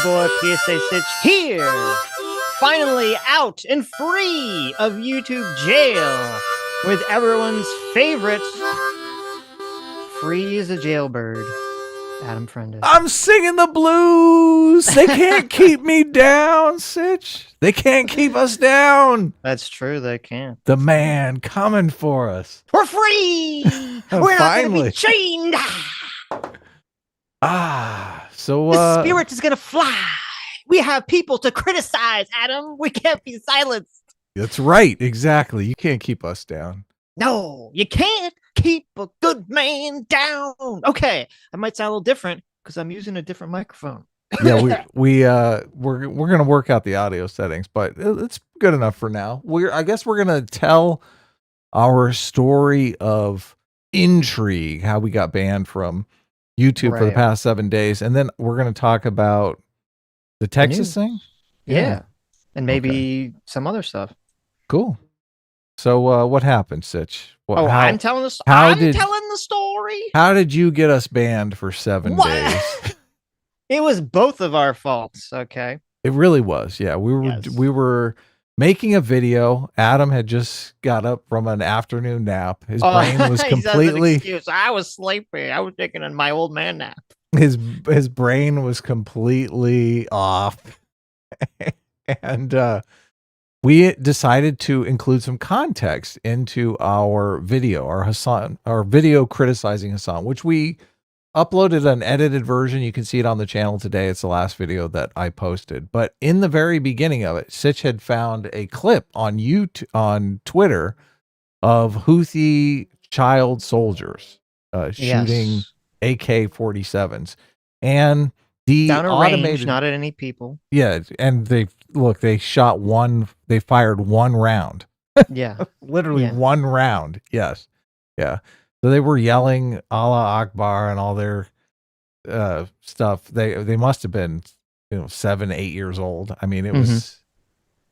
boy PSA Sitch here, finally out and free of YouTube jail with everyone's favorite free as a jailbird, Adam Friended. I'm singing the blues. They can't keep me down, Sitch. They can't keep us down. That's true, they can't. The man coming for us. We're free! We're not going to be chained! So the spirit is going to fly. We have people to criticize, Adam. We can't be silenced. That's right, exactly. You can't keep us down. No, you can't keep a good man down. Okay, that might sound a little different because I'm using a different microphone. Yeah, we're gonna work out the audio settings, but it's good enough for now. I guess we're gonna tell our story of intrigue, how we got banned from YouTube for the past 7 days, and then we're gonna talk about the Texas thing. Yeah, and maybe some other stuff. Cool. So what happened, Sitch? I'm telling the telling the story. How did you get us banned for 7 days? It was both of our faults, okay? It really was. Yeah, we were making a video. Adam had just got up from an afternoon nap. His brain was completely I was sleepy. I was taking my old man nap. His brain was completely off. And we decided to include some context into our video, our video criticizing Hassan, which we uploaded an edited version. You can see it on the channel today. It's the last video that I posted. But in the very beginning of it, Sitch had found a clip on on Twitter of Houthi child soldiers shooting AK-47s. And the down a automated range, not at any people. Yeah, and they fired one round. Yeah. Literally one round. Yes. Yeah. So they were yelling Allah Akbar and all their stuff. They must have been 7, 8 years old. I mean, it was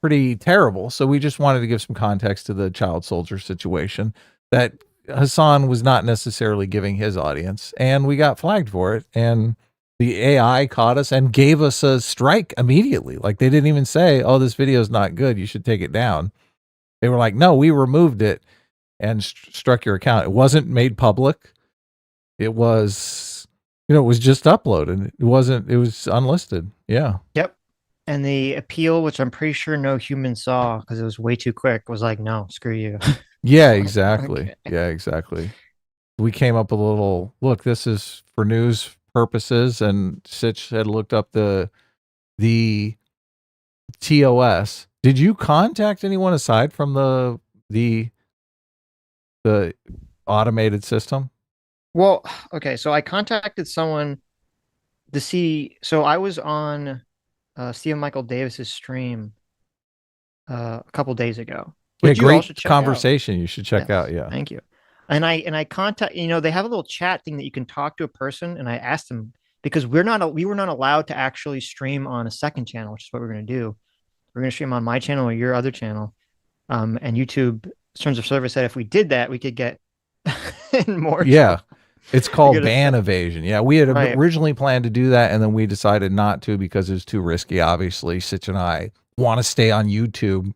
pretty terrible. So we just wanted to give some context to the child soldier situation that Hassan was not necessarily giving his audience, and we got flagged for it. And the AI caught us and gave us a strike immediately. Like, they didn't even say, "Oh, this video is not good, you should take it down." They were like, "No, we removed it and struck your account." It wasn't made public. It was, it was just uploaded. It was unlisted. Yeah. Yep. And the appeal, which I'm pretty sure no human saw because it was way too quick, was like, "No, screw you." Yeah, exactly. Okay. Yeah, exactly. We came up with a little, look, this is for news purposes, and Sitch had looked up the TOS. Did you contact anyone aside from the automated system? Well, okay, so I contacted someone to see. So I was on Stephen Michael Davis's stream a couple days ago. Yeah, great conversation. You should check out. Yeah, thank you. And I contact, they have a little chat thing that you can talk to a person. And I asked them, because we were not allowed to actually stream on a second channel, which is what we're going to do. We're going to stream on my channel or your other channel. And YouTube terms of service said if we did that, we could get more. Yeah. It's called ban evasion. Yeah. We had originally planned to do that, and then we decided not to because it was too risky. Obviously, Sitch and I want to stay on YouTube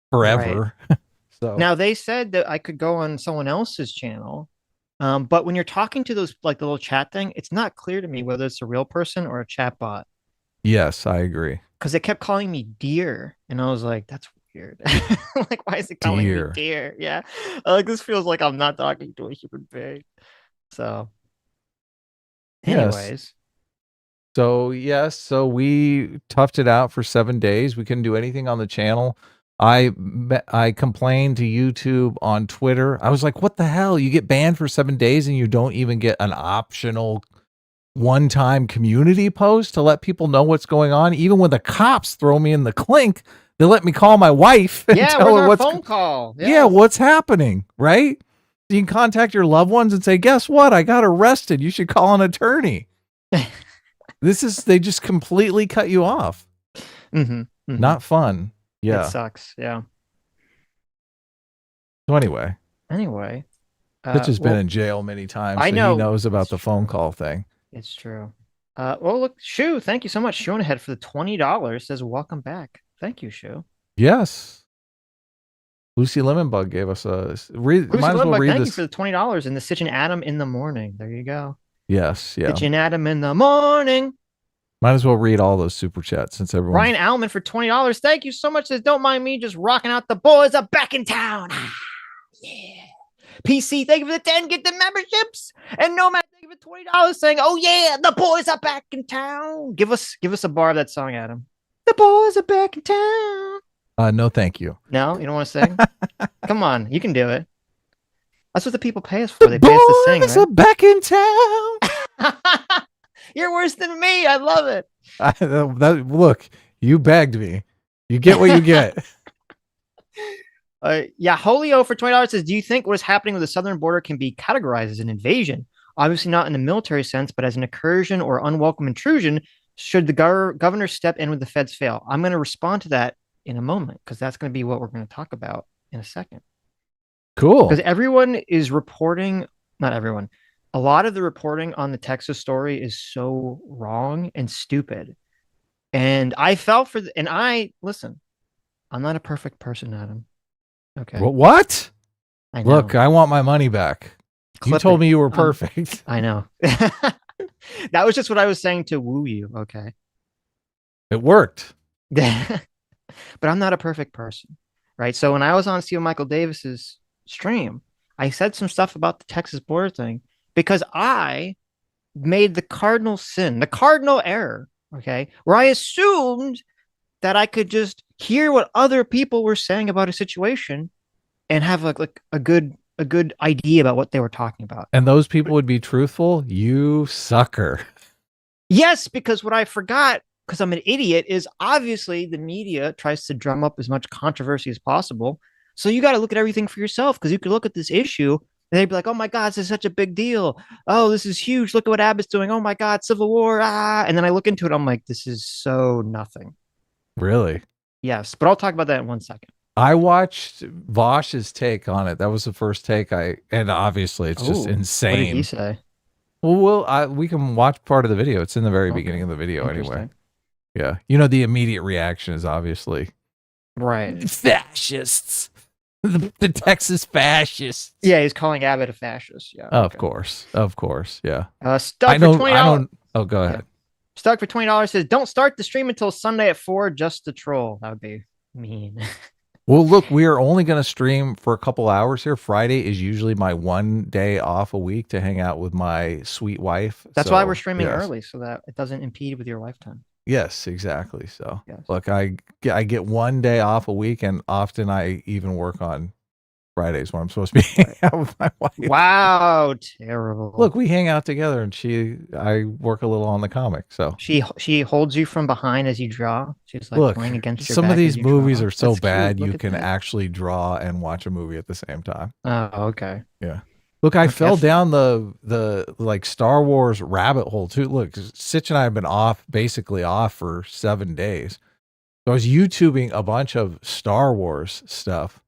forever. Right. So now they said that I could go on someone else's channel. But when you're talking to those, like the little chat thing, it's not clear to me whether it's a real person or a chat bot. Yes, I agree. Because it kept calling me dear, and I was like, that's weird. Like, why is it calling me dear? Yeah. Like, this feels like I'm not talking to a human being. So anyways. Yes. So we toughed it out for 7 days. We couldn't do anything on the channel. I complained to YouTube on Twitter. I was like, what the hell? You get banned for 7 days and you don't even get an optional one-time community post to let people know what's going on. Even when the cops throw me in the clink, they let me call my wife and tell her what's phone call. Yes. Yeah, what's happening, right? You can contact your loved ones and say, guess what? I got arrested. You should call an attorney. They just completely cut you off. Not fun. Yeah. It sucks. Yeah. So anyway. Sitch has been in jail many times. I know. He knows about the phone call thing. It's true. Well, look, Shu, thank you so much. Shu ahead for the $20 says, welcome back. Thank you, Shu. Yes. Lucy Lemonbug gave us a Lucy might as well Lundberg, read thank you for this. the $20 and the Sitch and Adam in the morning. There you go. Yes, yeah. Sitch and Adam in the morning. Might as well read all those super chats since everyone. Ryan Allman for $20. Thank you so much. Says, don't mind me just rocking out. The boys are back in town. Yeah. PC, thank you for the 10 get the memberships. And Nomad, thank you for $20 saying, oh yeah, the boys are back in town. Give us a bar of that song, Adam. The boys are back in town. No, thank you. No, you don't want to sing? Come on, you can do it. That's what the people pay us for. They pay us to sing, right? Boys are back in town. You're worse than me. I love it. Look, you begged me. You get what you get. Yeah, Holio for $20 says, do you think what is happening with the southern border can be categorized as an invasion? Obviously not in a military sense, but as an incursion or unwelcome intrusion, should the governor step in when the feds fail? I'm going to respond to that in a moment because that's going to be what we're going to talk about in a second. Cool. Because everyone is reporting, not everyone, a lot of the reporting on the Texas story is so wrong and stupid. And I fell for, listen, I'm not a perfect person, Adam. Okay. What? I know. Look, I want my money back. You told me you were perfect. I know. That was just what I was saying to woo you. Okay. It worked. But I'm not a perfect person. Right. So when I was on Stephen Michael Davis's stream, I said some stuff about the Texas border thing because I made the cardinal sin, the cardinal error. Okay. Where I assumed that I could just hear what other people were saying about a situation and have like a good idea about what they were talking about. And those people would be truthful? You sucker. Yes, because what I forgot, because I'm an idiot, is obviously the media tries to drum up as much controversy as possible. So you got to look at everything for yourself because you could look at this issue and they'd be like, oh my God, this is such a big deal. Oh, this is huge. Look at what Abbott's doing. Oh my God, Civil War. Ah. And then I look into it. I'm like, this is so nothing. Really? Yes. But I'll talk about that in 1 second. I watched Vosh's take on it. That was the first take and obviously it's just insane. What did he say? Well, we can watch part of the video. It's in the very beginning of the video anyway. Yeah. You know, the immediate reaction is obviously right. Fascists. The Texas fascists. Yeah, he's calling Abbott a fascist. Yeah. Of course. Yeah. Stuck for $20. Oh, go ahead. Yeah. Stuck for $20 says, don't start the stream until Sunday at 4 just to troll. That would be mean. Well, look, we are only going to stream for a couple hours here. Friday is usually my 1 day off a week to hang out with my sweet wife. That's why we're streaming early, so that it doesn't impede with your lifetime. Yes, exactly. So, look, I get 1 day off a week, and often I even work on Fridays when I'm supposed to be hanging out with my wife. Wow, terrible. Look, we hang out together, and I work a little on the comic. So she holds you from behind as you draw. She's like playing against your some back of these movies are so That's bad cute. you can actually draw and watch a movie at the same time. Oh, okay. Yeah. Look, I fell down the like Star Wars rabbit hole too. Look, Sitch and I have been basically off for 7 days. So I was YouTubing a bunch of Star Wars stuff,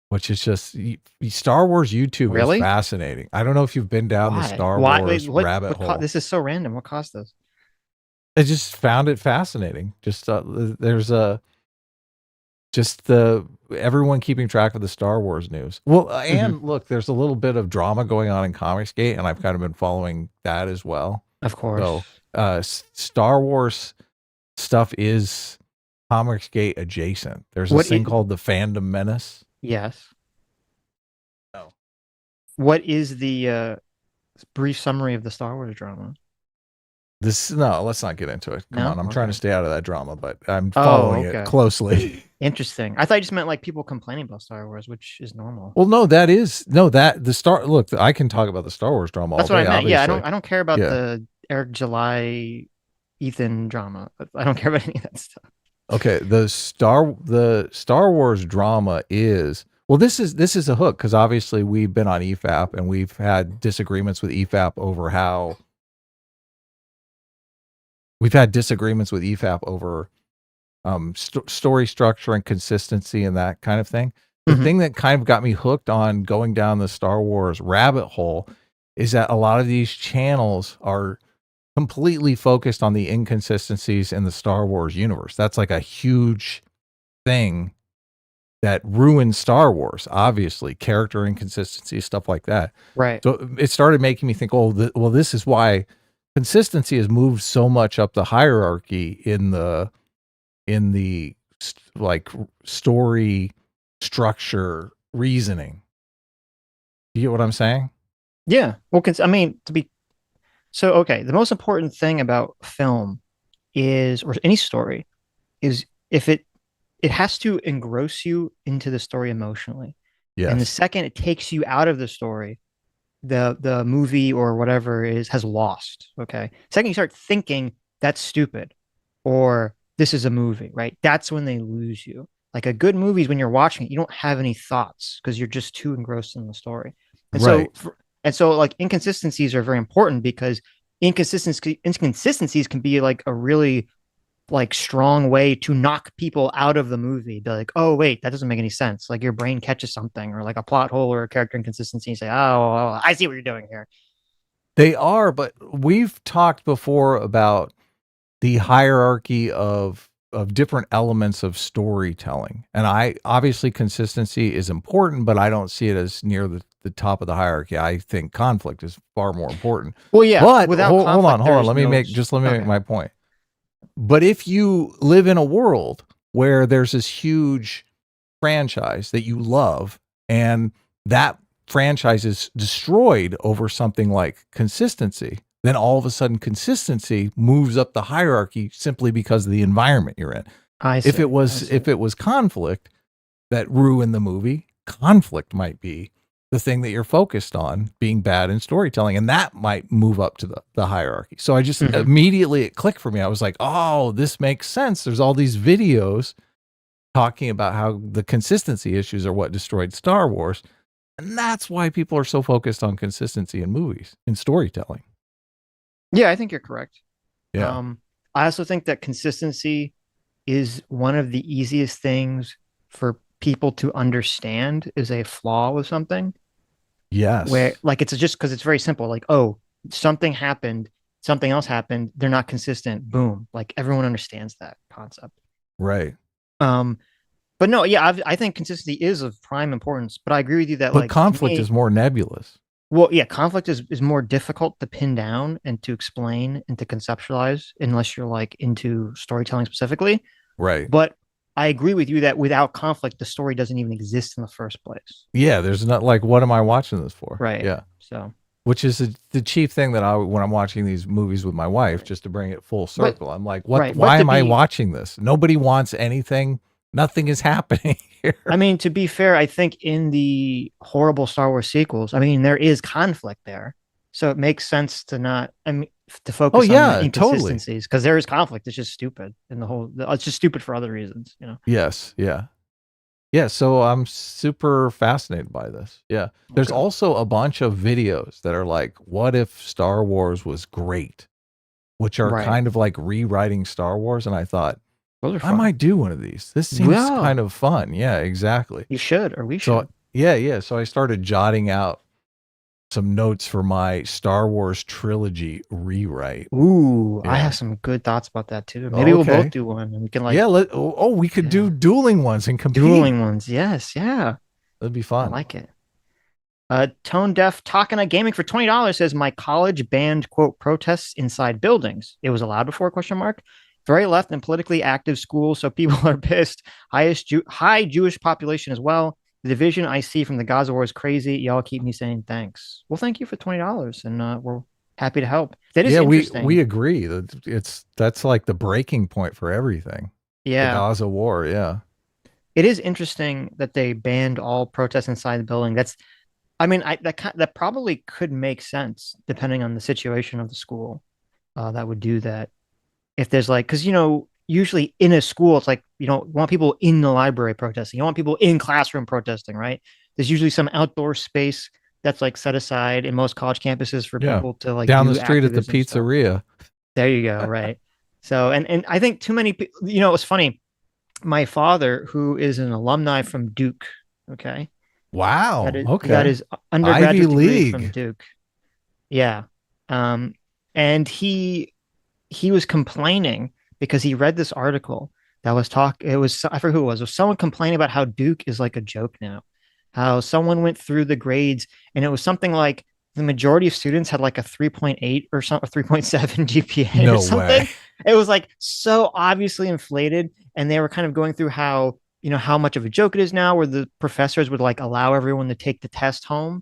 which is just Star Wars YouTube is fascinating. I don't know if you've been down the Star Wars rabbit hole. This is so random. What caused this? I just found it fascinating. Just there's everyone keeping track of the Star Wars news. Well, and look, there's a little bit of drama going on in Comicsgate, and I've kind of been following that as well. Of course. So, Star Wars stuff is Comicsgate adjacent. There's a thing called the Fandom Menace. Yes. Oh. What is the brief summary of the Star Wars drama? Let's not get into it. Come on, I'm trying to stay out of that drama, but I'm following it closely. Interesting. I thought you just meant like people complaining about Star Wars, which is normal. Well, no, look, I can talk about the Star Wars drama. That's all day, what I meant. obviously. Yeah, I don't care about the Eric July, Ethan drama. I don't care about any of that stuff. Okay, the Star Wars drama is this is a hook because obviously we've been on EFAP and we've had disagreements with EFAP over how. We've had disagreements with EFAP over story structure and consistency and that kind of thing. The thing that kind of got me hooked on going down the Star Wars rabbit hole is that a lot of these channels are completely focused on the inconsistencies in the Star Wars universe. That's like a huge thing that ruined Star Wars, obviously, character inconsistency, stuff like that. Right. So it started making me think, oh, well, this is why consistency has moved so much up the hierarchy in the like story structure reasoning. You get what I'm saying? Yeah. Well, I mean, to be so okay, the most important thing about film is, or any story, is if it has to engross you into the story emotionally. And the Yes. second it takes you out of the story, the movie or whatever is has lost. Okay. Second you start thinking that's stupid or this is a movie, right? That's when they lose you. Like a good movie is when you're watching it, you don't have any thoughts because you're just too engrossed in the story. And Right. so like inconsistencies are very important because inconsistencies can be like a really like strong way to knock people out of the movie. Be like, oh wait, that doesn't make any sense. Like your brain catches something or like a plot hole or a character inconsistency. You say, oh, I see what you're doing here. They are, but we've talked before about the hierarchy of different elements of storytelling. And I obviously consistency is important, but I don't see it as near the top of the hierarchy. I think conflict is far more important. Well, yeah, But without conflict, hold on. there's Let me make okay. my point. But if you live in a world where there's this huge franchise that you love and that franchise is destroyed over something like consistency, then all of a sudden consistency moves up the hierarchy simply because of the environment you're in. I see. I see. If it was conflict that ruined the movie, conflict might be the thing that you're focused on being bad in storytelling, and that might move up to the hierarchy. So I just Mhm. immediately it clicked for me. I was like, oh, this makes sense. There's all these videos talking about how the consistency issues are what destroyed Star Wars. And that's why people are so focused on consistency in movies, in storytelling. Yeah, I think you're correct. Yeah. Um, I also think that consistency is one of the easiest things for people to understand is a flaw with something where Yes. like it's just because it's very simple. Like, oh, something happened, something else happened, they're not consistent. Boom. Like everyone understands that concept. Right. Um, but no, yeah, I think consistency is of prime importance. But I agree with you that, But like, to conflict is me, more nebulous. well, yeah, conflict is more difficult to pin down and to explain and to conceptualize unless you're like into storytelling specifically. Right. But I agree with you that without conflict, the story doesn't even exist in the first place. Yeah. There's not like, what am I watching this for? Right. Yeah. So, Which is the chief thing that when I'm watching these movies with my wife, right. just to bring it full But circle, I'm like, right. But why to am I be, watching this? Nobody wants anything. Nothing is happening I here. mean, to be fair, I think in the horrible Star Wars sequels, I mean, there is conflict there. So it makes sense to not, I mean, to Oh focus on the yeah, totally. inconsistencies because there is conflict. It's just stupid in the whole, it's just stupid for other reasons, you know? Yes. Yeah. Yeah, so I'm super fascinated by this. Yeah. There's Okay. also a bunch of videos that are like, what if Star Wars was great? Which are Right. kind of like rewriting Star Wars. And I thought, Those are I fun. might do one of these. This seems Yeah. kind of fun. Yeah, exactly. You should, or we So, should. yeah. So I started jotting out some notes for my Star Wars trilogy rewrite. Ooh, I have Yeah. some good thoughts about that too. Maybe we'll both Okay. do one and we can like, Yeah. We could do yeah, dueling ones and compete. dueling ones. Yes. Yeah. That'd be I fun. like it. Tone Deaf Talking Gaming for $20 says my college banned quote protests inside buildings. It was allowed before question mark. Very left and politically active school, so people are pissed. High Jewish population as well. The division I see from the Gaza war is crazy. Y'all keep me saying thanks. Well, thank you for $20, and we're happy to help. That is Yeah, we interesting. agree that that's like the breaking point for everything. The Yeah, Gaza war, yeah. it is interesting that they banned all protests inside the building. I mean, that probably could make sense depending on the situation of the school. That would do that. If there's like, because usually in a school, it's like you don't want people in the library protesting. You want people in classroom protesting, right? There's usually some outdoor space that's like set aside in most college campuses for Yeah. people to like Down the do street at the activism stuff. pizzeria. There you go, right? So, and I think too many people. It was funny. My father, who is an alumni from Duke, okay, Wow. got Okay. his Ivy undergraduate degree from League. Duke. Yeah. Um, and he was complaining because he read this article that was it was, I forget who it was someone complaining about how Duke is like a joke now, how someone went through the grades and it was something like the majority of students had like a 3.8 or something, 3.7 GPA or No way. something. It was like so obviously inflated, and they were kind of going through how, how much of a joke it is now, where the professors would like allow everyone to take the test home,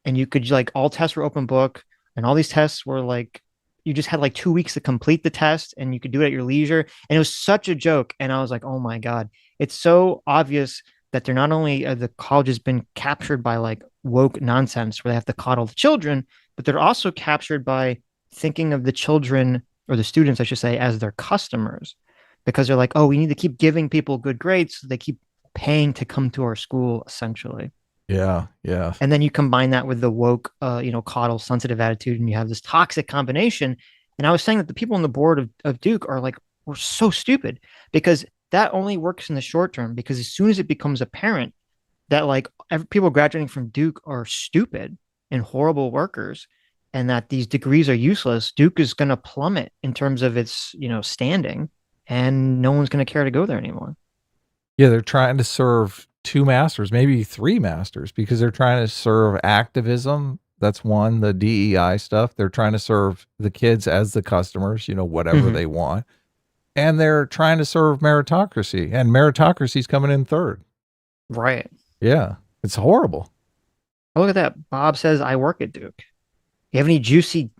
and you could like, all tests were open book, and all these tests were like, you just had like 2 weeks to complete the test and you could do it at your leisure. And it was such a joke. And I was like, oh my God, it's so obvious that they're not only, the college has been captured by like woke nonsense where they have to coddle the children, but they're also captured by thinking of the children, or the students, I should say, as their customers, because they're like, oh, we need to keep giving people good grades. So they keep paying to come to our school, essentially. Yeah, yeah. And then you combine that with the woke, coddle, sensitive attitude, and you have this toxic combination. And I was saying that the people on the board of Duke are like, we're so stupid, because that only works in the short term. Because as soon as it becomes apparent that like people graduating from Duke are stupid and horrible workers, and that these degrees are useless, Duke is going to plummet in terms of its, standing, and no one's going to care to go there anymore. Yeah, they're trying to serve two masters, maybe three masters, because they're trying to serve activism. That's one, the DEI stuff. They're trying to serve the kids as the customers, whatever they want. And they're trying to serve meritocracy, and meritocracy's coming in third. Right. Yeah, it's horrible. Oh, look at that. Bob says, I work at Duke. You have any juicy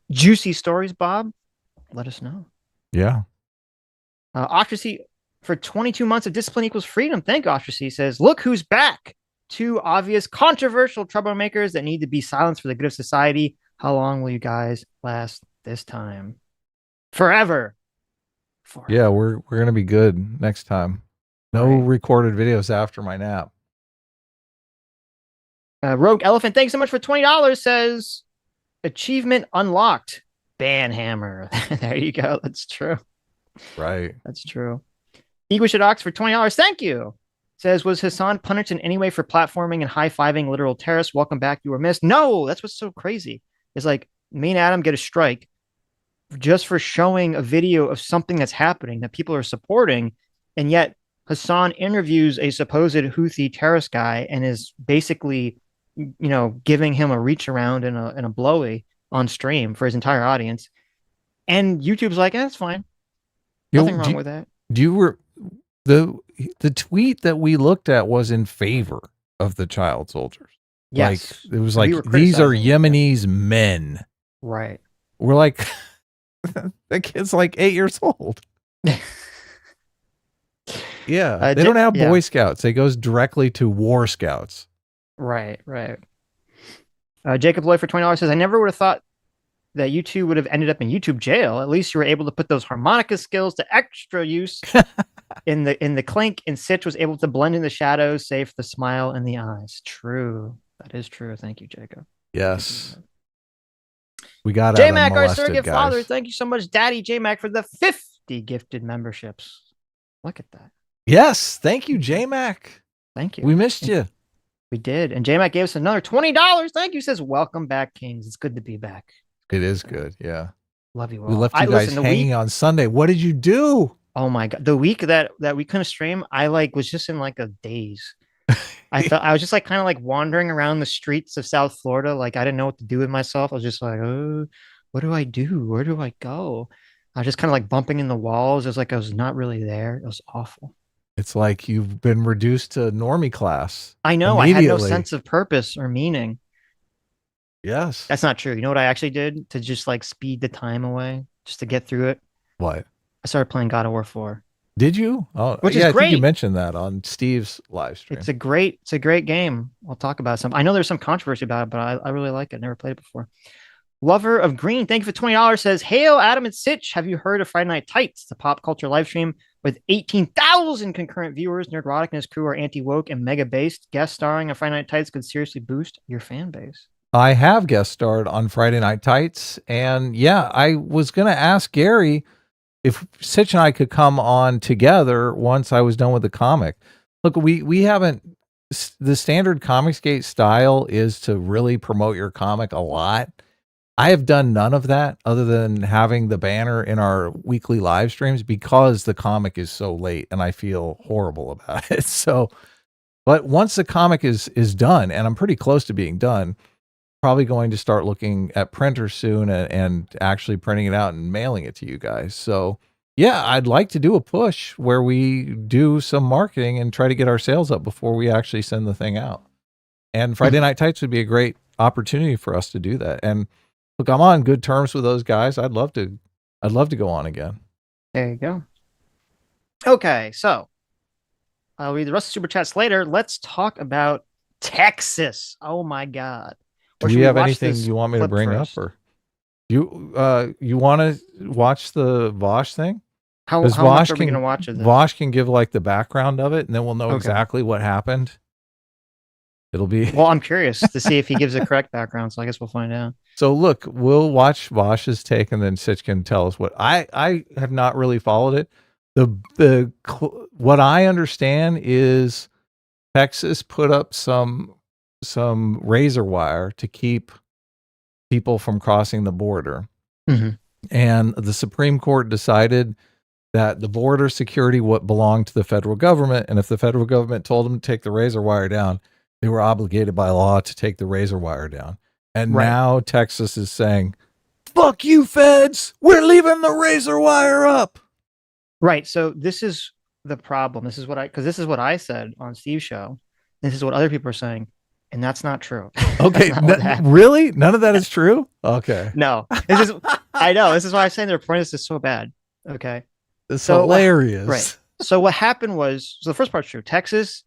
stories, Bob? Let us know. Yeah. Ocracy, for 22 months of discipline equals freedom. Thank Ocracy says, look who's back. Two obvious controversial troublemakers that need to be silenced for the good of society. How long will you guys last this time? Forever. Yeah, we're going to be good next time. No recorded videos after my nap. Rogue Elephant, thanks so much for $20, says, achievement unlocked. Banhammer. There you go. That's true. Right. That's true. Equishadox for $20. Thank you. Says, was Hassan punished in any way for platforming and high-fiving literal terrorists? Welcome back. You were missed. No, that's what's so crazy. It's like me and Adam get a strike just for showing a video of something that's happening that people are supporting. And yet Hassan interviews a supposed Houthi terrorist guy and is basically, giving him a reach around and a blowy on stream for his entire audience. And YouTube's like, that's fine. Nothing wrong with that. The tweet that we looked at was in favor of the child soldiers. Yes. Like, it was like, these are Yemenis men. Right. We're like, that kid's like 8 years old. Yeah. They don't have Boy Scouts. It goes directly to War Scouts. Right. Jacob Lloyd for $20 says, I never would have thought that you two would have ended up in YouTube jail. At least you were able to put those harmonica skills to extra use in the clink, and Sitch was able to blend in the shadows, save the smile in the eyes. True. That is true. Thank you, Jacob. Yes. We got J-Mac, our surrogate father. Thank you so much, Daddy J-Mac, for the 50 gifted memberships. Look at that. Yes. Thank you, J-Mac. Thank you. We missed you. We did. And J-Mac gave us another $20. Thank you. Says, welcome back, Kings. It's good to be back. It is good. Yeah. Love you all. We left you guys hanging on Sunday. What did you do? Oh my God. The week that we couldn't stream, I was just in like a daze. I was just like kind of like wandering around the streets of South Florida. Like I didn't know what to do with myself. I was just like, oh, what do I do? Where do I go? I was just kind of like bumping in the walls. It was like I was not really there. It was awful. It's like you've been reduced to normie class. I know. I had no sense of purpose or meaning. Yes. That's not true. You know what I actually did to just like speed the time away, just to get through it? What? I started playing God of War 4. Did you? Oh, which is great. I think you mentioned that on Steve's live stream. It's a great game. I'll talk about some. I know there's some controversy about it, but I really like it. Never played it before. Lover of Green, thank you for $20. Says, hail, Adam and Sitch. Have you heard of Friday Night Tights, the pop culture live stream with 18,000 concurrent viewers? Nerdrotic and his crew are anti-woke and mega-based. Guest starring on Friday Night Tights could seriously boost your fan base. I have guest starred on Friday Night Tights. And yeah, I was going to ask Gary if Sitch and I could come on together once I was done with the comic. Look, we haven't, the standard Comicsgate style is to really promote your comic a lot. I have done none of that other than having the banner in our weekly live streams because the comic is so late and I feel horrible about it. So, but once the comic is done, and I'm pretty close to being done, probably going to start looking at printers soon and actually printing it out and mailing it to you guys. So, yeah, I'd like to do a push where we do some marketing and try to get our sales up before we actually send the thing out. And Friday Night Tights would be a great opportunity for us to do that. And look, I'm on good terms with those guys. I'd love to go on again. There you go. Okay, so I'll read the rest of the super chats later. Let's talk about Texas. Oh my God. Do we have anything you want me to bring up, or you want to watch the Vosh thing? How much are we going to watch it? Vosh can give like the background of it, and then we'll know exactly what happened. It'll be well. I'm curious to see if he gives a correct background, so I guess we'll find out. So look, we'll watch Vosh's take, and then Sitch can tell us what I have not really followed it. What I understand is Texas put up some razor wire to keep people from crossing the border. Mm-hmm. And the Supreme Court decided that the border security what belonged to the federal government, and if the federal government told them to take the razor wire down, they were obligated by law to take the razor wire down. And now Texas is saying, fuck you, feds, we're leaving the razor wire up. Right. So this is the problem. This is what I said on Steve's show. This is what other people are saying. And that's not true. Okay. Really? None of that is true? Okay. No. I know. This is why I'm saying their point is just so bad. Okay. It's hilarious. Right. So what happened was, the first part's true. Texas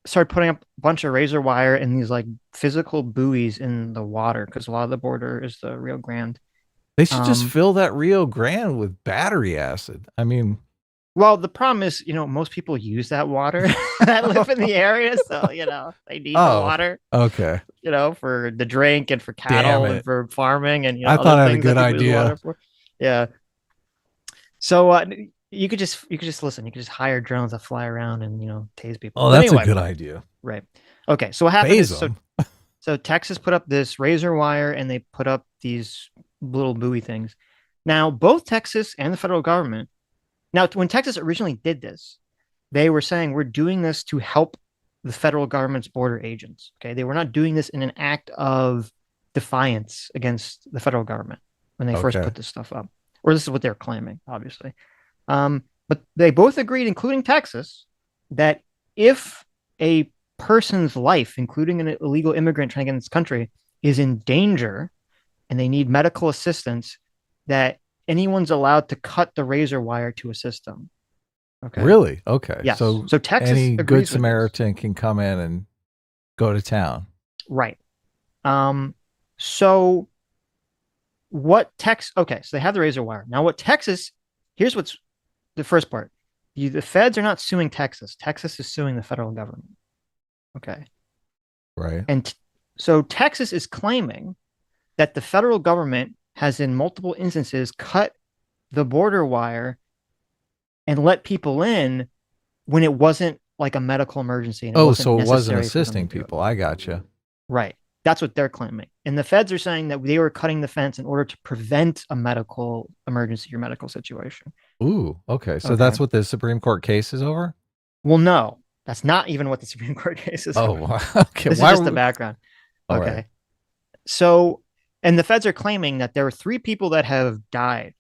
started putting up a bunch of razor wire and these like physical buoys in the water because a lot of the border is the Rio Grande. They should just fill that Rio Grande with battery acid. I mean, well, the problem is, most people use that water that live in the area, so they need the water. Okay. For the drink and for cattle and for farming and I thought I had a good idea. Yeah. So you could just listen. You could just hire drones that fly around and tase people. Oh, that's a good idea. Right. Okay. So what happened is so Texas put up this razor wire and they put up these little buoy things. Now both Texas and the federal government. Now when Texas originally did this, they were saying we're doing this to help the federal government's border agents. Okay. They were not doing this in an act of defiance against the federal government when they first put this stuff up. Or this is what they're claiming, obviously. But they both agreed, including Texas, that if a person's life, including an illegal immigrant trying to get in this country, is in danger and they need medical assistance, that anyone's allowed to cut the razor wire to assist them. Okay. Really? Okay. Yes. So Texas any good Samaritan can come in and go to town. Right. So what Texas? Okay. So they have the razor wire. Now what Texas? Here's what's the first part. The feds are not suing Texas. Texas is suing the federal government. Okay. Right. And so Texas is claiming that the federal government has in multiple instances cut the border wire and let people in when it wasn't like a medical emergency. And so it wasn't assisting people. I gotcha. Right. That's what they're claiming. And the feds are saying that they were cutting the fence in order to prevent a medical emergency or medical situation. Ooh, okay. So that's what the Supreme Court case is over? Well, no, that's not even what the Supreme Court case is over. Okay. This is just the background. Okay. Right. So, and the feds are claiming that there are 3 people that have died.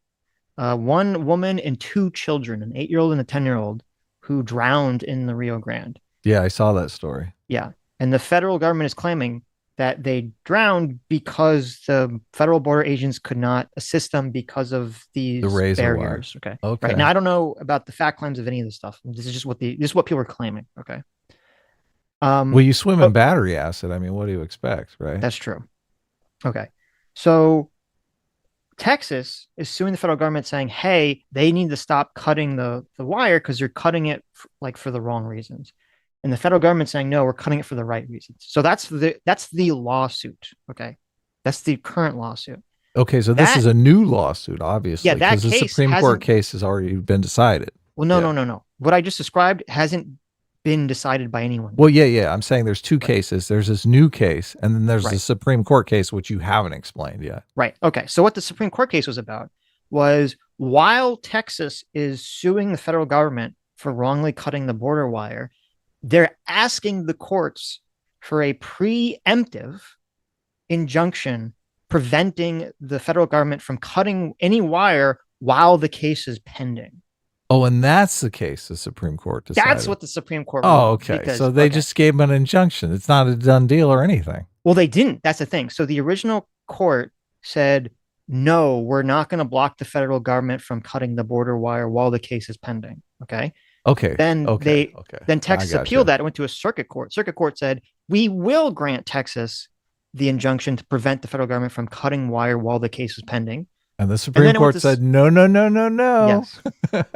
1 woman and 2 children, an 8-year-old and a 10-year-old, who drowned in the Rio Grande. Yeah, I saw that story. Yeah. And the federal government is claiming that they drowned because the federal border agents could not assist them because of these barriers. Okay. Right. Now I don't know about the fact claims of any of this stuff. This is just what people are claiming. Okay. Well, you swim in battery acid. I mean, what do you expect, right? That's true. Okay. So Texas is suing the federal government saying, hey, they need to stop cutting the wire because you're cutting it for the wrong reasons. And the federal government saying, no, we're cutting it for the right reasons. So that's the lawsuit. Okay. That's the current lawsuit. Okay. So this is a new lawsuit, obviously. Yeah. That because the Supreme Court case has already been decided. Well, no. What I just described hasn't been decided by anyone. Well, yeah. I'm saying there's two cases. There's this new case, and then there's the Right. Supreme Court case, which you haven't explained yet. Right. Okay. So what the Supreme Court case was about was while Texas is suing the federal government for wrongly cutting the border wire, they're asking the courts for a preemptive injunction preventing the federal government from cutting any wire while the case is pending. Oh, and that's the case the Supreme Court decided. That's what the Supreme Court Oh, ruled. okay. Because, So they just gave him an injunction. It's not a done deal or anything. well, they didn't. That's the thing. So the original court said, no, we're not going to block the federal government from cutting the border wire while the case is pending. Okay. Okay. Then Okay. then Texas appealed that. It went to a circuit court. Circuit court said, we will grant Texas the injunction to prevent the federal government from cutting wire while the case is pending. And the Supreme Court said, no. Yes. And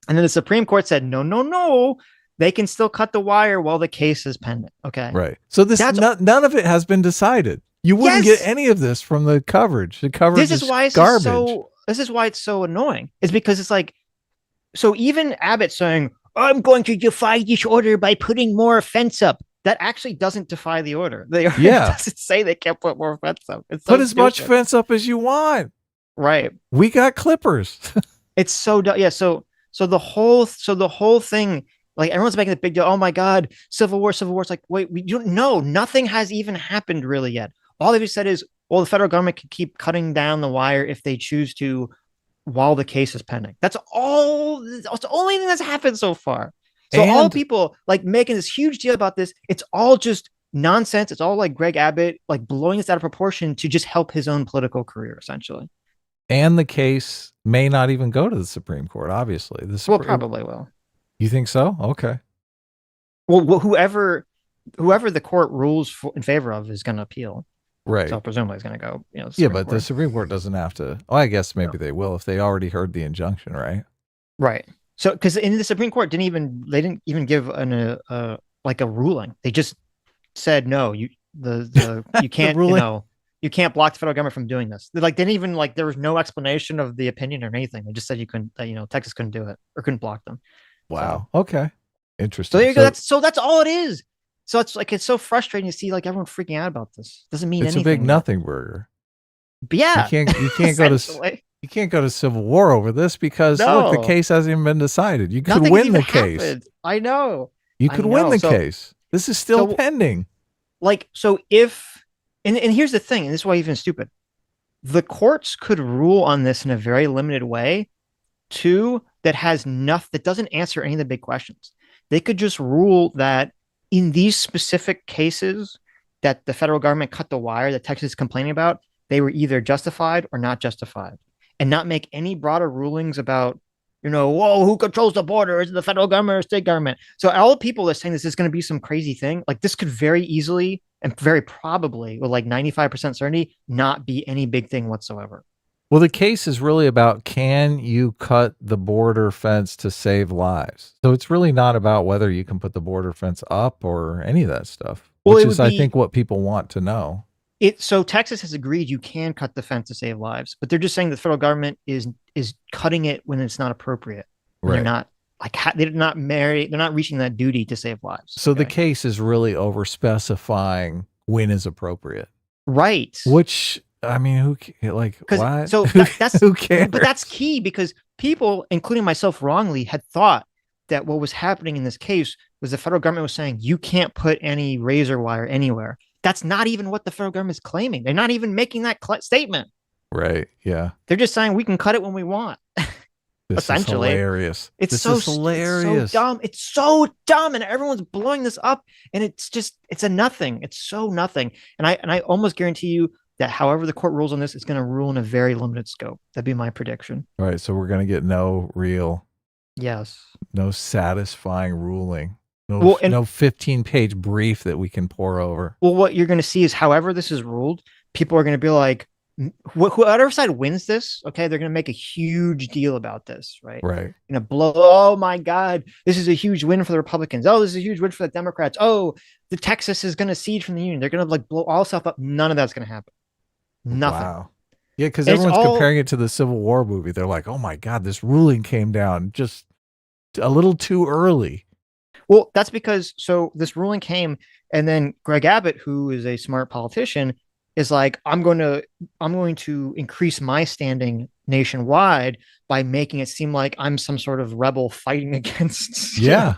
then the Supreme Court said, no. They can still cut the wire while the case is pending. Okay. Right. So none of it has been decided. You wouldn't get any of this from the coverage. The coverage is garbage. This is why it's so annoying. It's because it's like, so even Abbott saying, I'm going to defy this order by putting more fence up. That actually doesn't defy the order. The order doesn't say they can't put more fence up. It's so put as much fence up as you want. Right. We got clippers. It's so yeah. So the whole thing, like everyone's making a big deal. Oh my God, Civil War. It's like, wait, we don't know. Nothing has even happened really yet. All they've said is, well, the federal government can keep cutting down the wire if they choose to while the case is pending. That's all. That's the only thing that's happened so far. So all people like making this huge deal about this, it's all just nonsense. It's all like Greg Abbott, like blowing this out of proportion to just help his own political career, essentially. And the case may not even go to the Supreme Court, obviously. Well, probably will. You think so? Okay. Well, whoever the court rules in favor of is going to appeal. Right. So presumably it's going to go, but the Supreme Court doesn't have to. Well, I guess maybe they will if they already heard the injunction, right? Right. So, because in the Supreme Court they didn't even give a ruling. They just said no. You can't you can't block the federal government from doing this. They didn't even there was no explanation of the opinion or anything. They just said you couldn't. Texas couldn't do it or couldn't block them. Wow. So, okay. Interesting. So there you go. That's all it is. So it's so frustrating to see everyone freaking out about this. Doesn't mean anything. It's a big nothing burger. But yeah. You can't go to. You can't go to civil war over this because look, the case hasn't even been decided. You could win the case. Happened. I know. You could win the case. This is still pending. So if and here's the thing, and this is why even stupid. The courts could rule on this in a very limited way, too, that doesn't answer any of the big questions. They could just rule that in these specific cases that the federal government cut the wire that Texas is complaining about, they were either justified or not justified. And not make any broader rulings about, who controls the border? Is it the federal government or state government? So all the people are saying this is going to be some crazy thing. This could very easily and very probably, with 95% certainty, not be any big thing whatsoever. Well, the case is really about, can you cut the border fence to save lives? So it's really not about whether you can put the border fence up or any of that stuff, which is, I think, what people want to know. So Texas has agreed you can cut the fence to save lives, but they're just saying the federal government is cutting it when it's not appropriate. Right. They're not they're not reaching that duty to save lives. So the case is really over specifying when is appropriate. Right. Which, I mean, what? So that's who cares? But that's key because people, including myself wrongly, had thought that what was happening in this case was the federal government was saying you can't put any razor wire anywhere. That's not even what the federal government is claiming. They're not even making that statement. Right. Yeah. They're just saying we can cut it when we want. This essentially. Is hilarious. It's hilarious. It's so dumb. It's so dumb, and everyone's blowing this up, and it's a nothing. It's so nothing. And I almost guarantee you that however the court rules on this, it's going to rule in a very limited scope. That'd be my prediction. All right. So we're going to get no satisfying ruling. No 15-page brief that we can pour over. Well, what you're going to see is however this is ruled, people are going to be like, whoever side wins this, okay, they're going to make a huge deal about this, right? Right. Oh my God, this is a huge win for the Republicans. Oh, this is a huge win for the Democrats. Oh, the Texas is going to cede from the union. They're going to blow all stuff up. None of that's going to happen. Nothing. Wow. Yeah, because everyone's comparing it to the Civil War movie. They're like, oh my God, this ruling came down just a little too early. Well, that's because so this ruling came, and then Greg Abbott, who is a smart politician, is like, I'm going to increase my standing nationwide by making it seem like I'm some sort of rebel fighting against, Yeah.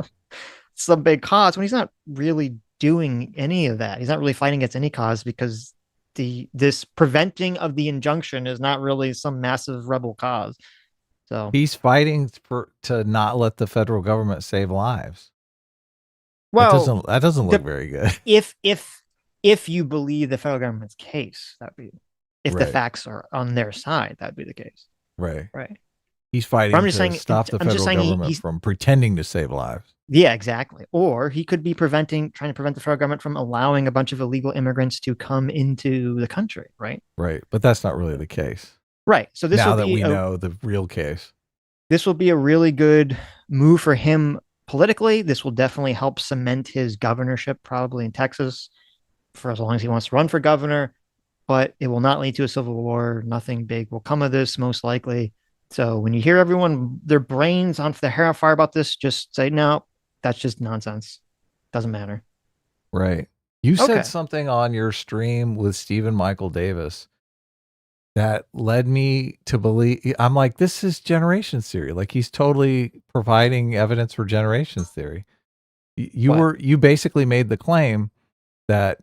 some big cause when he's not really doing any of that. He's not really fighting against any cause because this preventing of the injunction is not really some massive rebel cause. So, He's fighting to not let the federal government save lives. well, That doesn't look the very good. if you believe the federal government's case, that'd be if the Right. facts are on their side, that'd be the case, Right. right? He's But I'm fighting just to saying, stop the I'm just federal saying government he's from pretending to save lives. yeah, exactly. Or he could be trying to prevent the federal government from allowing a bunch of illegal immigrants to come into the country, right? Right. But that's not really the case. Right. So Now that we know the real case. this will be a really good move for him politically. This will definitely help cement his governorship, probably in Texas, for as long as he wants to run for governor. But it will not lead to a civil war. Nothing big will come of this, most likely. So when you hear everyone, their brains on the hair on fire about this, just say, no, that's just nonsense. Doesn't matter. Right. You said Okay. something on your stream with Stephen Michael Davis that led me to believe. I'm like, this is generations theory. Like, he's totally providing evidence for generations theory. What? You basically made the claim that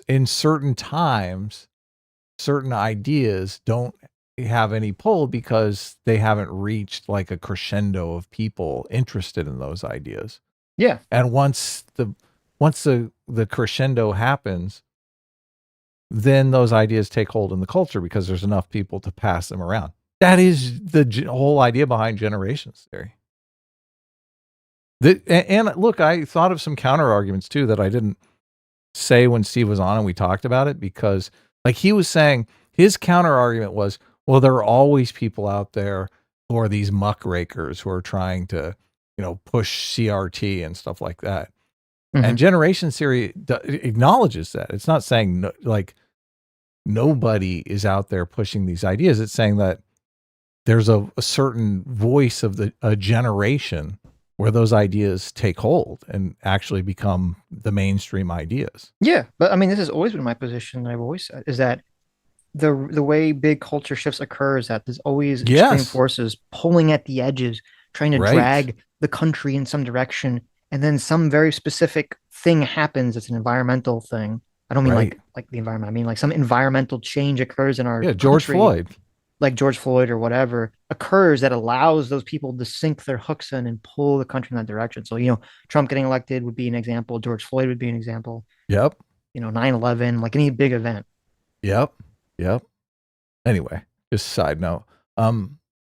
in certain times, certain ideas don't have any pull because they haven't reached like a crescendo of people interested in those ideas. Yeah. And once the crescendo happens, then those ideas take hold in the culture because there's enough people to pass them around. That is the whole idea behind generations theory. And look, I thought of some counter arguments too that I didn't say when Steve was on and we talked about it, because like he was saying, his counter argument was, well, there are always people out there who are these muckrakers who are trying to, push CRT and stuff like that. And Mm-hmm. generation theory acknowledges that. It's not saying like nobody is out there pushing these ideas. It's saying that there's a certain voice of a generation where those ideas take hold and actually become the mainstream ideas. Yeah. But I mean, this has always been my position. I've always said is that the way big culture shifts occur is that there's always extreme Yes. forces pulling at the edges, trying to Right. drag the country in some direction, and then some very specific thing happens. It's an environmental thing. I don't mean Right. like the environment. I mean like some environmental change occurs in our Yeah. George country, Floyd. like George Floyd or whatever occurs that allows those people to sink their hooks in and pull the country in that direction. So, Trump getting elected would be an example. George Floyd would be an example. Yep. 9/11, like any big event. Yep. Yep. Anyway, just side note.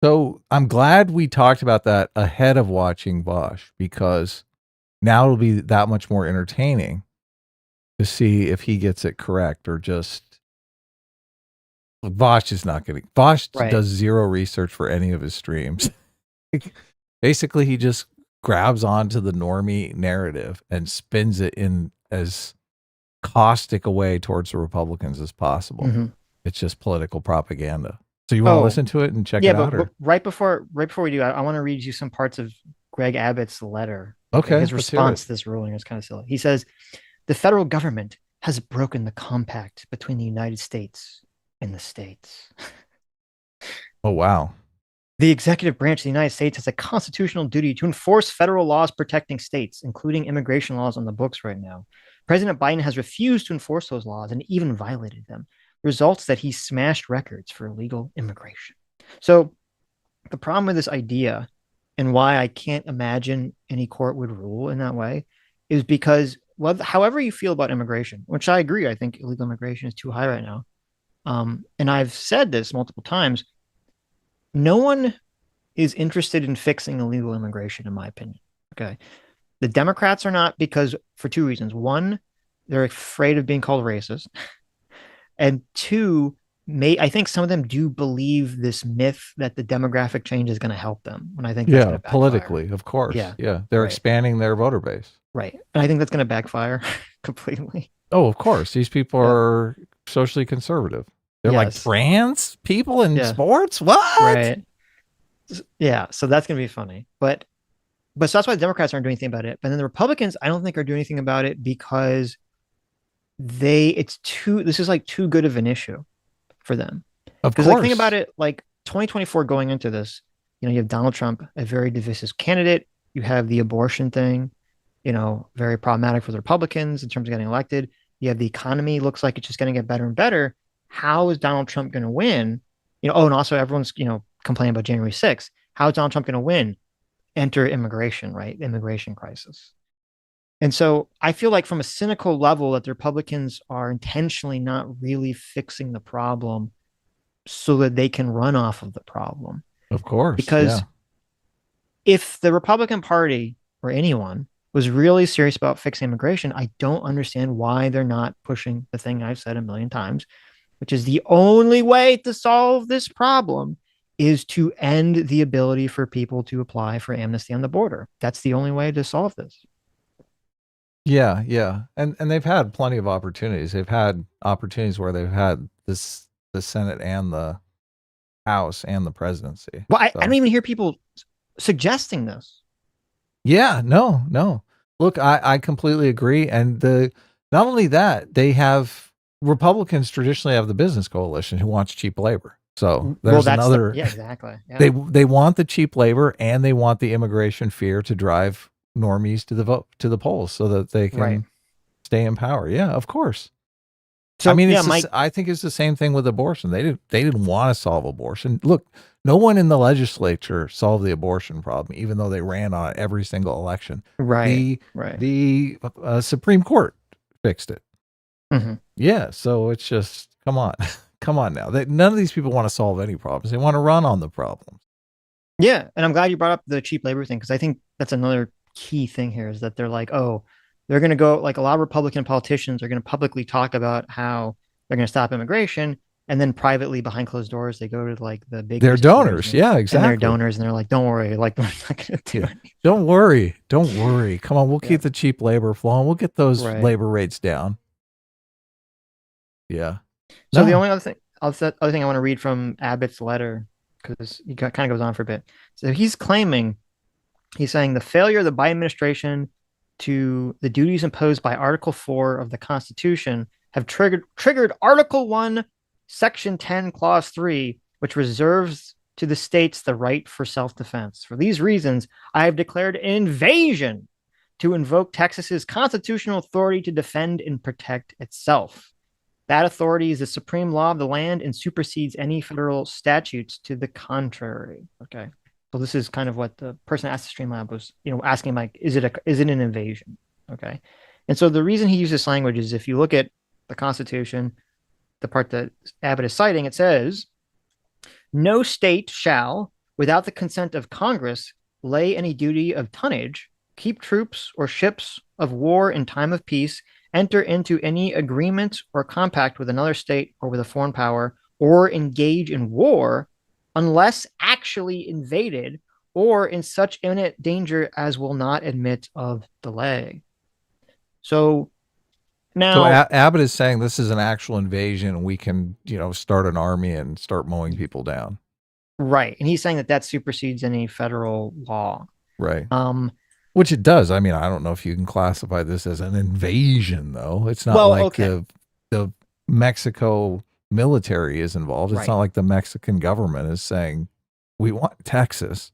So I'm glad we talked about that ahead of watching Bosch, because now it'll be that much more entertaining to see if he gets it correct or just Bosch is not getting. Bosch Right. does zero research for any of his streams. Basically, he just grabs onto the normie narrative and spins it in as caustic a way towards the Republicans as possible. Mm-hmm. It's just political propaganda. So you want to Oh, listen to it and check yeah, it out, but or right before we do, I want to read you some parts of Greg Abbott's letter. Okay, okay, his let's hear it. response to this ruling is kind of silly. He says, "The federal government has broken the compact between the United States and the states. Oh wow, The executive branch of the United States has a constitutional duty to enforce federal laws protecting states, including immigration laws on the books right now. President Biden has refused to enforce those laws and even violated them. Results that he smashed records for illegal immigration." So the problem with this idea and why I can't imagine any court would rule in that way is because, well, however you feel about immigration, which I agree, I think illegal immigration is too high right now. And I've said this multiple times. No one is interested in fixing illegal immigration, in my opinion. Okay. The Democrats are not, because for two reasons. One, they're afraid of being called racist. And two, I think some of them do believe this myth that the demographic change is going to help them. And I think that's going yeah, to backfire. politically, of course, Yeah. yeah, they're Right. expanding their voter base. Right. And I think that's going to backfire completely. Oh, of course, these people Yeah. are socially conservative. They're like Yes. trans people in Yeah. sports. What? Right. Yeah. So that's going to be funny. But but so that's why the Democrats aren't doing anything about it. But then the Republicans, I don't think are doing anything about it because it's too, this is like too good of an issue for them. Of Because like think about course. it, like 2024 going into this, you have Donald Trump, a very divisive candidate. You have the abortion thing, very problematic for the Republicans in terms of getting elected. You have the economy looks like it's just going to get better and better. How is Donald Trump going to win? Oh, and also everyone's, complaining about January 6th. How is Donald Trump going to win? Enter immigration, right? Immigration crisis. And so I feel like from a cynical level that the Republicans are intentionally not really fixing the problem so that they can run off of the problem. Of course. Because Yeah. if the Republican Party or anyone was really serious about fixing immigration, I don't understand why they're not pushing the thing I've said a million times, which is the only way to solve this problem is to end the ability for people to apply for amnesty on the border. That's the only way to solve this. Yeah, yeah. And they've had plenty of opportunities. They've had opportunities where they've had the Senate and the House and the presidency. Well, I don't So even hear people suggesting this. yeah, no, no. Look, I completely agree. And not only that, they have Republicans traditionally have the business coalition who wants cheap labor. So Well, there's that's the, another yeah, exactly. Yeah. they want the cheap labor and they want the immigration fear to drive normies to the vote to the polls so that they Right. can stay in power. Yeah, of course. I So, mean, yeah, Mike, I think it's the same thing with abortion. They didn't want to solve abortion. Look, no one in the legislature solved the abortion problem, even though they ran on it every single election. right, The right. the Supreme Court fixed it. Mhm. Yeah, so it's just come on, come on now. None of these people want to solve any problems. They want to run on the problems. Yeah, and I'm glad you brought up the cheap labor thing because I think that's another key thing here is that they're like, oh, they're going to go like a lot of Republican politicians are going to publicly talk about how they're going to stop immigration, and then privately behind closed doors they go to like the big They're business leaders donors. Yeah, and their exactly. donors, and they're like, don't worry, like we're not going to do Yeah. anything. Don't worry. Don't worry. Come on, we'll Yeah, keep the cheap labor flowing. We'll get those right. labor rates down. Yeah. So the No. only other thing I want to read from Abbott's letter because he kind of goes on for a bit. So he's saying the failure of the Biden administration to the duties imposed by Article 4 of the Constitution have triggered Article 1, Section 10, Clause 3, which reserves to the states the right for self-defense. For these reasons, I have declared an invasion to invoke Texas's constitutional authority to defend and protect itself. That authority is the supreme law of the land and supersedes any federal statutes to the contrary. Okay. So this is kind of what the person asked the Streamlab was, asking like, is it an invasion? Okay. And so the reason he used this language is if you look at the Constitution, the part that Abbott is citing, it says, no state shall, without the consent of Congress, lay any duty of tonnage, keep troops or ships of war in time of peace, enter into any agreement or compact with another state or with a foreign power, or engage in war unless actually invaded or in such imminent danger as will not admit of delay. So So now, Abbott is saying this is an actual invasion and we can, start an army and start mowing people down. right. And he's saying that supersedes any federal law. Right. Um, Which it does. I mean, I don't know if you can classify this as an invasion though. It's not well, like okay. the Mexico military is involved. It's Right. not like the Mexican government is saying we want Texas.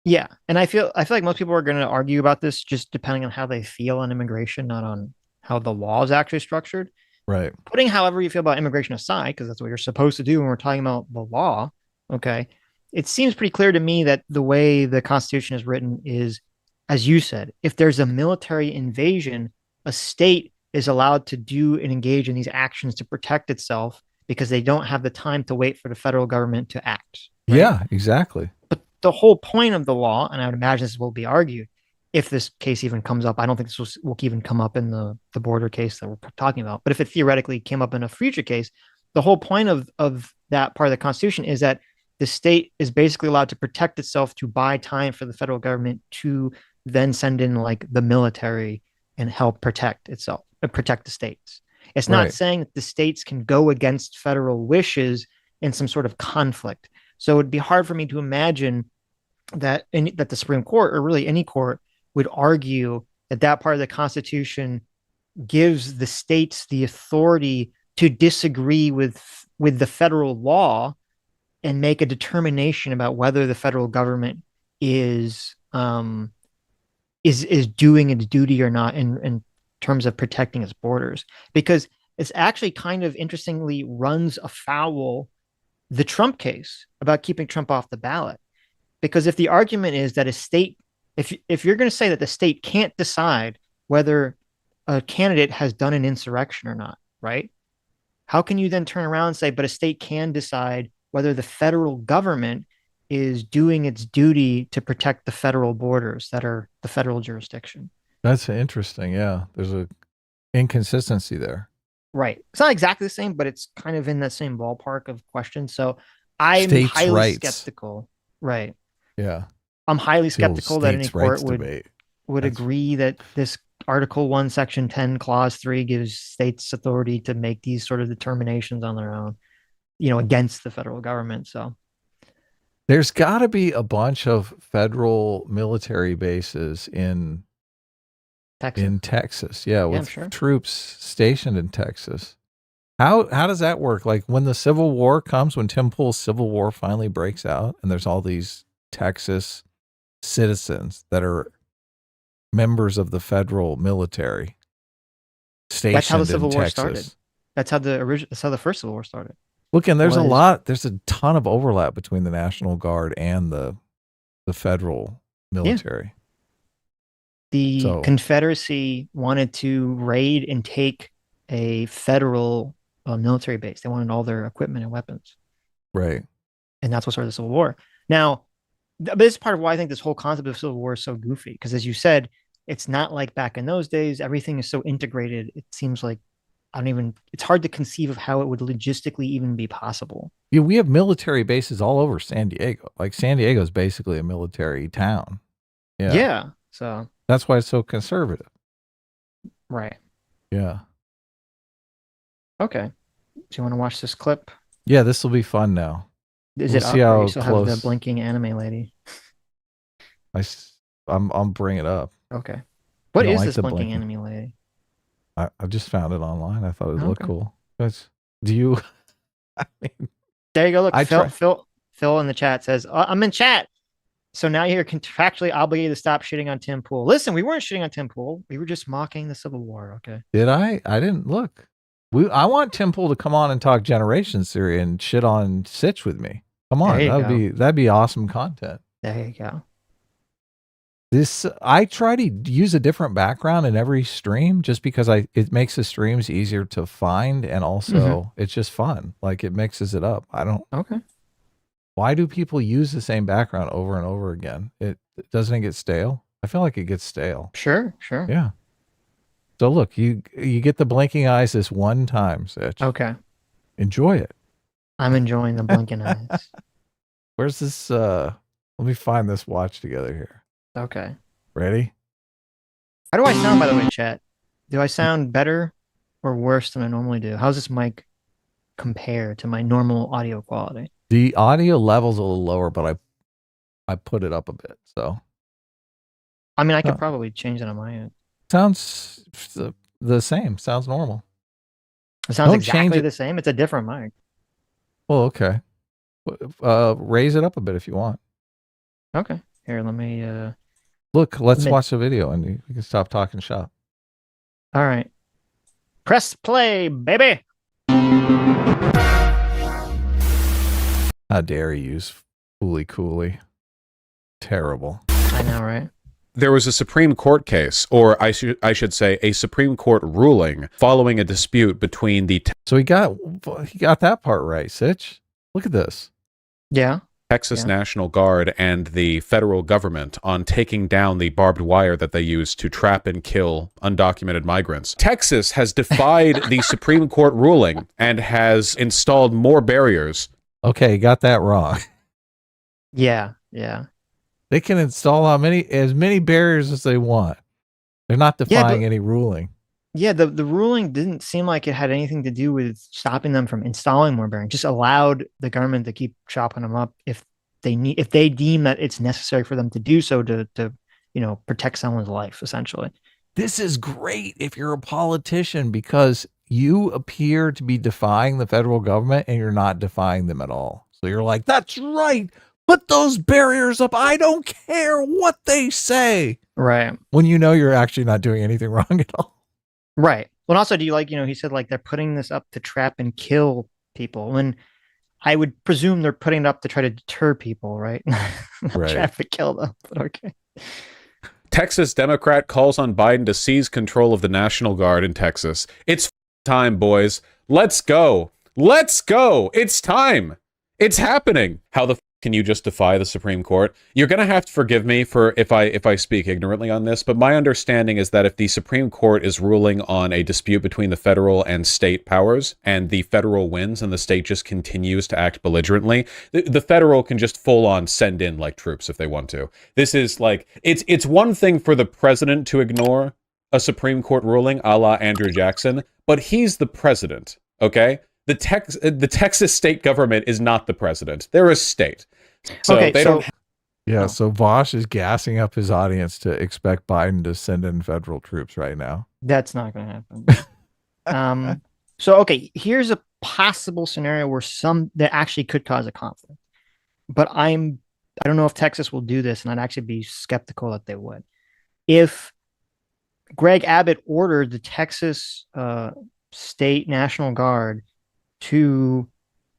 Yeah, and I feel like most people are going to argue about this just depending on how they feel on immigration, not on how the law is actually structured. Right. Putting however you feel about immigration aside, because that's what you're supposed to do when we're talking about the law, okay, it seems pretty clear to me that the way the Constitution is written is, as you said, if there's a military invasion, a state is allowed to do and engage in these actions to protect itself because they don't have the time to wait for the federal government to act, right? Yeah, exactly. But the whole point of the law, and I would imagine this will be argued if this case even comes up. I don't think this will even come up in the border case that we're talking about. But if it theoretically came up in a future case, the whole point of that part of the Constitution is that the state is basically allowed to protect itself to buy time for the federal government to then send in like the military and help protect itself, protect the states. It's not Right. saying that the states can go against federal wishes in some sort of conflict. So it'd be hard for me to imagine that the Supreme Court, or really any court, would argue that that part of the Constitution gives the states the authority to disagree with the federal law and make a determination about whether the federal government is is doing its duty or not in terms of protecting its borders, because it's actually kind of interestingly runs afoul the Trump case about keeping Trump off the ballot. Because if the argument is that a state, if you're going to say that the state can't decide whether a candidate has done an insurrection or not, right? How can you then turn around and say, but a state can decide whether the federal government is doing its duty to protect the federal borders that are the federal jurisdiction? That's interesting. Yeah. There's a inconsistency there. Right. It's not exactly the same, but it's kind of in that same ballpark of questions. So I'm States' highly rights. skeptical. Right. Yeah. I'm highly The old skeptical that any states' court rights debate. would That's agree that this Article 1, Section 10, Clause 3 gives states authority to make these sort of determinations on their own, against the federal government. So There's got to be a bunch of federal military bases in Texas. Texas. Yeah, Yeah, I'm with sure. troops stationed in Texas. How does that work? Like when the Civil War comes, when Tim Pool's Civil War finally breaks out, and there's all these Texas citizens that are members of the federal military That's how the stationed in Civil War started. Texas. That's how the first Civil War started. Look, and there's Was there's a ton of overlap between the National Guard and the federal military. the So, Confederacy wanted to raid and take a federal military base. They wanted all their equipment and weapons, right. and that's what started the Civil War. Now, this is part of why I think this whole concept of Civil War is so goofy. Because as you said, it's not like back in those days. Everything is so integrated. It seems like it's hard to conceive of how it would logistically even be possible. Yeah, we have military bases all over San Diego. Like San Diego is basically a military town. Yeah. Yeah. So, That's why it's so conservative. right. Yeah. Okay. Do you want to watch this clip? Yeah, this will be fun now. Is We'll it see up, or how you still have the close- blinking anime lady? I'm bringing it up. Okay. What You don't is like this the blinking blinking? anime lady? I just found it online. I thought it would look Okay. cool. Do you? I mean, There you go. Look, I try- Phil in the chat says, I'm in chat. So now you're contractually obligated to stop shitting on Tim Pool. Listen, we weren't shitting on Tim Pool. We were just mocking the Civil War. Okay. Did I? I didn't look. I want Tim Pool to come on and talk Generations Theory and shit on Sitch with me. Come on, that'd be awesome content. There you go. I try to use a different background in every stream just because it makes the streams easier to find, and also it's just fun. Like it mixes it up. Okay. Why do people use the same background over and over again? Doesn't it get stale? I feel like it gets stale. Sure. Yeah. So look, you get the blinking eyes this one time, Sitch. Okay. Enjoy it. I'm enjoying the blinking eyes. Where's this? Let me find this watch together here. Okay. Ready? How do I sound, by the way, chat? Do I sound better or worse than I normally do? How's this mic compare to my normal audio quality? The audio level's a little lower, but I put it up a bit. So I mean, I could probably change that on my end. sounds the same. Sounds normal. It sounds Don't exactly change it. the same. It's a different mic. Well, okay. Raise it up a bit if you want. Okay. Here, let me Look, let's watch the video and we can stop talking shop. All right. Press play, baby. How dare you use Fooly Cooley? Terrible. I know, right? There was a Supreme Court case, or I should say a Supreme Court ruling following a dispute between the So he got that part right, Sitch. Look at this. Yeah. Texas National Guard and the federal government on taking down the barbed wire that they used to trap and kill undocumented migrants. Texas has defied the Supreme Court ruling and has installed more barriers. Okay, got that wrong. Yeah. Yeah. They can install as many barriers as they want. They're not defying any ruling. Yeah, the ruling didn't seem like it had anything to do with stopping them from installing more barriers. Just allowed the government to keep chopping them up if if they deem that it's necessary for them to do so to protect someone's life, essentially. This is great if you're a politician, because you appear to be defying the federal government and you're not defying them at all. So you're like, that's right. Put those barriers up. I don't care what they say. Right. When you know you're actually not doing anything wrong at all. Right. Well, also, do you he said like they're putting this up to trap and kill people. And I would presume they're putting it up to try to deter people, right? Right. Trap and kill them. But okay. Texas Democrat calls on Biden to seize control of the National Guard in Texas. It's time, boys. Let's go. Let's go. It's time. It's happening. How the can you just defy the Supreme Court? You're going to have to forgive me for if I speak ignorantly on this, but my understanding is that if the Supreme Court is ruling on a dispute between the federal and state powers, and the federal wins and the state just continues to act belligerently, the federal can just full on send in like troops if they want to. This is like, it's one thing for the president to ignore a Supreme Court ruling a la Andrew Jackson, but he's the president, okay? The Texas state government is not the president. They're a state. So okay, they don't. Yeah, so Vosh is gassing up his audience to expect Biden to send in federal troops right now. That's not going to happen. So, okay, here's a possible scenario where that actually could cause a conflict. But I don't know if Texas will do this, and I'd actually be skeptical that they would. If Greg Abbott ordered the Texas State National Guard to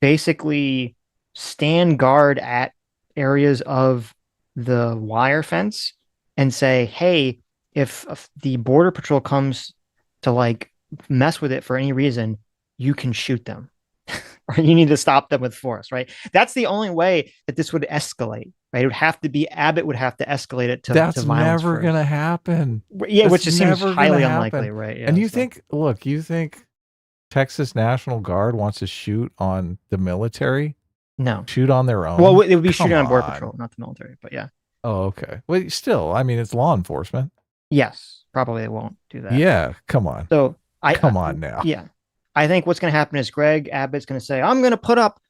basically stand guard at areas of the wire fence and say, hey, if the border patrol comes to like mess with it for any reason, you can shoot them or you need to stop them with force, right? That's the only way that this would escalate, right? It would have to be Abbott would have to escalate it to violence. That's never going to happen. Yeah, That's which just seems highly happen. unlikely, right? Yeah, and you think Texas National Guard wants to shoot on the military? No. Shoot on their own? Well, it would be shooting on Border Patrol, not the military, but yeah. Oh, okay. Well, still, I mean, it's law enforcement. Yes, probably they won't do that. Yeah, come on. So come on now. Yeah. I think what's going to happen is Greg Abbott's going to say, I'm going to put up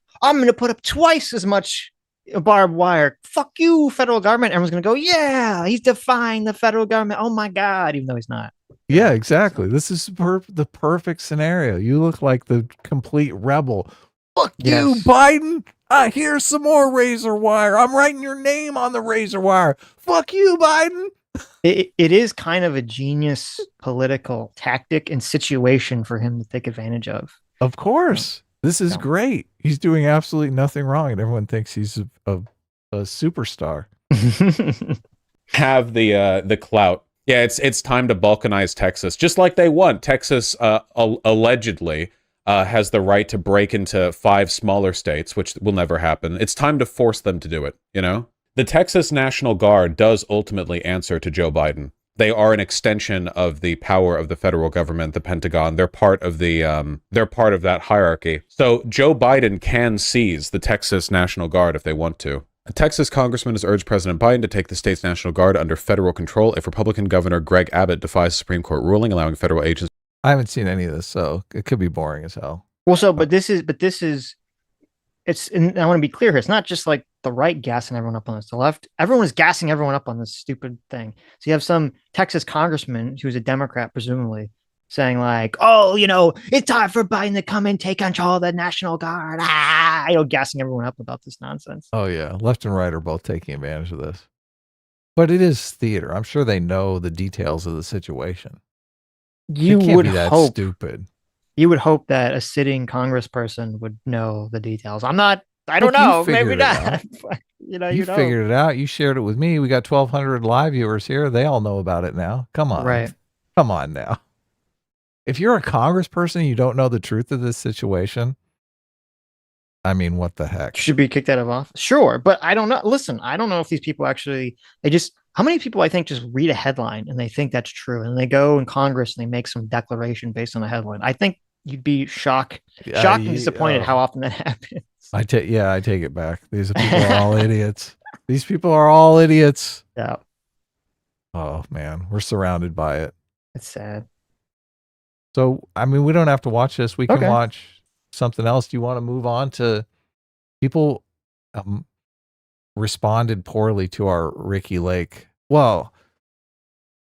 twice as much barbed wire. Fuck you, federal government. Everyone's going to go, yeah, he's defying the federal government. Oh my God, even though he's not. Yeah, exactly. This is the perfect scenario. You look like the complete rebel. Fuck you, Biden. Here's some more razor wire. I'm writing your name on the razor wire. Fuck you, Biden. It is kind of a genius political tactic and situation for him to take advantage of. Of course. This is great. He's doing absolutely nothing wrong, and everyone thinks he's a superstar. Have the clout. Yeah, it's time to balkanize Texas, just like they want. Texas allegedly has the right to break into 5 smaller states, which will never happen. It's time to force them to do it, you know? The Texas National Guard does ultimately answer to Joe Biden. They are an extension of the power of the federal government, the Pentagon. They're part of that hierarchy. So Joe Biden can seize the Texas National Guard if they want to. A Texas congressman has urged President Biden to take the state's National Guard under federal control if Republican Governor Greg Abbott defies a Supreme Court ruling allowing federal agents. I haven't seen any of this, so it could be boring as hell. Well, so, but this is, and I want to be clear here. It's not just like the right gassing everyone up on this. The left, everyone is gassing everyone up on this stupid thing. So you have some Texas congressman who's a Democrat, presumably, saying like, oh, it's time for Biden to come and take control of the National Guard. Gassing everyone up about this nonsense. Oh, yeah. Left and right are both taking advantage of this. But it is theater. I'm sure they know the details of the situation. You would hope. Stupid. You would hope that a sitting congressperson would know the details. I don't know. Maybe not. You figured it out. You shared it with me. We got 1,200 live viewers here. They all know about it now. Come on. Right. Come on now. If you're a congressperson and you don't know the truth of this situation, I mean, what the heck? You should be kicked out of office. Sure. But I don't know. Listen, I don't know if these people actually, how many people I think just read a headline and they think that's true. And they go in Congress and they make some declaration based on a headline. I think you'd be shocked and disappointed how often that happens. I take it back. These people are all idiots. These people are all idiots. Yeah. Oh man, we're surrounded by it. It's sad. So, I mean, we don't have to watch this. We can watch something else. Do you want to move on to people? responded poorly to our Ricky Lake. Well,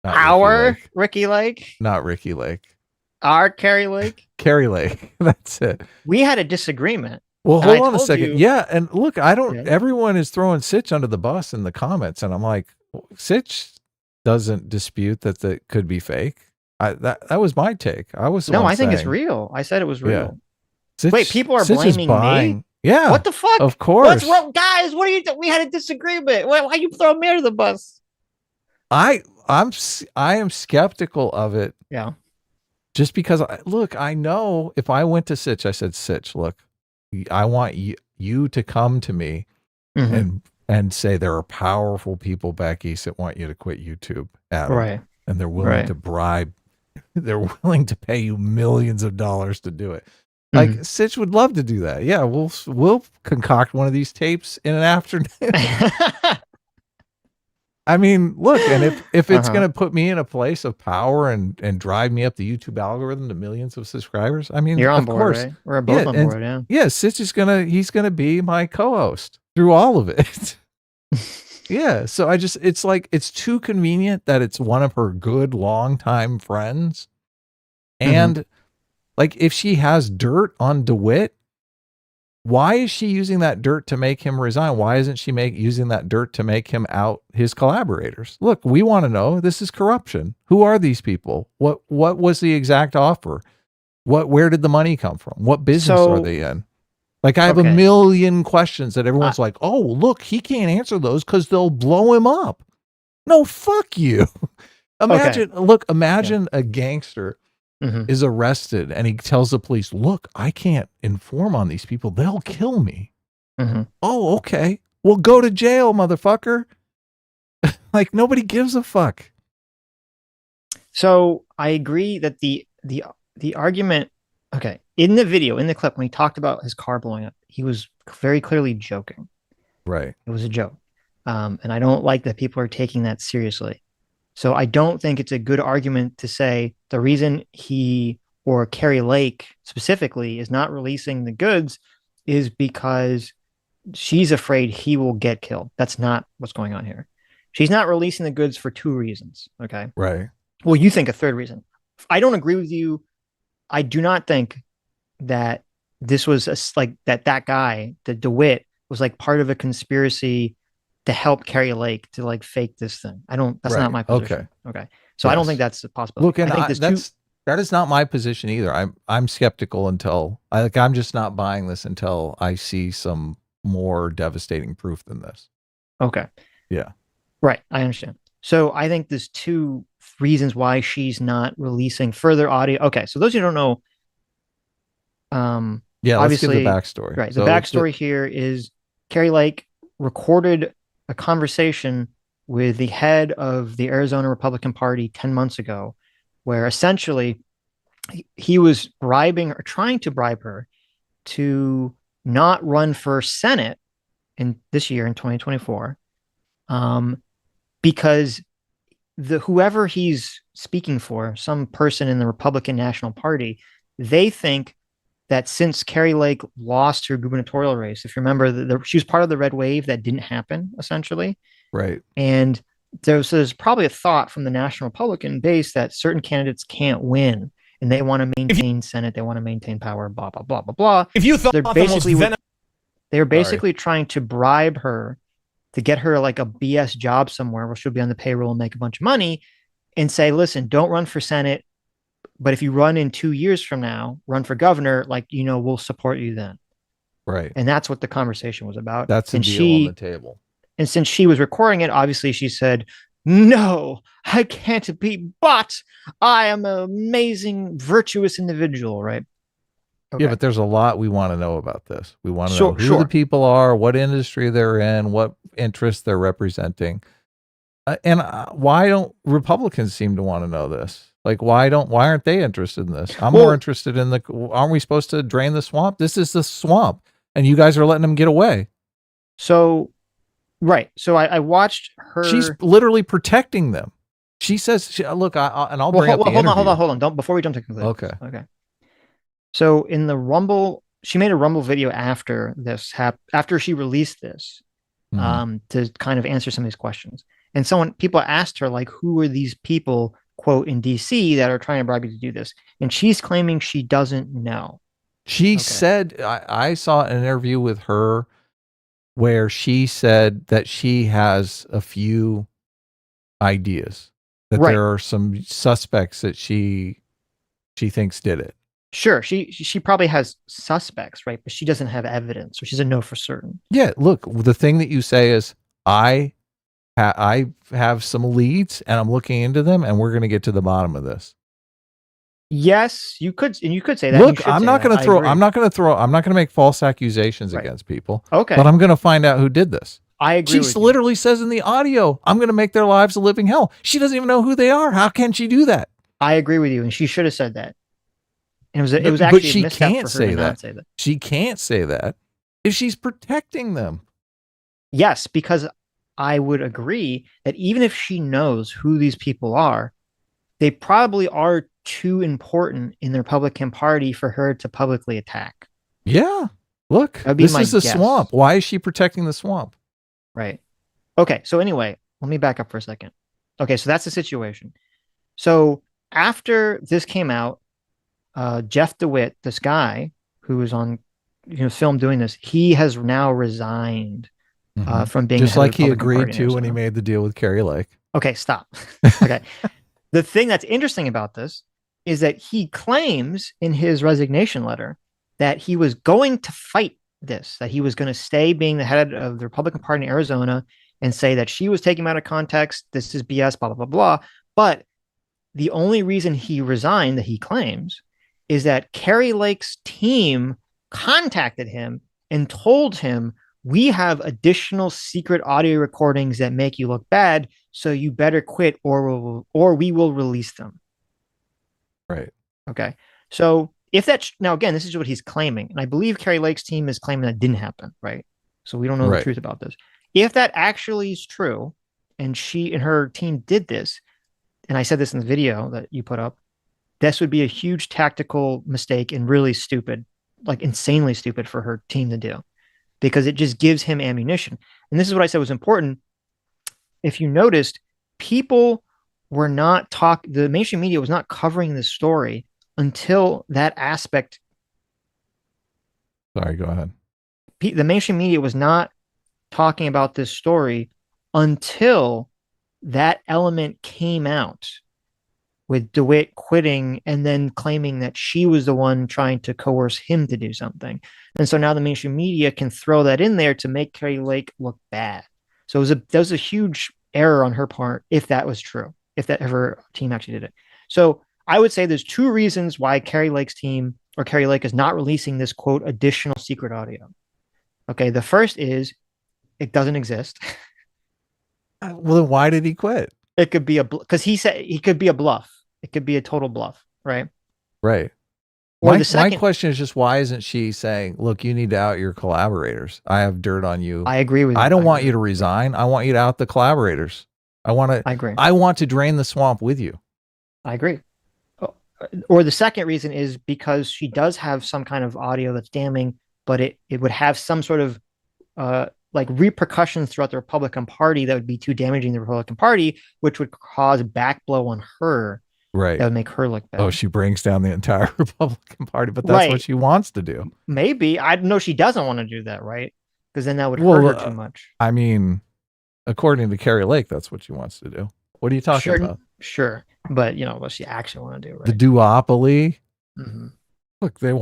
not Ricky Our Lake. Ricky Lake, Not Ricky Lake. our Kari Lake. Kari Lake. That's it. We had a disagreement. Well, And hold I on a told second. you- Yeah, and look, I don't. Yeah. Everyone is throwing Sitch under the bus in the comments, and I'm like, Sitch doesn't dispute that that could be fake. That was my take. I was the No, one I think it's saying, real. I said it was real. Sitch, Wait, people are Sitch is blaming me? buying. Yeah, What the fuck? of course. What's wrong, guys? What are you? We had a disagreement. Why you throw me under the bus? I am skeptical of it. Yeah. Just because I know if I went to Sitch, I said, Sitch, look, I want you to come to me and say there are powerful people back east that want you to quit YouTube, Adam, Right. and they're willing to bribe, they're willing to pay you millions of dollars to do it. Like Sitch would love to do that. Yeah, we'll concoct one of these tapes in an afternoon. I mean, look, and if it's going to put me in a place of power and drive me up the YouTube algorithm to millions of subscribers, I mean, You're on of board, course, right? We're both on board, yeah. Yeah, Sitch is he's gonna be my co-host through all of it. Yeah, so it's like it's too convenient that it's one of her good longtime friends, and like if she has dirt on DeWitt, why is she using that dirt to make him resign? Why isn't she using that dirt to make him out his collaborators? Look, we want to know. This is corruption. Who are these people? What was the exact offer? Where did the money come from? What business are they in? Like I have a million questions that everyone's like, oh, look, he can't answer those because they'll blow him up. No, fuck you. Imagine a gangster is arrested and he tells the police, look, I can't inform on these people. They'll kill me. Oh, okay. Well, go to jail, motherfucker. Like nobody gives a fuck. So I agree that the argument, in the video, in the clip, when he talked about his car blowing up, he was very clearly joking. Right. It was a joke. And I don't like that people are taking that seriously. So I don't think it's a good argument to say the reason he or Kari Lake specifically is not releasing the goods is because she's afraid he will get killed. That's not what's going on here. She's not releasing the goods for two reasons. Okay. Right. Well, you think a third reason. I don't agree with you. I do not think that this was that guy, the DeWitt, was like part of a conspiracy to help Kari Lake to like fake this thing. That's not my position. Okay. So I don't think that's a possibility. Look, and that is not my position either. I'm skeptical until I'm just not buying this until I see some more devastating proof than this. Okay. Yeah. Right. I understand. So I think there's two reasons why she's not releasing further audio. Okay. So those who don't know, let's give the backstory. Right. The backstory here is Kari Lake recorded a conversation with the head of the Arizona Republican Party 10 months ago, where essentially he was bribing or trying to bribe her to not run for Senate in this year in 2024, because whoever he's speaking for, some person in the Republican National Party, they think that since Kari Lake lost her gubernatorial race, if you remember, she was part of the red wave that didn't happen, essentially. Right. And there's probably a thought from the National Republican base that certain candidates can't win, and they want to maintain Senate, they want to maintain power, blah, blah, blah, blah, blah. If you thought they're basically trying to bribe her to get her like a BS job somewhere where she'll be on the payroll and make a bunch of money, and say, listen, don't run for Senate, but if you run in 2 years from now, run for governor, we'll support you then. Right. And that's what the conversation was about. That's the deal on the table. And since she was recording it, obviously she said, no, I can't be, but I am an amazing, virtuous individual, right? Okay. Yeah, but there's a lot we want to know about this. We want to know who the people are, what industry they're in, what interests they're representing. And why don't Republicans seem to want to know this? Like, why aren't they interested in this? I'm more interested in aren't we supposed to drain the swamp? This is the swamp, and you guys are letting them get away. So, right. So I watched her. She's literally protecting them. She says, look, I'll bring up the interview. Hold on. Don't, before we jump to conclusions. Okay. So in the Rumble, she made a Rumble video after this after she released this. to kind of answer some of these questions. And people asked her, like, who are these people, quote, in DC that are trying to bribe you to do this? And she's claiming she doesn't know. She said, I saw an interview with her where she said that she has a few ideas, that there are some suspects that she thinks did it. Sure, she probably has suspects, right? But she doesn't have evidence, or she doesn't know for certain. Yeah, look, the thing that you say is, I have some leads, and I'm looking into them, and we're going to get to the bottom of this. Yes, you could say that. Look, I'm not going to make false accusations against people. Okay, but I'm going to find out who did this. I agree. She literally says in the audio, "I'm going to make their lives a living hell." She doesn't even know who they are. How can she do that? I agree with you, and she should have said that. And it was actually, but she can't say that. She can't say that if she's protecting them. Yes, because I would agree that even if she knows who these people are, they probably are too important in the Republican Party for her to publicly attack. Yeah. Look, this is the swamp. Why is she protecting the swamp? Right. Okay. So anyway, let me back up for a second. Okay. So that's the situation. So after this came out, Jeff DeWitt, this guy who was on film doing this, he has now resigned from being just like he agreed to when he made the deal with Kari Lake. Okay, stop. Okay. The thing that's interesting about this is that he claims in his resignation letter that he was going to fight this, that he was going to stay being the head of the Republican Party in Arizona and say that she was taking him out of context. This is BS, blah, blah, blah, blah. But the only reason he resigned, that he claims, is that Kari Lake's team contacted him and told him, we have additional secret audio recordings that make you look bad, so you better quit or we will release them. Right. Okay. So if that's, now again, this is what he's claiming. And I believe Kari Lake's team is claiming that didn't happen. Right. So we don't know the truth about this. If that actually is true, and she and her team did this, and I said this in the video that you put up, this would be a huge tactical mistake and really stupid, like insanely stupid for her team to do, because it just gives him ammunition. And this is what I said was important. If you noticed, people were not the mainstream media was not covering this story until that aspect. Sorry, go ahead. The mainstream media was not talking about this story until that element came out, with DeWitt quitting and then claiming that she was the one trying to coerce him to do something. And so now the mainstream media can throw that in there to make Kari Lake look bad. So that was a huge error on her part, if that was true, if that her team actually did it. So I would say there's two reasons why Kari Lake's team, or Kari Lake, is not releasing this, quote, additional secret audio. Okay, the first is it doesn't exist. Well, then why did he quit? It could be because he said he could be a bluff. It could be a total bluff, right? Right. Or my question is just, why isn't she saying, look, you need to out your collaborators. I have dirt on you. I agree with you. I don't want you to resign. I want you to out the collaborators. I agree. I want to drain the swamp with you. I agree. Or the second reason is because she does have some kind of audio that's damning, but it would have some sort of like repercussions throughout the Republican Party that would be too damaging to the Republican Party, which would cause backblow on her. Right. That would make her look bad. Oh, she brings down the entire Republican Party, but that's what she wants to do. Maybe. I know she doesn't want to do that, right? Because then that would hurt her too much. I mean, according to Kari Lake, that's what she wants to do. What are you talking about? Sure. But, what she actually want to do, right? The duopoly. Mm-hmm. Look, they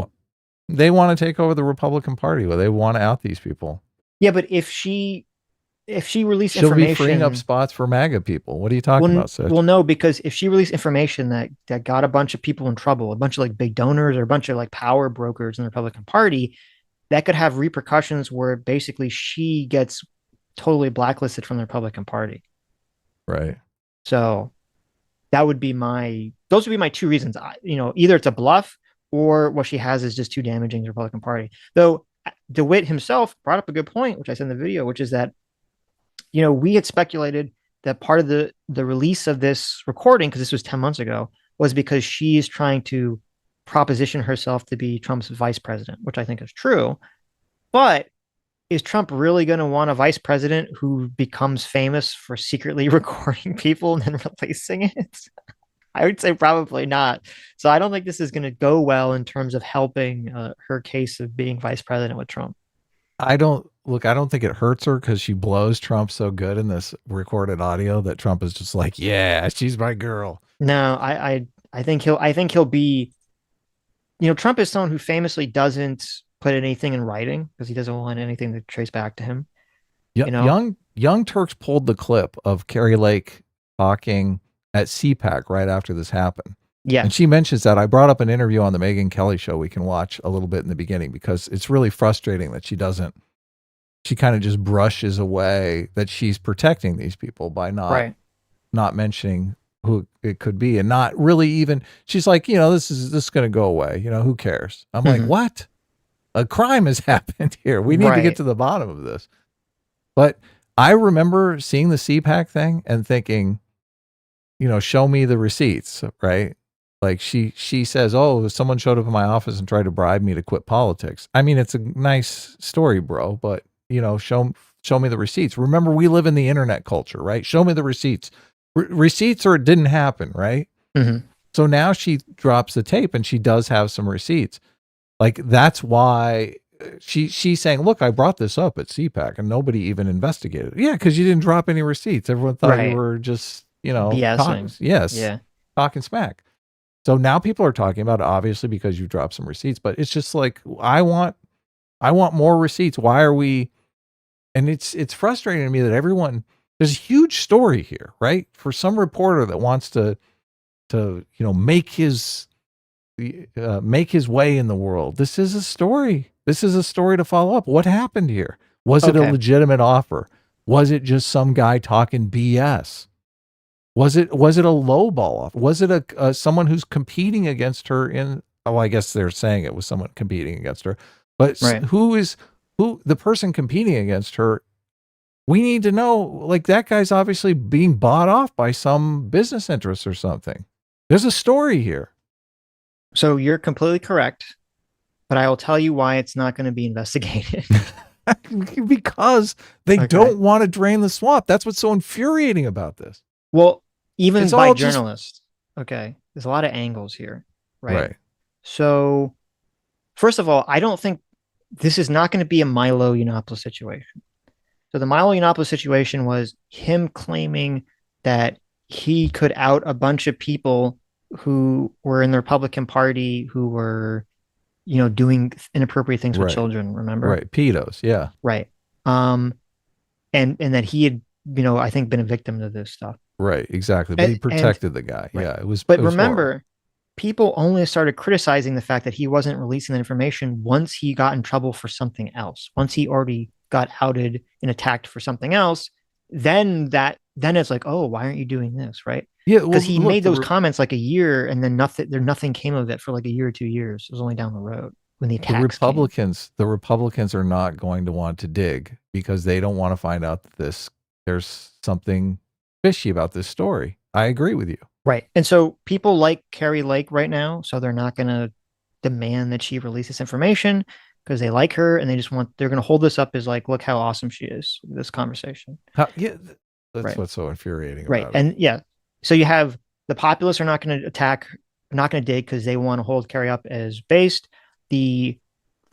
want to take over the Republican Party. Well, they want to out these people. Yeah, but if she released She'll information, be freeing up spots for MAGA people. What are you talking about, Sitch? Well, no, because if she released information that got a bunch of people in trouble, a bunch of like big donors or a bunch of like power brokers in the Republican Party, that could have repercussions where basically she gets totally blacklisted from the Republican Party. Right. So those would be my two reasons. Either it's a bluff or what she has is just too damaging to the Republican Party. Though DeWitt himself brought up a good point, which I said in the video, which is that, we had speculated that part of the release of this recording, because this was 10 months ago, was because she's trying to proposition herself to be Trump's vice president, which I think is true. But is Trump really going to want a vice president who becomes famous for secretly recording people and then releasing it? I would say probably not. So I don't think this is going to go well in terms of helping her case of being vice president with Trump. I don't think it hurts her because she blows Trump so good in this recorded audio that Trump is just like, yeah, she's my girl. No, I think he'll be, Trump is someone who famously doesn't put anything in writing because he doesn't want anything to trace back to him. Young Turks pulled the clip of Kari Lake talking at CPAC right after this happened. Yeah. And she mentions that. I brought up an interview on the Megyn Kelly show we can watch a little bit in the beginning because it's really frustrating that she kind of just brushes away that she's protecting these people by not mentioning who it could be and not really even, she's like, this is going to go away. Who cares? I'm like, what? A crime has happened here. We need to get to the bottom of this. But I remember seeing the CPAC thing and thinking, show me the receipts, right? Like she says, oh, someone showed up in my office and tried to bribe me to quit politics. I mean, it's a nice story, bro, but show me the receipts. Remember, we live in the internet culture, right? Show me the receipts. Receipts or it didn't happen, right? Mm-hmm. So now she drops the tape and she does have some receipts. Like that's why she's saying, look, I brought this up at CPAC and nobody even investigated. Yeah, because you didn't drop any receipts. Everyone thought you were just, BSing. Talking smack. So now people are talking about it, obviously, because you dropped some receipts, but it's just like, I want more receipts. Why are we? And it's frustrating to me that there's a huge story here, right? For some reporter that wants to make his way in the world. This is a story. This is a story to follow up. What happened here? Was it a legitimate offer? Was it just some guy talking BS? Was it a low ball off? Was it a someone who's competing against her in? Oh, I guess they're saying it was someone competing against her, but who the person competing against her? We need to know. Like that guy's obviously being bought off by some business interests or something. There's a story here. So you're completely correct, but I will tell you why it's not going to be investigated. Because they don't want to drain the swamp. That's what's so infuriating about this. Well, even by journalists. There's a lot of angles here, right? So, first of all, I don't think this is not going to be a Milo Yiannopoulos situation. So the Milo Yiannopoulos situation was him claiming that he could out a bunch of people who were in the Republican Party who were, doing inappropriate things with children, remember? Right. Pedos. Yeah. Right. And that he had, I think been a victim to this stuff. Right. Exactly. But he protected the guy. Right. Yeah. But it was remember, horrible. People only started criticizing the fact that he wasn't releasing the information once he got in trouble for something else. Once he already got outed and attacked for something else, then it's like, oh, why aren't you doing this? Right. Yeah. Because he made those comments like a year and then nothing came of it for like a year or 2 years. It was only down the road when the attacks the Republicans are not going to want to dig because they don't want to find out that there's something fishy about this story. I agree with you. Right. And so people like Kari Lake right now, so they're not going to demand that she release this information because they like her and they're going to hold this up as like, look how awesome she is, this conversation. That's what's so infuriating about it. And so you have the populists are not going to attack, not going to dig because they want to hold Kari up as based. The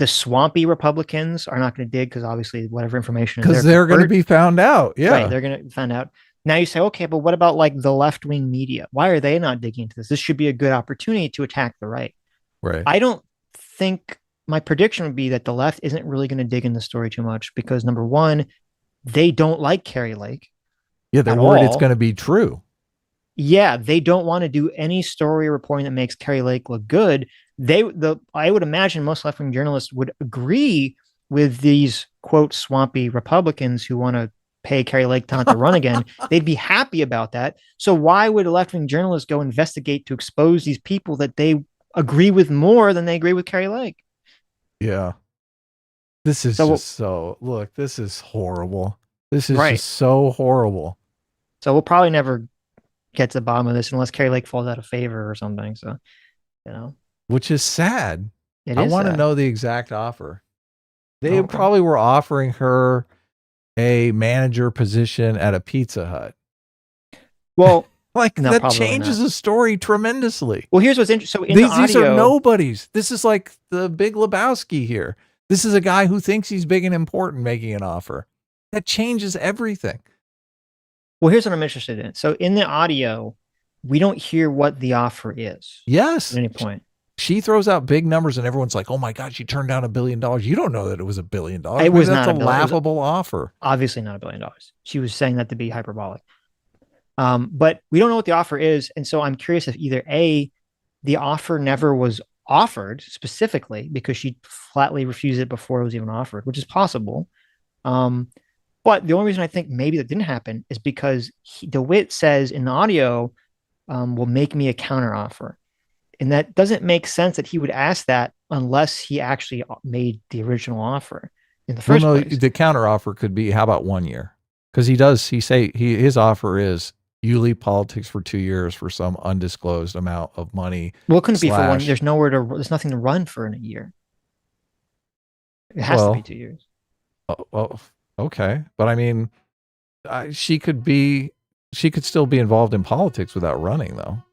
swampy Republicans are not going to dig because obviously whatever information is because they're going to be found out. Yeah. Right. They're going to find out. Now you say, okay, but what about like the left-wing media? Why are they not digging into this? This should be a good opportunity to attack the right. Right. I don't think my prediction would be that the left isn't really going to dig in the story too much because number one, they don't like Kari Lake. Yeah, they're worried it's going to be true. Yeah, they don't want to do any story reporting that makes Kari Lake look good. I would imagine most left-wing journalists would agree with these quote swampy Republicans who want to pay Kari Lake not to run again. They'd be happy about that. So why would a left-wing journalist go investigate to expose these people that they agree with more than they agree with Kari Lake? Yeah. This is this is horrible. This is just so horrible. So we'll probably never get to the bottom of this unless Kari Lake falls out of favor or something. So, which is sad. I want to know the exact offer. They Okay. probably were offering her a manager position at a Pizza Hut. Well, Like no, that probably changes not. the story tremendously. Well, here's what's interesting. So in the These are audio, nobodies. This is like the Big Lebowski here. This is a guy who thinks he's big and important making an offer. That changes everything. well, here's what I'm interested in. So in the audio, we don't hear what the offer is Yes. at any point. She throws out big numbers and everyone's like, oh my God, she turned down $1 billion. You don't know that it was $1 billion. It was That's not a a billion. laughable offer. Obviously not $1 billion. She was saying that to be hyperbolic. But we don't know what the offer is. And so I'm curious if either A, the offer never was offered specifically because she flatly refused it before it was even offered, which is possible. But the only reason I think maybe that didn't happen is because DeWitt says in the audio, will make me a counter offer. And that doesn't make sense that he would ask that unless he actually made the original offer in the first place. The counter offer could be, how about 1 year? Because his offer is, you leave politics for 2 years for some undisclosed amount of money. Well, it couldn't be for 1 year. There's nothing to run for in a year. It has to be 2 years. Well, okay. But I mean, she could still be involved in politics without running, though.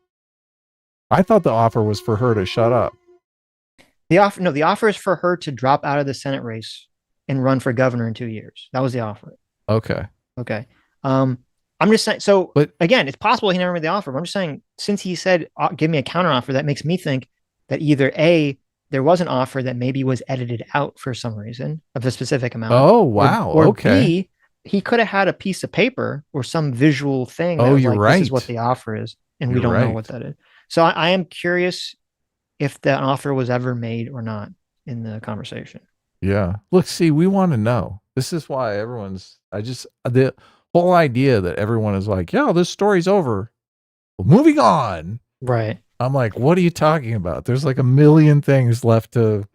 I thought the offer was for her to shut up. The offer is for her to drop out of the Senate race and run for governor in 2 years. That was the offer. Okay. I'm just saying. So, but again, it's possible he never made the offer. But I'm just saying, since he said, "Give me a counter offer," that makes me think that either A, there was an offer that maybe was edited out for some reason of a specific amount. Oh wow. Or okay. B, he could have had a piece of paper or some visual thing. Oh, you're right. This is what the offer is, and we don't know what that is. So I am curious if that offer was ever made or not in the conversation. Yeah. Look, see, we want to know. This is why the whole idea that everyone is like, yeah, this story's over. Well, moving on. Right. I'm like, what are you talking about? There's like a million things left to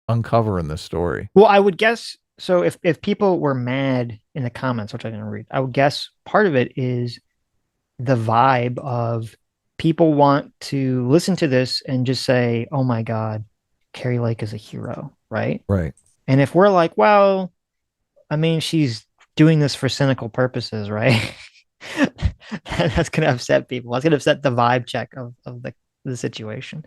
uncover in this story. Well, I would guess, so if people were mad in the comments, which I didn't read, I would guess part of it is the vibe of people want to listen to this and just say, oh my God, Kari Lake is a hero, right? Right. And if we're like, well, I mean, she's doing this for cynical purposes, right? That's going to upset people. That's going to upset the vibe check of the situation.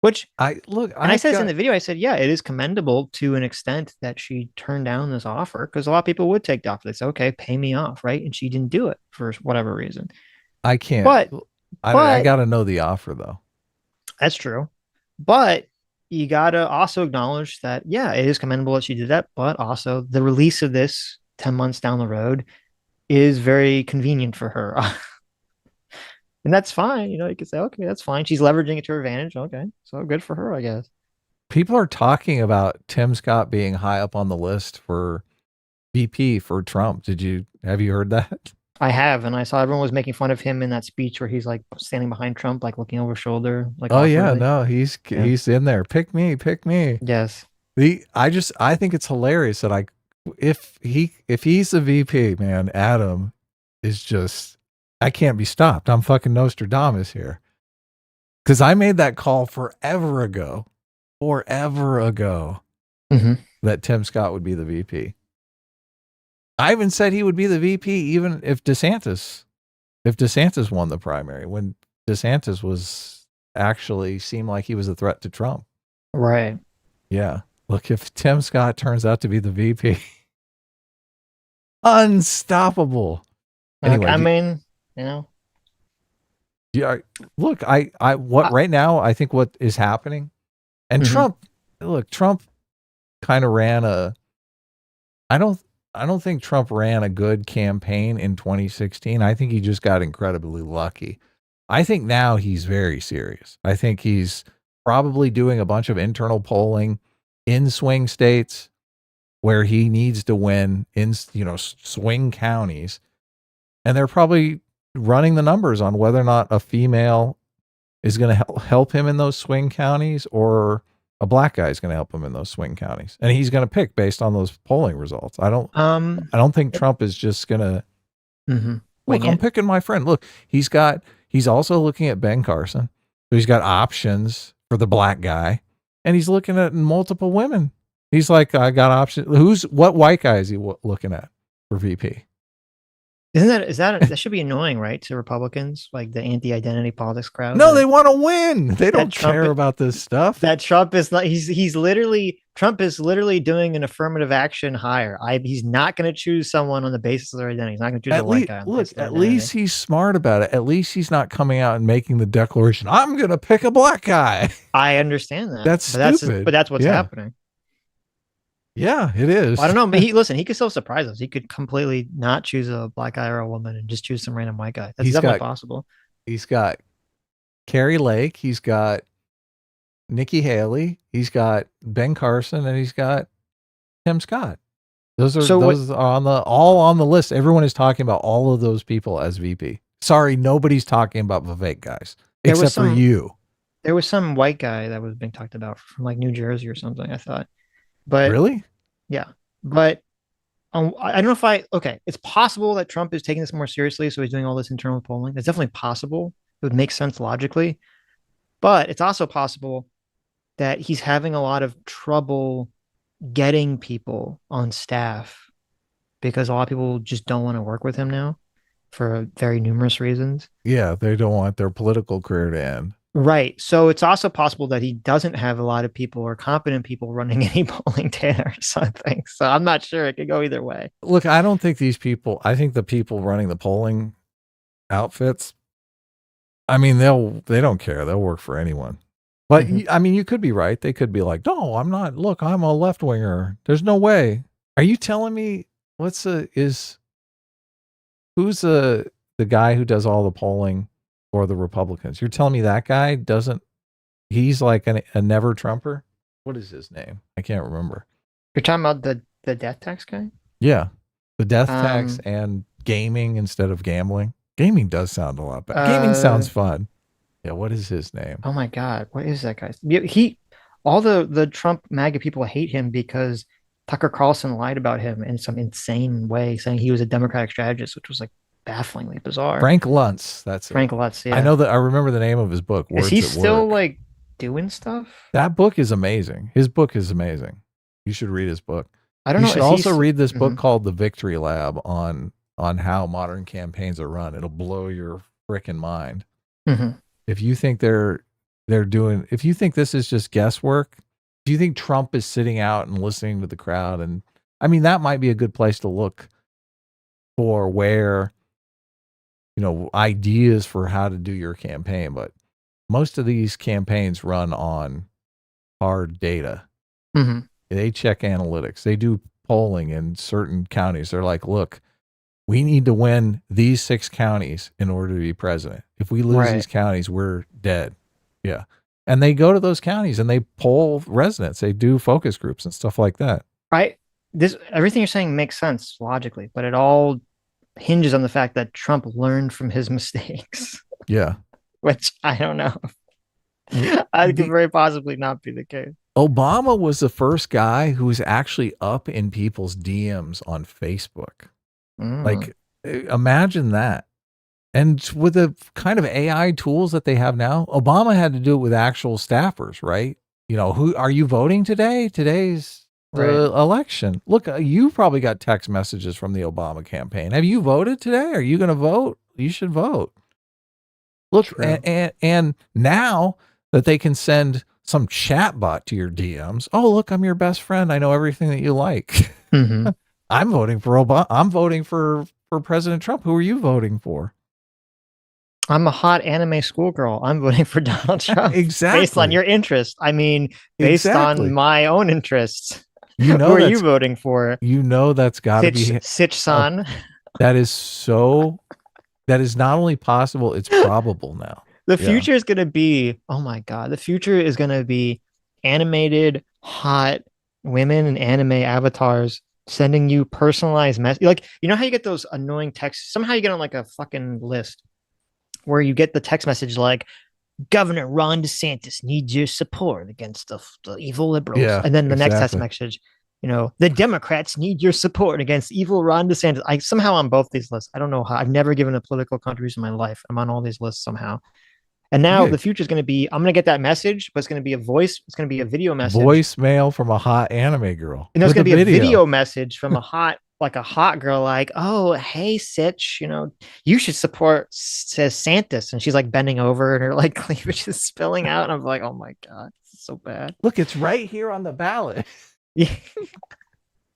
Which I said this in the video. I said, yeah, it is commendable to an extent that she turned down this offer, because a lot of people would take the offer. They say, okay, pay me off, right? And she didn't do it for whatever reason. I can't. But I got to know the offer, though. That's true. But you got to also acknowledge that, yeah, it is commendable that she did that. But also the release of this 10 months down the road is very convenient for her. And that's fine. You know, you could say, okay, that's fine. She's leveraging it to her advantage. Okay. So good for her, I guess. People are talking about Tim Scott being high up on the list for VP for Trump. Have you heard that? I have. And I saw everyone was making fun of him in that speech where he's like standing behind Trump, like looking over his shoulder. Like, oh yeah, no, he's in there. Pick me. Yes. I think it's hilarious that if he's the VP, man, Adam is just, I can't be stopped. I'm fucking Nostradamus here. Because I made that call forever ago, that Tim Scott would be the VP. I even said he would be the VP even if DeSantis won the primary, when DeSantis was actually seemed like he was a threat to Trump. Right. Yeah. Look, if Tim Scott turns out to be the VP, unstoppable. Anyway, I mean, you know. Yeah. Look, right now, I think what is happening, and Trump kind of ran I don't think Trump ran a good campaign in 2016. I think he just got incredibly lucky. I think now he's very serious. I think he's probably doing a bunch of internal polling in swing states where he needs to win in, swing counties. And they're probably running the numbers on whether or not a female is going to help him in those swing counties, or a black guy is going to help him in those swing counties. And he's going to pick based on those polling results. I don't think Trump is just going to, look, I'm picking my friend. Look, he's also looking at Ben Carson. So he's got options for the black guy, and he's looking at multiple women. He's like, I got options. What white guy is he looking at for VP? That should be annoying, right? To Republicans, like the anti-identity politics crowd. No, they want to win. They don't Trump care about this stuff. That Trump is not, Trump is literally doing an affirmative action hire. He's not going to choose someone on the basis of their identity. He's not going to choose a white guy. Look, at least he's smart about it. At least he's not coming out and making the declaration, I'm going to pick a black guy. I understand that. That's stupid. But that's what's happening. Yeah, it is. Well, I don't know, but he could still surprise us. He could completely not choose a black guy or a woman and just choose some random white guy. That's definitely possible. He's got Kari Lake. He's got Nikki Haley. He's got Ben Carson, and he's got Tim Scott. Those are all on the list. Everyone is talking about all of those people as VP. Sorry, nobody's talking about Vivek guys except for you. There was some white guy that was being talked about from like New Jersey or something, I thought. But really? Yeah. But I don't know if it's possible that Trump is taking this more seriously, so he's doing all this internal polling. That's definitely possible. It would make sense logically. But it's also possible that he's having a lot of trouble getting people on staff because a lot of people just don't want to work with him now for very numerous reasons. Yeah, they don't want their political career to end. Right. So it's also possible that he doesn't have a lot of people or competent people running any polling data or something. So I'm not sure. It could go either way. Look, I don't think I think the people running the polling outfits, I mean, they don't care. They'll work for anyone. But I mean, you could be right. They could be like, no, I'm not. Look, I'm a left winger. There's no way. Are you telling me who's the guy who does all the polling for the Republicans? You're telling me that guy he's like a never Trumper? What is his name? I can't remember. You're talking about the death tax guy? Yeah. The death tax and gaming instead of gambling. Gaming does sound a lot better. Gaming sounds fun. Yeah, what is his name? Oh my God. What is that guy? All the Trump MAGA people hate him because Tucker Carlson lied about him in some insane way, saying he was a Democratic strategist, which was like bafflingly bizarre. Frank Luntz. That's it. Frank Luntz, yeah. I know that. I remember the name of his book. Is he still like doing stuff? That book is amazing. His book is amazing. You should read his book. I don't know. You should also read this book called The Victory Lab on how modern campaigns are run. It'll blow your frickin' mind. If you think if you think this is just guesswork, if you think Trump is sitting out and listening to the crowd, and I mean, that might be a good place to look for where, ideas for how to do your campaign. But most of these campaigns run on hard data. They check analytics. They do polling in certain counties. They're like, look, we need to win these 6 counties in order to be president. If we lose these counties, we're dead. Yeah. And they go to those counties and they poll residents. They do focus groups and stuff like that. Everything you're saying makes sense logically, but it all hinges on the fact that Trump learned from his mistakes. Yeah. Which I don't know. Could very possibly not be the case. Obama was the first guy who was actually up in people's DMs on Facebook. Like, imagine that. And with the kind of AI tools that they have now, Obama had to do it with actual staffers, right? Who are you voting today? Today's the election. Look, you probably got text messages from the Obama campaign. Have you voted today? Are you going to vote? You should vote. Look, and now that they can send some chat bot to your DMs. Oh, look, I'm your best friend. I know everything that you like. I'm voting for Obama. I'm voting for President Trump. Who are you voting for? I'm a hot anime schoolgirl. I'm voting for Donald Trump. Exactly. Based on your interest. I mean, based on my own interests. Who are you voting for? That's got to be Sitch-san. That is not only possible, it's probable now. The future is going to be, oh my God, the future is going to be animated, hot women and anime avatars sending you personalized messages. Like, how you get those annoying texts? Somehow you get on like a fucking list where you get the text message like, Governor Ron DeSantis needs your support against the evil liberals. Yeah, and then the next text message, the Democrats need your support against evil Ron DeSantis. I somehow on both these lists. I don't know how. I've never given a political contribution in my life. I'm on all these lists somehow. And now Yeah. the future is going to be, I'm going to get that message, but it's going to be a voice. It's going to be a video message. Voicemail from a hot anime girl. And there's with going to be a video. video message from a hot girl, like, oh, hey, Sitch, you should support Santis. And she's like bending over and her like cleavage is spilling out. And I'm like, oh my God, this is so bad. Look, it's right here on the ballot. Yeah.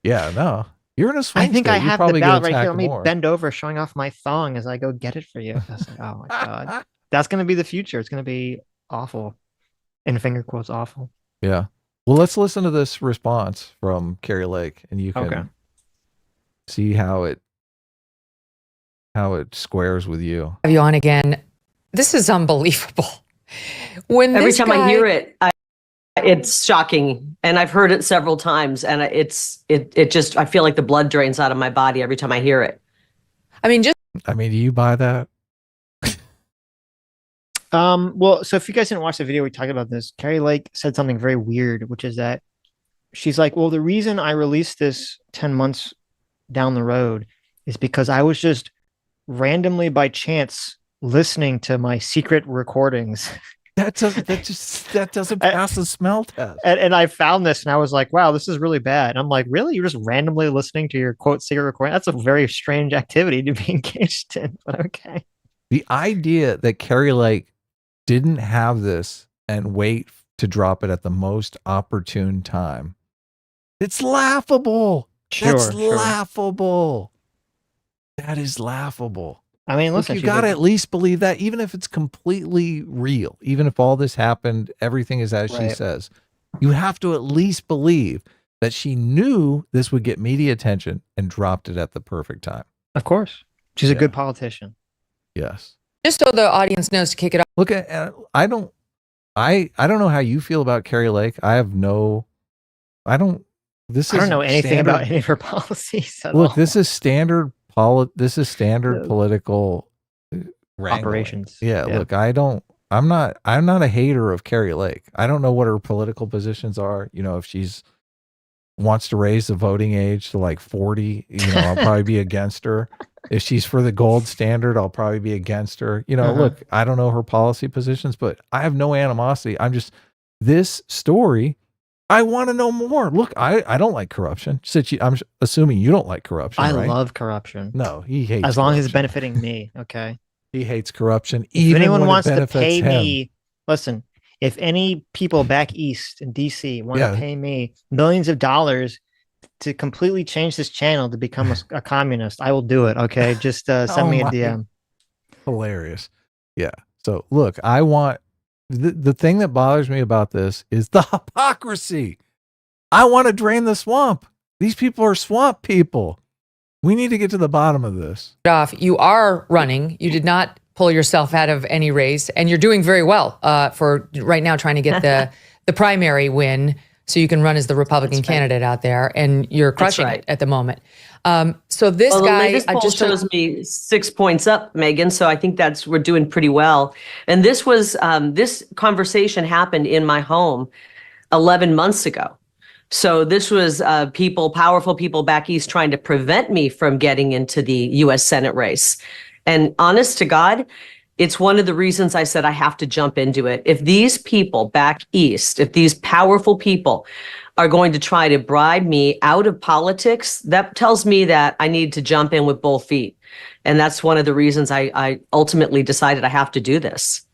Yeah, no. You're in a swing I think state. I You have the probably ballot get right here. Let me more. bend over, showing off my thong as I go get it for you. I was like, oh my God. That's going to be the future. It's going to be awful. In finger quotes, awful. Yeah. Well, let's listen to this response from Kari Lake, and you can see how it squares with you. Have you on again? This is unbelievable. Every time I hear it, it's shocking, and I've heard it several times, and it just, I feel like the blood drains out of my body every time I hear it. I mean, do you buy that? Well, so if you guys didn't watch the video, we talked about this. Kari Lake said something very weird, which is that she's like, well, the reason I released this 10 months down the road is because I was just randomly by chance listening to my secret recordings. That doesn't pass the smell test. And I found this and I was like, wow, this is really bad. And I'm like, really? You're just randomly listening to your quote secret recording? That's a very strange activity to be engaged in, but okay. The idea that Kari Lake didn't have this and wait to drop it at the most opportune time. It's laughable. That's laughable. That is laughable. I mean, listen, you got to at least believe that, even if it's completely real, even if all this happened, everything is as she says, you have to at least believe that she knew this would get media attention and dropped it at the perfect time. Of course. She's a good politician. Yes. just so the audience knows to kick it off. Look, I don't know how you feel about Kari Lake. I don't know anything about any of her policies at Look, all. this is standard political operations. Yeah, look, I'm not a hater of Kari Lake. I don't know what her political positions are. You know, if she's wants to raise the voting age to like 40, I'll probably be against her. If she's for the gold standard, I'll probably be against her. Look, I don't know her policy positions, but I have no animosity. This story, I want to know more. Look, I don't like corruption. Sitch, I'm assuming you don't like corruption. I right? love corruption. No, he hates as long corruption. as it's benefiting me. Okay. He hates corruption. If anyone wants to pay him. me, listen, if any people back east in DC want to pay me millions of dollars to completely change this channel to become a communist, I will do it. Okay. Just send me a DM. Hilarious. Yeah. So look, I want the thing that bothers me about this is the hypocrisy. I want to drain the swamp. These people are swamp people. We need to get to the bottom of this. You are running. You did not pull yourself out of any race, and you're doing very well for right now, trying to get the primary win so you can run as the Republican candidate out there, and you're crushing it at the moment. So this guy, the poll shows me 6 points up, Megan. So I think we're doing pretty well. And this conversation happened in my home 11 months ago. So this was powerful people back east trying to prevent me from getting into the U.S. Senate race. And honest to God, it's one of the reasons I said I have to jump into it. If these people back east, if these powerful people are going to try to bribe me out of politics, that tells me that I need to jump in with both feet. And that's one of the reasons I ultimately decided I have to do this.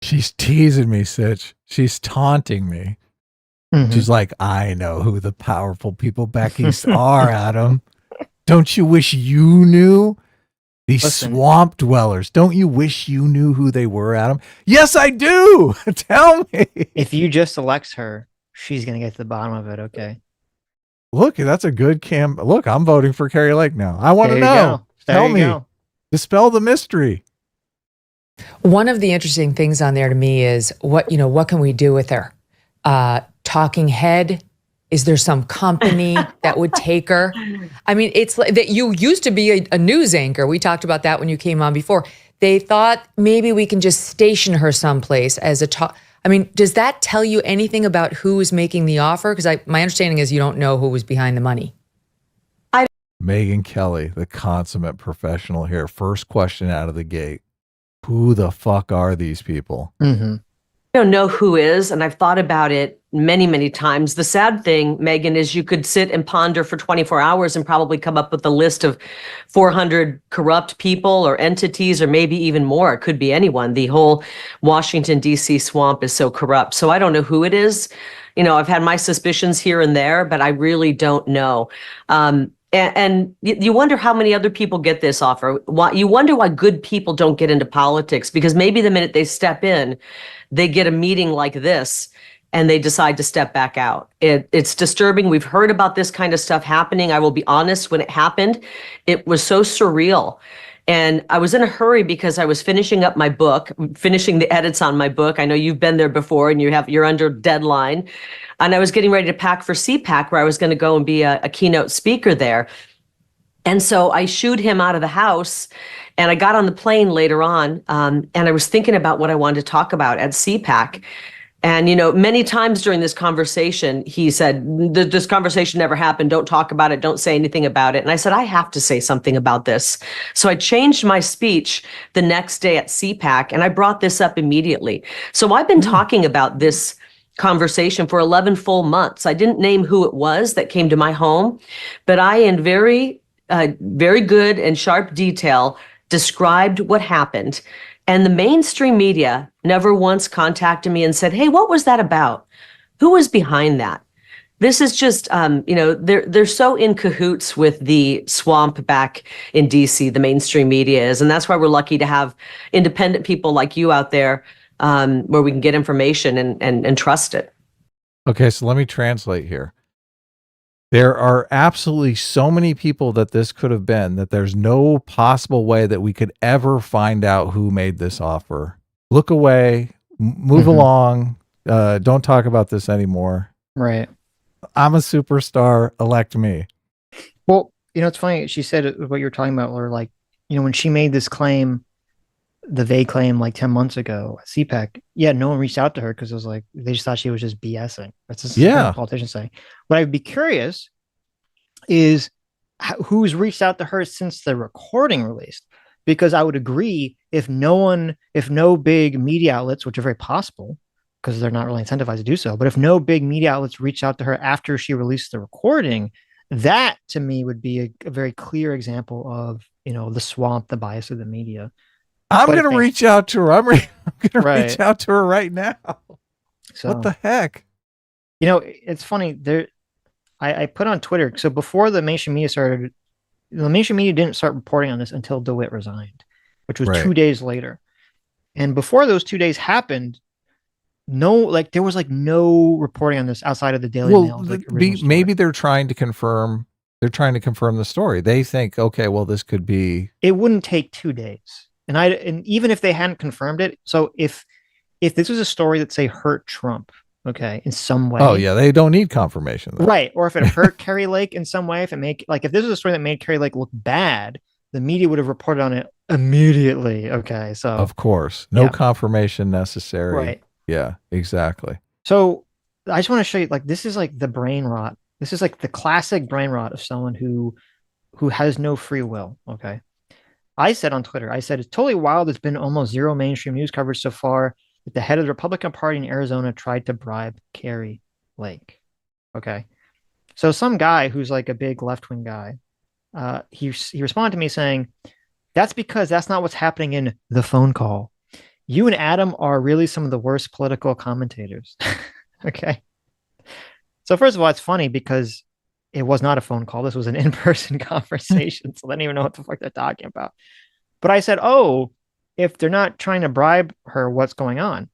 She's teasing me, Sitch. She's taunting me. Mm-hmm. She's like, I know who the powerful people back east are, Adam. Don't you wish you knew? These swamp dwellers. Don't you wish you knew who they were, Adam? Yes, I do. Tell me. If you just elect her, she's going to get to the bottom of it. Okay. Look, that's a good Look, I'm voting for Kari Lake now. I want to know. Tell me. Dispel the mystery. One of the interesting things on there to me is what can we do with her? Talking head. Is there some company that would take her? I mean, it's like that you used to be a news anchor. We talked about that when you came on before. They thought maybe we can just station her someplace as a talk. I mean, does that tell you anything about who is making the offer? Because my understanding is you don't know who was behind the money. Megyn Kelly, the consummate professional here. First question out of the gate. who the fuck are these people? Mm-hmm. I don't know who is, and I've thought about it many, many times. The sad thing, Megan, is you could sit and ponder for 24 hours and probably come up with a list of 400 corrupt people or entities, or maybe even more. It could be anyone. The whole Washington, D.C. swamp is so corrupt. So I don't know who it is. You know, I've had my suspicions here and there, but I really don't know. And you wonder how many other people get this offer. You wonder why good people don't get into politics, because maybe the minute they step in, they get a meeting like this and they decide to step back out. It's disturbing. We've heard about this kind of stuff happening. I will be honest, when it happened, it was so surreal. And I was in a hurry because I was finishing up my book, finishing the edits on my book. I know you've been there before and you're under deadline. And I was getting ready to pack for CPAC, where I was going to go and be a keynote speaker there. And so I shooed him out of the house, and I got on the plane later on, and I was thinking about what I wanted to talk about at CPAC. And, you know, many times during this conversation, he said, this conversation never happened. Don't talk about it. Don't say anything about it. And I said, I have to say something about this. So I changed my speech the next day at CPAC, and I brought this up immediately. So I've been talking about this conversation for 11 full months. I didn't name who it was that came to my home, but I, in very good and sharp detail, described what happened. And the mainstream media never once contacted me and said, hey, what was that about? Who was behind that? This is just, you know, they're so in cahoots with the swamp back in DC, the mainstream media is. And that's why we're lucky to have independent people like you out there, where we can get information and trust it. Okay, so let me translate here. There are absolutely so many people that this could have been that there's no possible way that we could ever find out who made this offer. Look away, move along, don't talk about this anymore. Right. I'm a superstar, elect me. Well, you know, it's funny. She said what you're talking about, or like, you know, when she made this claim, the vague claim like 10 months ago at CPAC, yeah, no one reached out to her because it was like, they just thought she was just BSing. That's just what politicians say. What I'd be curious is who's reached out to her since the recording released, because I would agree if no big media outlets, which are very possible because they're not really incentivized to do so, but if no big media outlets reached out to her after she released the recording, that to me would be a very clear example of, you know, the swamp, the bias of the media. I'm going to reach out to her. I'm going to reach out to her right now. So, what the heck? You know, it's funny. I put on Twitter. So before the mainstream media started, the mainstream media didn't start reporting on this until DeWitt resigned, which was 2 days later. And before those 2 days happened, there was no reporting on this outside of the Daily Mail. Maybe they're trying to confirm. They're trying to confirm the story. They think, okay, well, this could be. It wouldn't take 2 days. And even if they hadn't confirmed it, so if this was a story that, say, hurt Trump, okay, in some way. Oh yeah, they don't need confirmation, though. Right? Or if it hurt Kari Lake in some way, if this was a story that made Kari Lake look bad, the media would have reported on it immediately. Okay, so of course, no confirmation necessary. Right? Yeah, exactly. So I just want to show you, this is like the brain rot. This is like the classic brain rot of someone who has no free will. Okay. I said on Twitter, it's totally wild. There's been almost zero mainstream news coverage so far that the head of the Republican Party in Arizona tried to bribe Kari Lake. Okay. So some guy who's like a big left-wing guy, he responded to me saying, that's because that's not what's happening in the phone call. You and Adam are really some of the worst political commentators. Okay. So first of all, it's funny because it was not a phone call. This was an in-person conversation. So they don't even know what the fuck they're talking about. But I said, oh, if they're not trying to bribe her, what's going on?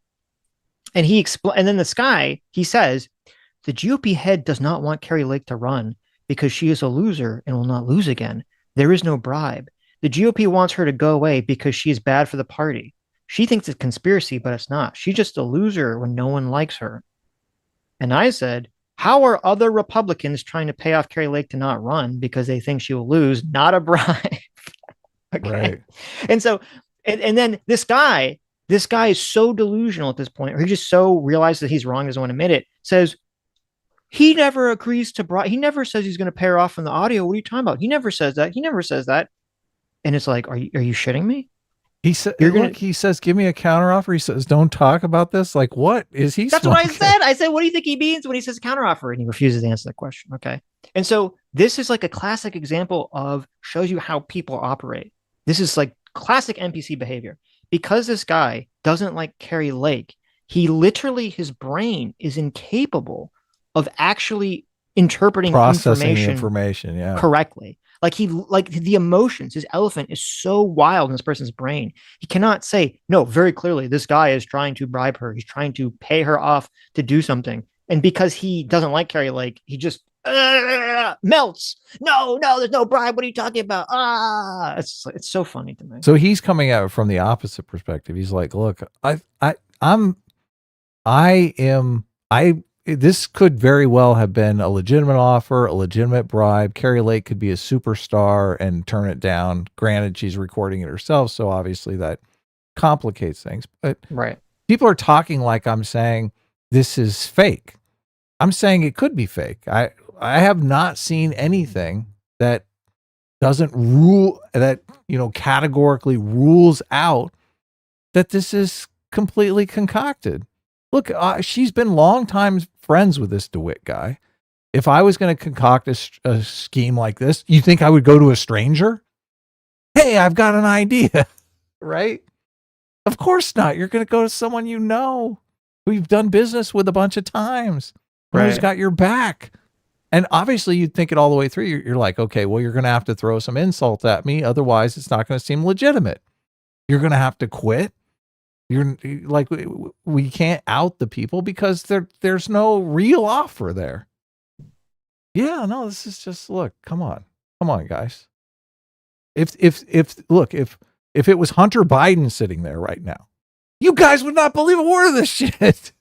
And and then this guy, he says, the GOP head does not want Kari Lake to run because she is a loser and will not lose again. There is no bribe. The GOP wants her to go away because she is bad for the party. She thinks it's conspiracy, but it's not. She's just a loser when no one likes her. And I said, how are other Republicans trying to pay off Kari Lake to not run because they think she will lose? Not a bribe. Okay. Right. And so, and then this guy is so delusional at this point, or he just so realizes that he's wrong, doesn't want to admit it, says he never agrees to bribe. He never says he's going to pay her off in the audio. What are you talking about? He never says that. He never says that. And it's like, are you shitting me? He said, You're gonna- look, he says, give me a counteroffer. He says, don't talk about this. Like, what is he That's what I smoking? said. I said, what do you think he means when he says counteroffer? And he refuses to answer that question. Okay. And so this is like a classic example of shows you how people operate. This is like classic NPC behavior. Because this guy doesn't like Kari Lake, he literally, his brain is incapable of actually interpreting Processing the information, yeah. correctly. Like the emotions, his elephant is so wild in this person's brain. He cannot say, no, very clearly, this guy is trying to bribe her. He's trying to pay her off to do something. And because he doesn't like Kari Lake, he just melts. No, there's no bribe. What are you talking about? It's so funny to me. So he's coming at it from the opposite perspective. He's like, look, this could very well have been a legitimate offer, a legitimate bribe. Kari Lake could be a superstar and turn it down. Granted, she's recording it herself, so obviously that complicates things. But right. People are talking like I'm saying this is fake. I'm saying it could be fake. I have not seen anything that doesn't rule, that, categorically rules out that this is completely concocted. Look, she's been long time friends with this DeWitt guy. If I was going to concoct a scheme like this, you think I would go to a stranger? Hey, I've got an idea, right? Of course not. You're going to go to someone you know, who you've done business with a bunch of times, who's got your back. And obviously you'd think it all the way through. You're like, okay, well, you're going to have to throw some insult at me. Otherwise, it's not going to seem legitimate. You're going to have to quit. You're like, we can't out the people because there's no real offer there. Yeah, no, this is just, look, come on, guys. If it was Hunter Biden sitting there right now, you guys would not believe a word of this shit.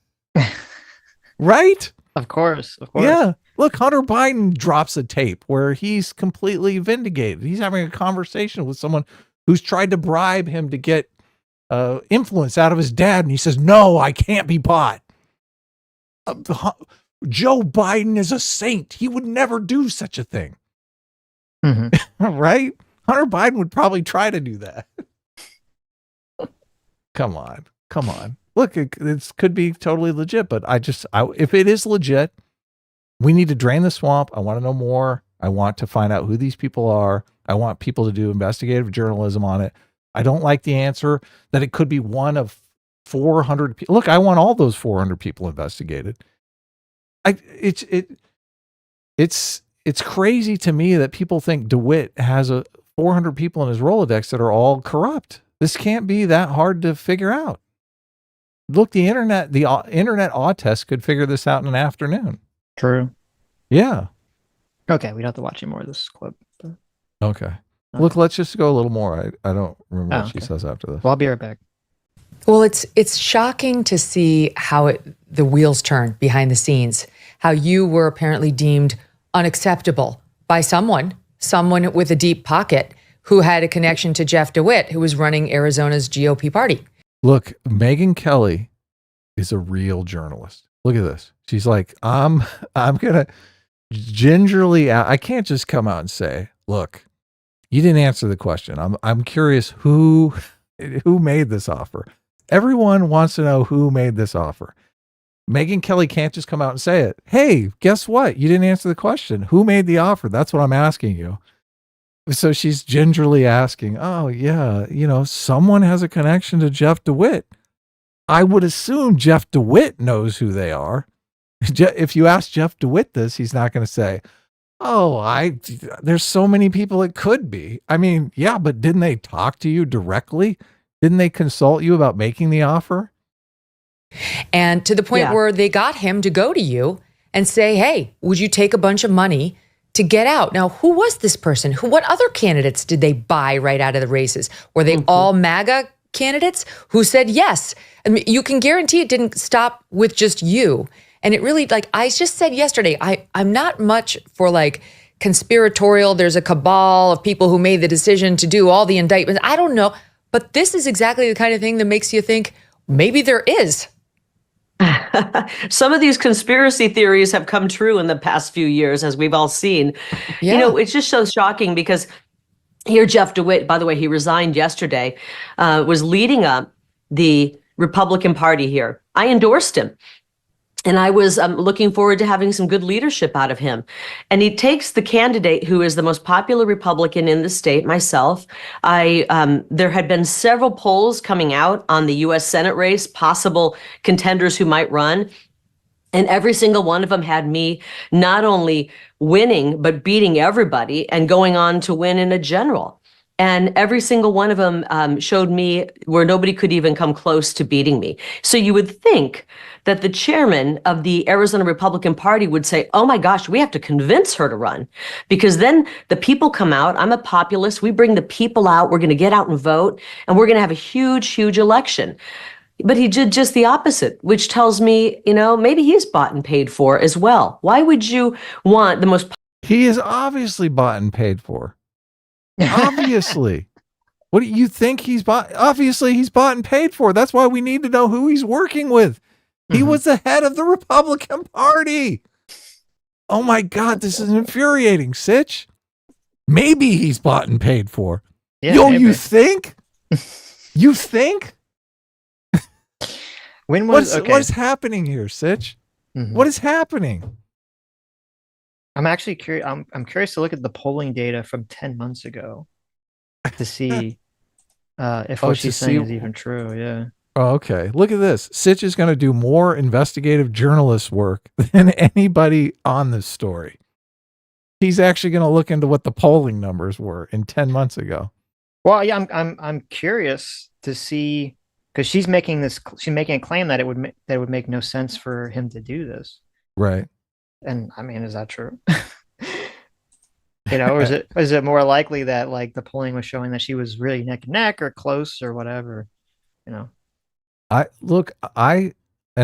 Right? Of course. Yeah. Look, Hunter Biden drops a tape where he's completely vindicated. He's having a conversation with someone who's tried to bribe him to get influence out of his dad. And he says, no, I can't be bought. Joe Biden is a saint. He would never do such a thing. Mm-hmm. Right? Hunter Biden would probably try to do that. Come on. Look, it could be totally legit, but if it is legit, we need to drain the swamp. I want to know more. I want to find out who these people are. I want people to do investigative journalism on it. I don't like the answer that it could be one of 400 people. Look, I want all those 400 people investigated. It's crazy to me that people think DeWitt has 400 people in his Rolodex that are all corrupt. This can't be that hard to figure out. Look, the internet awe test could figure this out in an afternoon. True. Yeah. Okay, we don't have to watch any more of this clip. But... Okay. Look, let's just go a little more. I don't remember what she says after this. Well, I'll be right back. Well, it's shocking to see how the wheels turn behind the scenes, how you were apparently deemed unacceptable by someone with a deep pocket who had a connection to Jeff DeWitt, who was running Arizona's GOP party. Look, Megyn Kelly is a real journalist. Look at this. She's like, I'm going to gingerly, I can't just come out and say, look, you didn't answer the question. I'm curious who made this offer. Everyone wants to know who made this offer. Megyn Kelly can't just come out and say it. Hey, guess what? You didn't answer the question. Who made the offer? That's what I'm asking you. So she's gingerly asking, oh yeah, someone has a connection to Jeff DeWitt. I would assume Jeff DeWitt knows who they are. If you ask Jeff DeWitt this, he's not going to say, there's so many people it could be. I mean, yeah, but didn't they talk to you directly? Didn't they consult you about making the offer? And to the point where they got him to go to you and say, hey, would you take a bunch of money to get out? Now, who was this person? What other candidates did they buy right out of the races? Were they all MAGA candidates who said yes? I mean, you can guarantee it didn't stop with just you. And it really, like I just said yesterday, I'm not much for conspiratorial. There's a cabal of people who made the decision to do all the indictments. I don't know. But this is exactly the kind of thing that makes you think maybe there is. Some of these conspiracy theories have come true in the past few years, as we've all seen. Yeah. It's just so shocking because Here, Jeff DeWitt, by the way, he resigned yesterday, was leading up the Republican Party here. I endorsed him. And I was looking forward to having some good leadership out of him. And he takes the candidate who is the most popular Republican in the state, myself. There had been several polls coming out on the U.S. Senate race, possible contenders who might run. And every single one of them had me not only winning, but beating everybody and going on to win in a general. And every single one of them showed me where nobody could even come close to beating me. So you would think that the chairman of the Arizona Republican Party would say, oh my gosh, we have to convince her to run. Because then the people come out. I'm a populist. We bring the people out. We're going to get out and vote. And we're going to have a huge, huge election. But he did just the opposite, which tells me, maybe he's bought and paid for as well. Why would you want the most... He is obviously bought and paid for. Obviously. What do you think he's bought? Obviously, he's bought and paid for. That's why we need to know who he's working with. He was the head of the Republican Party. Oh my God, this is infuriating, Sitch. Maybe he's bought and paid for. Yeah, Yo, maybe. you think? You think? When was What is happening here, Sitch? What is happening? I'm actually curious. I'm curious to look at the polling data from 10 months ago to see if what she's saying is even true. Yeah. Oh, okay. Look at this. Sitch is going to do more investigative journalist work than anybody on this story. He's actually going to look into what the polling numbers were in 10 months ago. Well, yeah, I'm curious to see, because she's making a claim that it would make no sense for him to do this. Right. And I mean, is that true? Or is it more likely that like the polling was showing that she was really neck and neck or close or whatever? I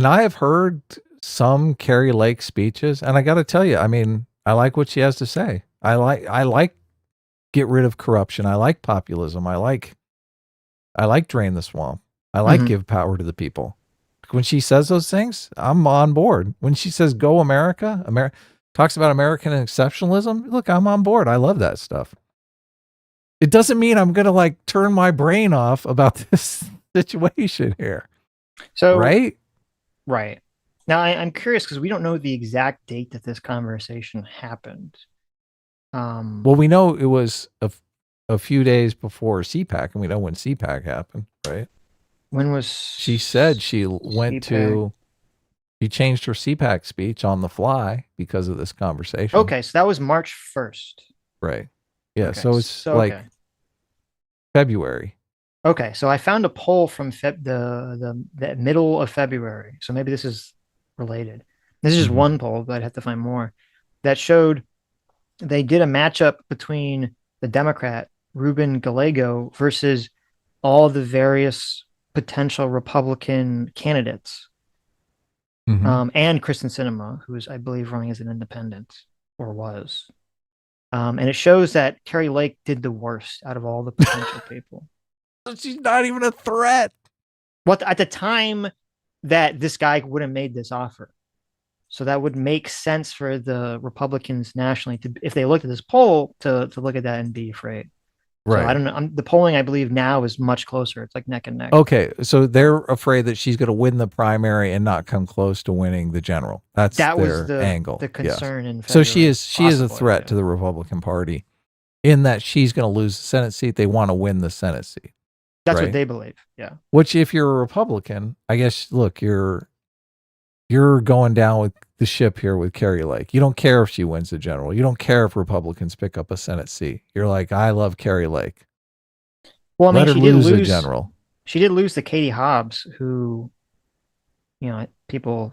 have heard some Kari Lake speeches, and I got to tell you, I mean, I like what she has to say. I like get rid of corruption. I like populism. I like drain the swamp. I like give power to the people. When she says those things, I'm on board. When she says "Go America," talks about American exceptionalism. Look, I'm on board. I love that stuff. It doesn't mean I'm gonna like turn my brain off about this situation here. So right. Now I'm curious because we don't know the exact date that this conversation happened. Well, we know it was a few days before CPAC, and we know when CPAC happened, right? When was she said she went CPAC? She changed her CPAC speech on the fly because of this conversation. Okay, so that was March 1st. Right. Yeah, Okay, so it's February. Okay, so I found a poll from the middle of February. So maybe this is related. This is just one poll, but I'd have to find more. That showed they did a matchup between the Democrat Ruben Gallego versus all the various potential Republican candidates, and Kristen Sinema, who is, I believe, running as an independent or was. And it shows that Kari Lake did the worst out of all the potential people. So she's not even a threat. What at the time that this guy would have made this offer. So that would make sense for the Republicans nationally to, if they looked at this poll, to look at that and be afraid. Right. So I don't know. The polling, I believe, now is much closer. It's like neck and neck. Okay, so they're afraid that she's going to win the primary and not come close to winning the general. That was their angle. The concern in So February, she is a threat to the Republican Party in that she's going to lose the Senate seat. They want to win the Senate seat. That's what they believe. Yeah. Which, if you're a Republican, I guess, look, you're going down with the ship here with Kari Lake. You don't care if she wins the general. You don't care if Republicans pick up a Senate seat. You're like, I love Kari Lake. Well, I mean, she did lose the general. She did lose to Katie Hobbs, who, people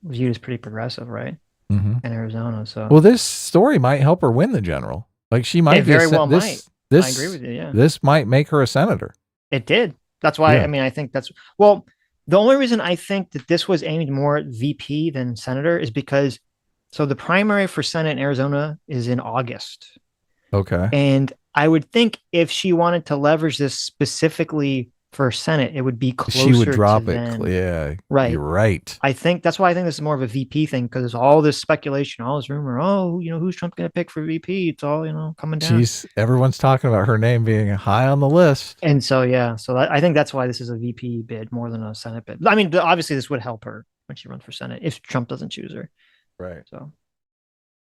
viewed as pretty progressive, right? In Arizona. So, well, this story might help her win the general. Like she might very well might. I agree with you. Yeah, this might make her a senator. It did. That's why. I mean, I think that's the only reason I think that this was aimed more at VP than senator is because, so the primary for Senate in Arizona is in August. Okay. And I would think if she wanted to leverage this specifically for Senate, it would be closer She would drop to it. then. Yeah, Right. You're right. I think that's why I think this is more of a VP thing, because there's all this speculation, all this rumor. Oh, who's Trump going to pick for VP? It's all coming down. Everyone's talking about her name being high on the list. And so I think that's why this is a VP bid more than a Senate bid. I mean, obviously this would help her when she runs for Senate if Trump doesn't choose her. Right. So.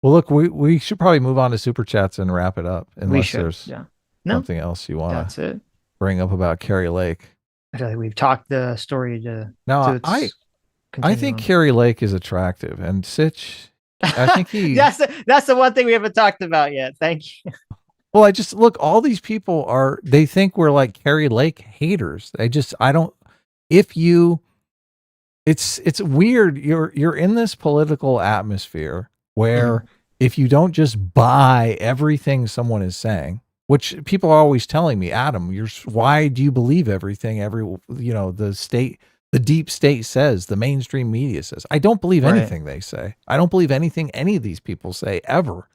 Well, look, we should probably move on to super chats and wrap it up, unless there's something else you want to bring up about Kari Lake. I feel like we've talked the story to. No, I think Kari Lake is attractive, and Sitch, I think he. that's the one thing we haven't talked about yet. Thank you. Well, I just look. All these people they think we're like Kari Lake haters. I don't. If you, it's weird. You're in this political atmosphere where if you don't just buy everything someone is saying, which people are always telling me, Adam, why do you believe everything the deep state says, the mainstream media says? I don't believe anything they say. I don't believe anything any of these people say ever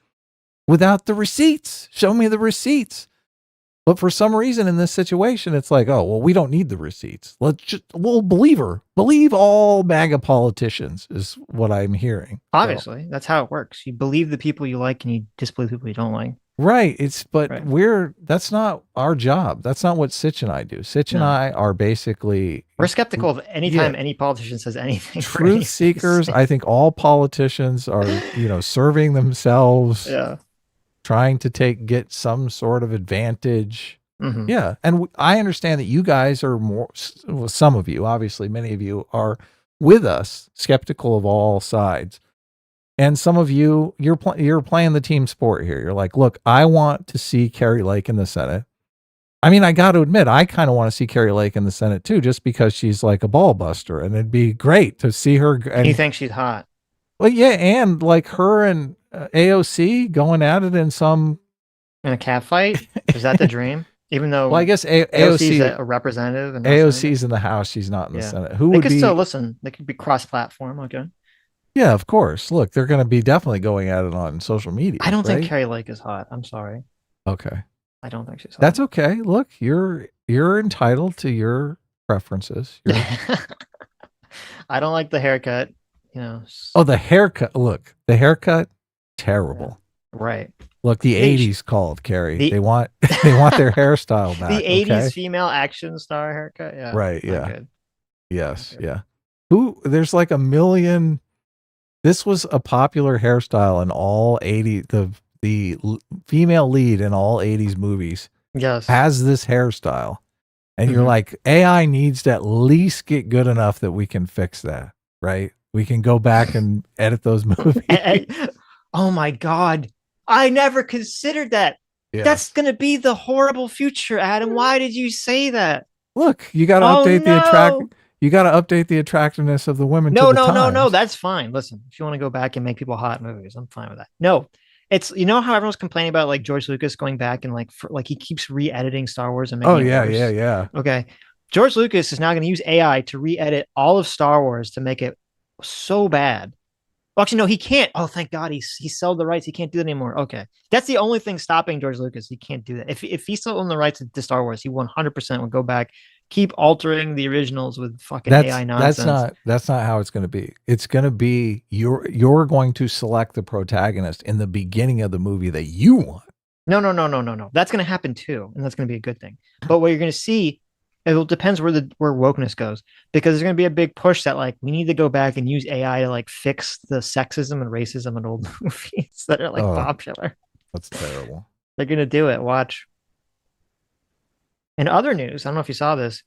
without the receipts. Show me the receipts. But for some reason in this situation, it's like, oh, well, we don't need the receipts. We'll believe her. Believe all MAGA politicians is what I'm hearing. Obviously, that's how it works. You believe the people you like and you disbelieve people you don't like. Right. That's not our job. That's not what Sitch and I do. Sitch and I are basically. We're skeptical of any time any politician says anything. Truth seekers. I think all politicians are, serving themselves. Yeah. Trying to get some sort of advantage. Mm-hmm. Yeah. And I understand that you guys are some of you, obviously, many of you are with us, skeptical of all sides. And some of you, you're playing the team sport here. You're like, look, I want to see Kari Lake in the Senate. I mean, I got to admit, I kind of want to see Kari Lake in the Senate too, just because she's like a ball buster, and it'd be great to see her. And you think she's hot? Well, yeah, and like her and AOC going at it in a cat fight. Is that the dream? Even though, well, I guess AOC is a representative, and AOC's in the House. She's not in the Senate. They could still listen. They could be cross-platform. Okay. Yeah, of course. Look, they're going to be definitely going at it on social media. I don't think Kari Lake is hot. I'm sorry. Okay. I don't think she's hot. That's okay. Look, you're entitled to your preferences. I don't like the haircut. Oh, the haircut. Look, the haircut, terrible. Yeah. Right. Look, the 80s called, Kari. They want their hairstyle back. The 80s female action star haircut. Yeah. Right. Yeah. Good. Yes. Yeah. There's like a million. This was a popular hairstyle in all 80. The female lead in all 80s movies. Yes. Has this hairstyle. And you're like, AI needs to at least get good enough that we can fix that. Right. We can go back and edit those movies. Oh my God. I never considered that. Yeah. That's going to be the horrible future, Adam. Why did you say that? Look, you got to update you got to update the attractiveness of the women. No. That's fine. Listen, if you want to go back and make people hot in movies, I'm fine with that. No, it's, how everyone's complaining about like George Lucas going back and like he keeps re-editing Star Wars and making it worse. Yeah. Okay. George Lucas is now going to use AI to re-edit all of Star Wars to make it so bad. Well, actually, no, he can't. Oh, thank God, he sold the rights. He can't do that anymore. Okay, that's the only thing stopping George Lucas. He can't do that. If he still owned the rights to Star Wars, he 100% would go back, keep altering the originals with fucking AI nonsense. That's not how it's going to be. It's going to be you're going to select the protagonist in the beginning of the movie that you want. No. That's going to happen too, and that's going to be a good thing. But what you're going to see, it depends where wokeness goes, because there's going to be a big push that like we need to go back and use AI to like fix the sexism and racism in old movies that are like popular. That's terrible. They're going to do it. Watch. In other news, I don't know if you saw this.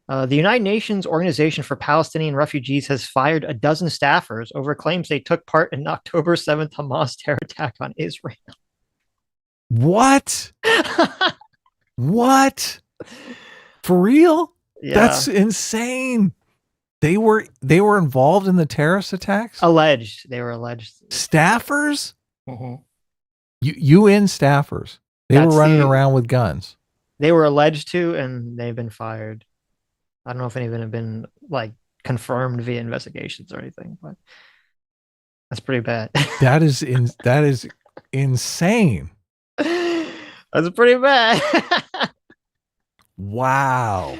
The United Nations Organization for Palestinian Refugees has fired a dozen staffers over claims they took part in October 7th Hamas terror attack on Israel. What? What? For real? Yeah. That's insane. They were involved in the terrorist attacks? Alleged. They were alleged. Staffers? Mm-hmm. UN staffers. They were running around with guns. They were alleged to, and they've been fired. I don't know if any of them have been like confirmed via investigations or anything, but that's pretty bad. That is insane. That's pretty bad. Wow.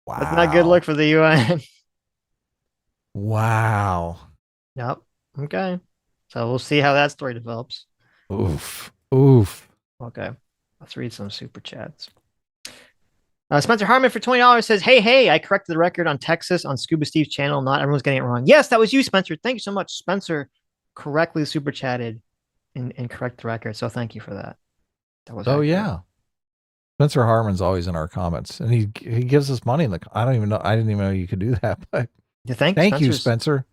Wow. That's not a good look for the UN. Wow. Yep. Okay. So we'll see how that story develops. Oof. Oof. Okay. Let's read some super chats. Spencer Harmon for $20 says, hey, I corrected the record on Texas on Scuba Steve's channel. Not everyone's getting it wrong. Yes, that was you, Spencer. Thank you so much. Spencer correctly super chatted and correct the record. So thank you for that. That was accurate. Yeah. Spencer Harmon's always in our comments, and he gives us money in the. I don't even know. I didn't even know you could do that. But Yeah, thank you, Spencer.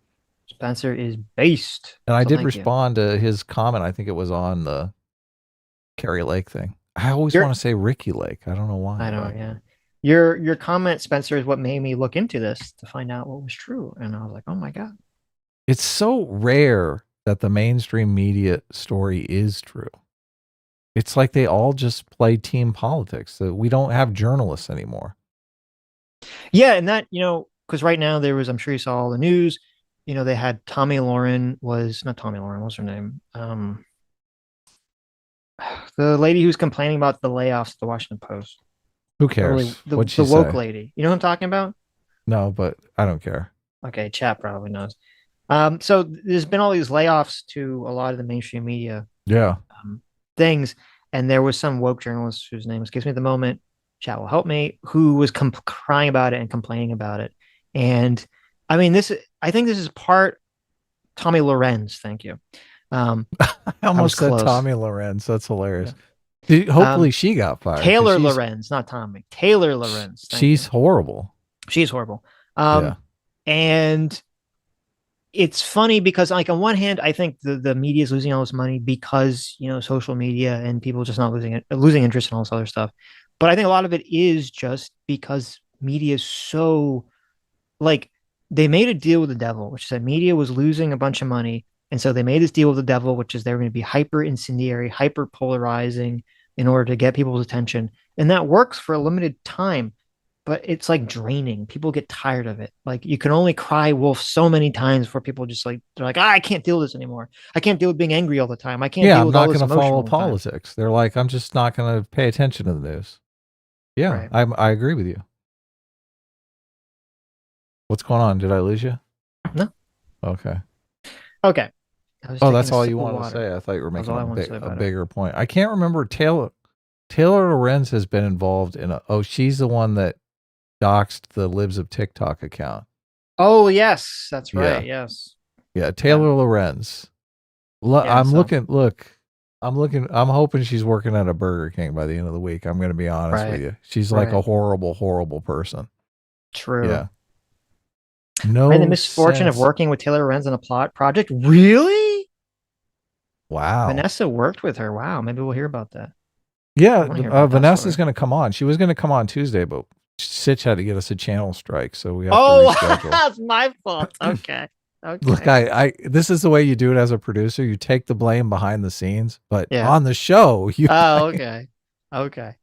Spencer is based. And I did respond to his comment. I think it was on the Kari Lake thing. I always want to say Ricky Lake. I don't know why. I know. Yeah. Your comment, Spencer, is what made me look into this to find out what was true. And I was like, oh my God. It's so rare that the mainstream media story is true. It's like they all just play team politics. So we don't have journalists anymore. Yeah. And that, because right now there was, I'm sure you saw all the news, they had not Tommy Lauren, what's her name? The lady who's complaining about the layoffs at the Washington Post. Who cares? The What'd she woke say? lady. You know what I'm talking about? No, but I don't care. Okay, chat probably knows. So there's been all these layoffs to a lot of the mainstream media. Yeah. Things, and there was some woke journalist whose name escapes me at the moment. Chat will help me. Who was crying about it and complaining about it. And I mean, I think this is part Tommy Lorenz. Thank you. I almost said close. Tommy Lorenz. That's hilarious. Yeah. Hopefully she got fired. Taylor Lorenz, not Tommy. Taylor Lorenz. She's horrible. She's horrible. And it's funny because, like, on one hand, I think the media is losing all this money because, social media and people just not losing interest in all this other stuff. But I think a lot of it is just because media is so, like, they made a deal with the devil, which said media was losing a bunch of money. And so they made this deal with the devil, which is they're going to be hyper incendiary, hyper polarizing in order to get people's attention. And that works for a limited time, but it's like draining. People get tired of it. Like, you can only cry wolf so many times before people just they're like, I can't deal with this anymore. I can't deal with being angry all the time. I can't deal with all this emotion. I'm not going to follow politics. They're like, I'm just not going to pay attention to the news. Yeah, right. I agree with you. What's going on? Did I lose you? No. Okay. That's all you wanted to say. I thought you were making a bigger point. I can't remember. Taylor Lorenz has been involved in she's the one that doxed the Libs of TikTok account. Oh, yes. That's right. Yeah. Yes. Yeah. Taylor Lorenz. I'm hoping she's working at a Burger King by the end of the week. I'm going to be honest with you. She's like a horrible, horrible person. True. Yeah. No. I had the misfortune of working with Taylor Lorenz on a plot project. Really? Wow. Vanessa worked with her. Wow. Maybe we'll hear about that. Yeah. Vanessa's going to come on. She was going to come on Tuesday, but Sitch had to get us a channel strike. So we have to reschedule. That's my fault. Okay. Look, this is the way you do it as a producer. You take the blame behind the scenes, but on the show, you. Oh, okay. Okay.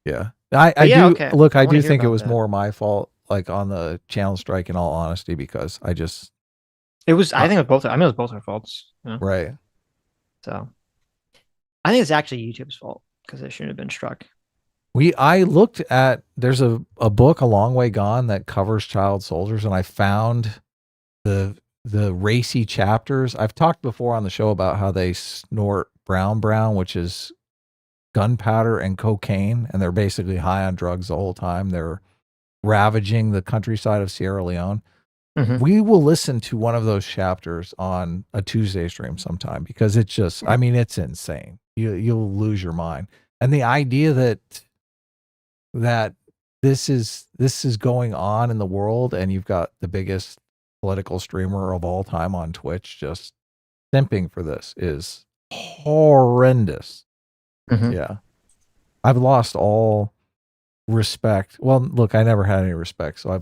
Yeah. I do. Look, I do think it was more my fault, like on the channel strike, in all honesty, because I think it was both. I mean, it was both our faults. Right. So I think it's actually YouTube's fault because it shouldn't have been struck. I looked at, there's a book, A Long Way Gone, that covers child soldiers, and I found the racy chapters. I've talked before on the show about how they snort brown, which is gunpowder and cocaine, and they're basically high on drugs the whole time. They're ravaging the countryside of Sierra Leone. Mm-hmm. We will listen to one of those chapters on a Tuesday stream sometime, because it's just, I mean, it's insane. You'll lose your mind. And the idea that this is going on in the world, and you've got the biggest political streamer of all time on Twitch just simping for this, is horrendous. Mm-hmm. Yeah. I've lost all respect. Well, look, I never had any respect, so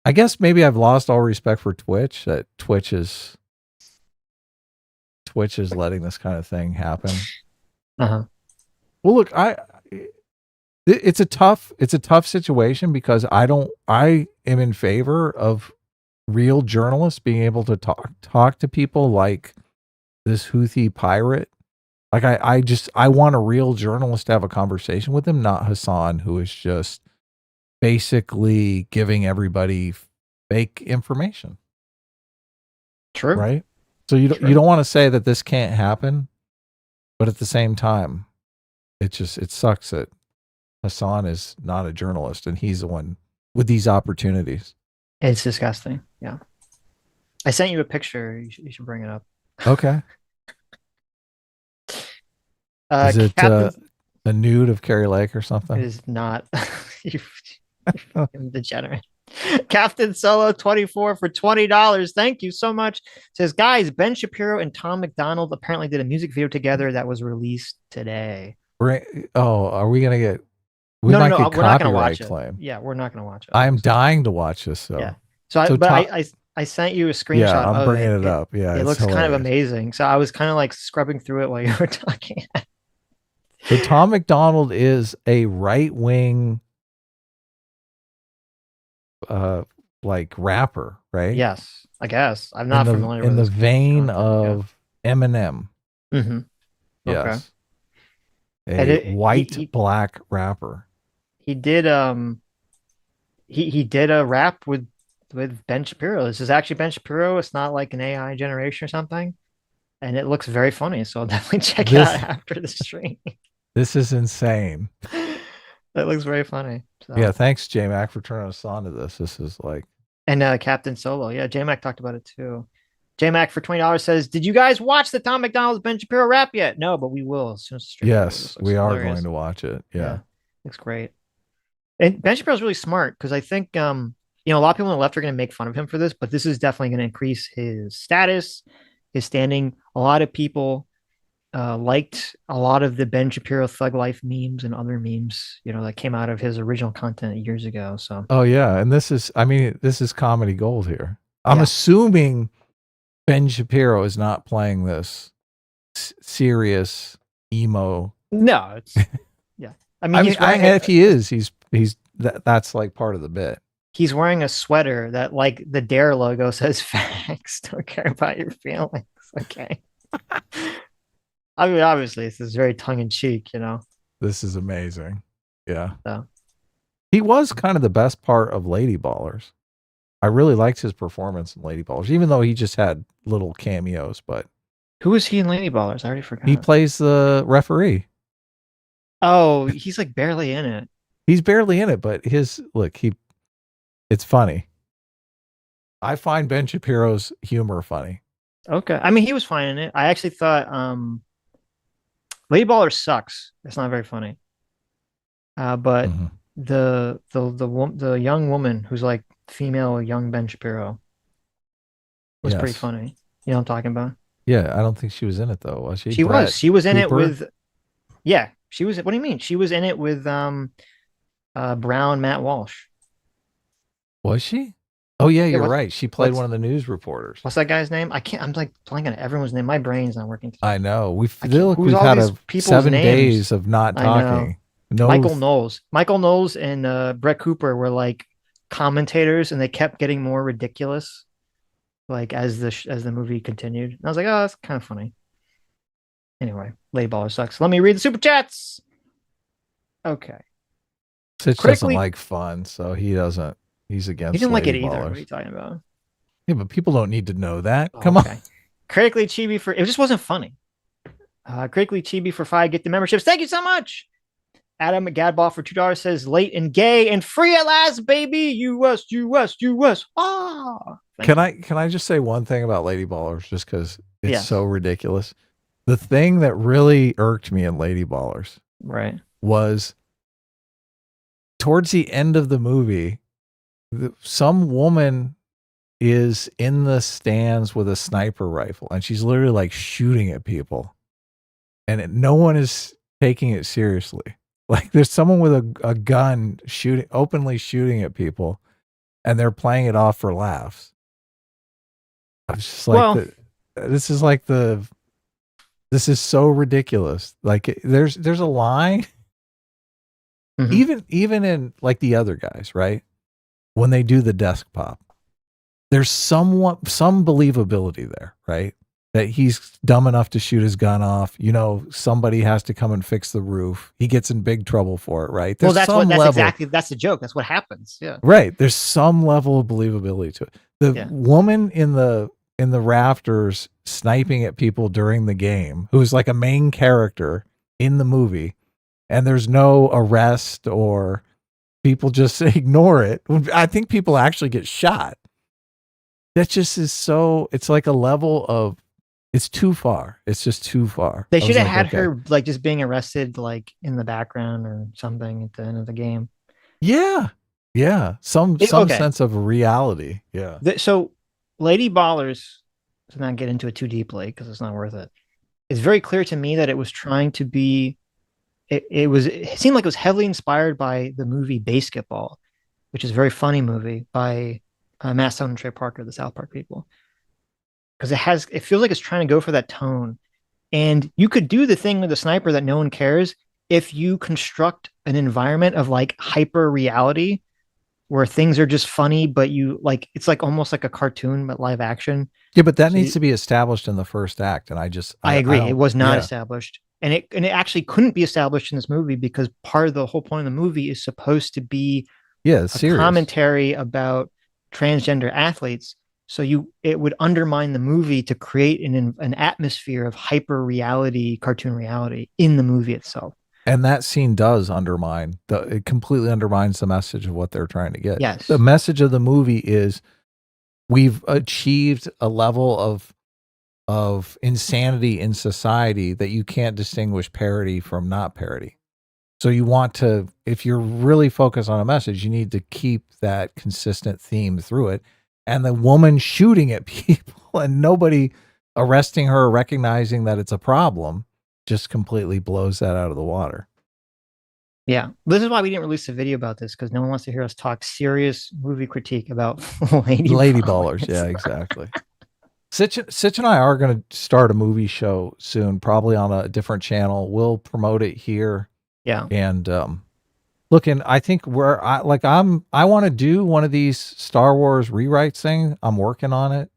I guess maybe I've lost all respect for Twitch, that Twitch is letting this kind of thing happen. Uh-huh. Well, look, it's a tough situation, because I am in favor of real journalists being able to talk to people like this Houthi pirate. Like, I want a real journalist to have a conversation with him, not Hassan, who is just basically giving everybody fake information, True. right? So you don't want to say that this can't happen, but at the same time, it sucks that Hassan is not a journalist and he's the one with these opportunities. It's disgusting. Yeah. I sent you a picture. You should bring it up. Okay. Is it a nude of Kari Lake or something? It is not. You degenerate. Captain Solo 24 for $20. Thank you so much. Says, guys, Ben Shapiro and Tom McDonald apparently did a music video together that was released today. Are we gonna get? No, we're not gonna watch claim. it. Yeah, we're not gonna watch it. I am dying to watch this. So yeah. I sent you a screenshot. Yeah, I'm bringing it up. Yeah, it looks hilarious. Kind of amazing. So I was kind of like scrubbing through it while you were talking. So Tom McDonald is a right-wing, like rapper, right? Yes, I guess. I'm not familiar with in the vein of Eminem. Mm-hmm. Yes. Okay. A white black rapper. He did he did a rap with Ben Shapiro. This is actually Ben Shapiro. It's not like an AI generation or something. And it looks very funny. So I'll definitely check it out after the stream. This is insane. That looks very funny. So. Yeah, thanks, J-Mac, for turning us on to this. This is like... And Captain Solo. Yeah, J-Mac talked about it too. J-Mac for $20 says, did you guys watch the Tom McDonald's Ben Shapiro rap yet? No, but we will as soon as the stream. Yes, we are going to watch it. Yeah. Looks great. And Ben Shapiro's really smart because I think, a lot of people on the left are going to make fun of him for this, but this is definitely going to increase his status, his standing. A lot of people liked a lot of the Ben Shapiro Thug Life memes and other memes, that came out of his original content years ago. So. Oh yeah, and this is comedy gold here. I'm assuming Ben Shapiro is not playing this serious emo. No, it's yeah. If he is, that's like part of the bit. He's wearing a sweater that, like, the Dare logo says "Facts. Don't care about your feelings." Okay. I mean, obviously, this is very tongue in cheek, This is amazing. Yeah. So. He was kind of the best part of Lady Ballers. I really liked his performance in Lady Ballers, even though he just had little cameos. But who was he in Lady Ballers? I already forgot. He plays the referee. Oh, he's like barely in it. He's barely in it, but it's funny. I find Ben Shapiro's humor funny. Okay. I mean, he was fine in it. I actually thought Lady Ballers sucks. It's not very funny. But the young woman who's like female young Ben Shapiro was pretty funny. You know what I'm talking about? Yeah, I don't think she was in it though, was she? She was. She was in it with. Yeah, she was. What do you mean? She was in it with Brown Matt Walsh. Was she? Oh yeah, you're right. She played one of the news reporters. What's that guy's name? I'm like blanking on everyone's name. My brain's not working today. I know. We've had 7 days of not talking. Michael Knowles and Brett Cooper were like commentators, and they kept getting more ridiculous, like as the movie continued. And I was like, oh, that's kind of funny. Anyway, Lady Baller sucks. Let me read the super chats. Okay. Sitch doesn't like fun, so he doesn't. He's against. He didn't like it either. Ballers. What are you talking about? Yeah, but people don't need to know that. Come on. Critically Chibi for it just wasn't funny. Critically Chibi for 5 get the memberships. Thank you so much. Adam Gadball for $2 says late and gay and free at last, baby. US. Ah. Can I just say one thing about Lady Ballers, just because it's so ridiculous? The thing that really irked me in Lady Ballers, was towards the end of the movie, some woman is in the stands with a sniper rifle, and she's literally like shooting at people, and no one is taking it seriously. Like there's someone with a gun openly shooting at people, and they're playing it off for laughs. I was just like, this is so ridiculous. Like there's a line, even in like The Other Guys, right? When they do the desk pop, there's some believability there, right? that he's dumb enough to shoot his gun off. You know, somebody has to come and fix the roof. He gets in big trouble for it, right? Well, There's that's the joke. That's what happens. Yeah. right. There's some level of believability to it. The woman in the rafters sniping at people during the game, who's like a main character in the movie, and there's no arrest or people just ignore it. I think people actually get shot. That just is so, it's like a level of, it's too far. It's just too far. They should have had her like just being arrested like in the background or something at the end of the game. Yeah. Yeah. Some sense of reality. Yeah. So Lady Ballers, to not get into it too deeply because it's not worth it, it's very clear to me that it was trying to be, it seemed like it was heavily inspired by the movie Basketball, which is a very funny movie by Matt Stone and Trey Parker, the South Park people. Because it feels like it's trying to go for that tone. And you could do the thing with the sniper that no one cares if you construct an environment of like hyper reality where things are just funny, but you like, it's like almost like a cartoon, but live action. Yeah, but that needs to be established in the first act. And I agree. It was not established. And it actually couldn't be established in this movie because part of the whole point of the movie is supposed to be a commentary about transgender athletes. So it would undermine the movie to create an atmosphere of hyper reality, cartoon reality in the movie itself. And that scene does undermine it completely undermines the message of what they're trying to get. Yes. The message of the movie is we've achieved a level of insanity in society that you can't distinguish parody from not parody. So you want to, if you're really focused on a message, you need to keep that consistent theme through it. And the woman shooting at people and nobody arresting her or recognizing that it's a problem just completely blows that out of the water. Yeah. This is why we didn't release a video about this, because no one wants to hear us talk serious movie critique about Lady Ballers. Yeah, exactly. Sitch and I are going to start a movie show soon, probably on a different channel. We'll promote it here. Yeah. And I think I want to do one of these Star Wars rewrites thing. I'm working on it.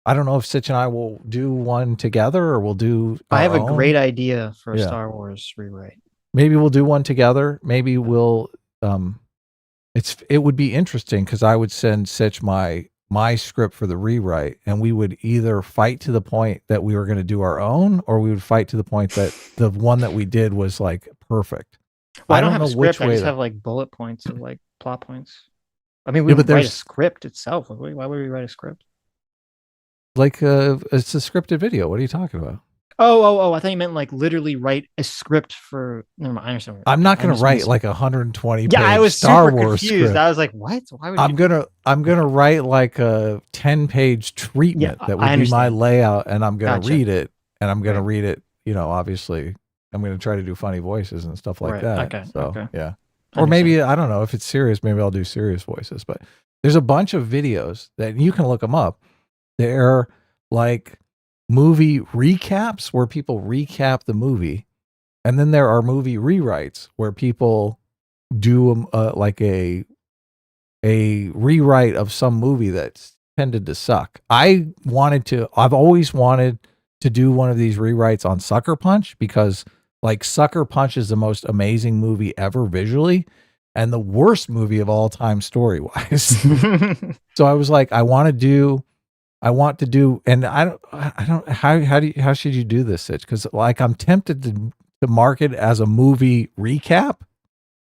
I don't know if Sitch and I will do one together or we'll do I have a great idea for a Star Wars rewrite. Maybe we'll do one together. Maybe we'll it would be interesting because I would send Sitch my script for the rewrite, and we would either fight to the point that we were going to do our own, or we would fight to the point that the one that we did was like perfect. Well, I don't have a script. I just have like bullet points of like plot points. I mean, we would write a script itself. Why would we write a script? Like it's a scripted video. What are you talking about? Oh! I thought you meant like literally write a script for. Never mind. I understand. I'm not going to write like 120 page I was Star super Wars confused. script. I was like, what? Why would I'm gonna write like a 10-page treatment that would be my layout, and I'm gonna read it, and I'm gonna read it. You know, obviously, I'm gonna try to do funny voices and stuff like that. Okay. So yeah, or maybe I don't know if it's serious. Maybe I'll do serious voices. But there's a bunch of videos that you can look them up. They're like movie recaps where people recap the movie, and then there are movie rewrites where people do like a rewrite of some movie that's tended to suck. I've always wanted to do one of these rewrites on Sucker Punch, because like Sucker Punch is the most amazing movie ever visually and the worst movie of all time story wise. So I was like, I want to do, and how should you do this, Sitch? Because like I'm tempted to market as a movie recap,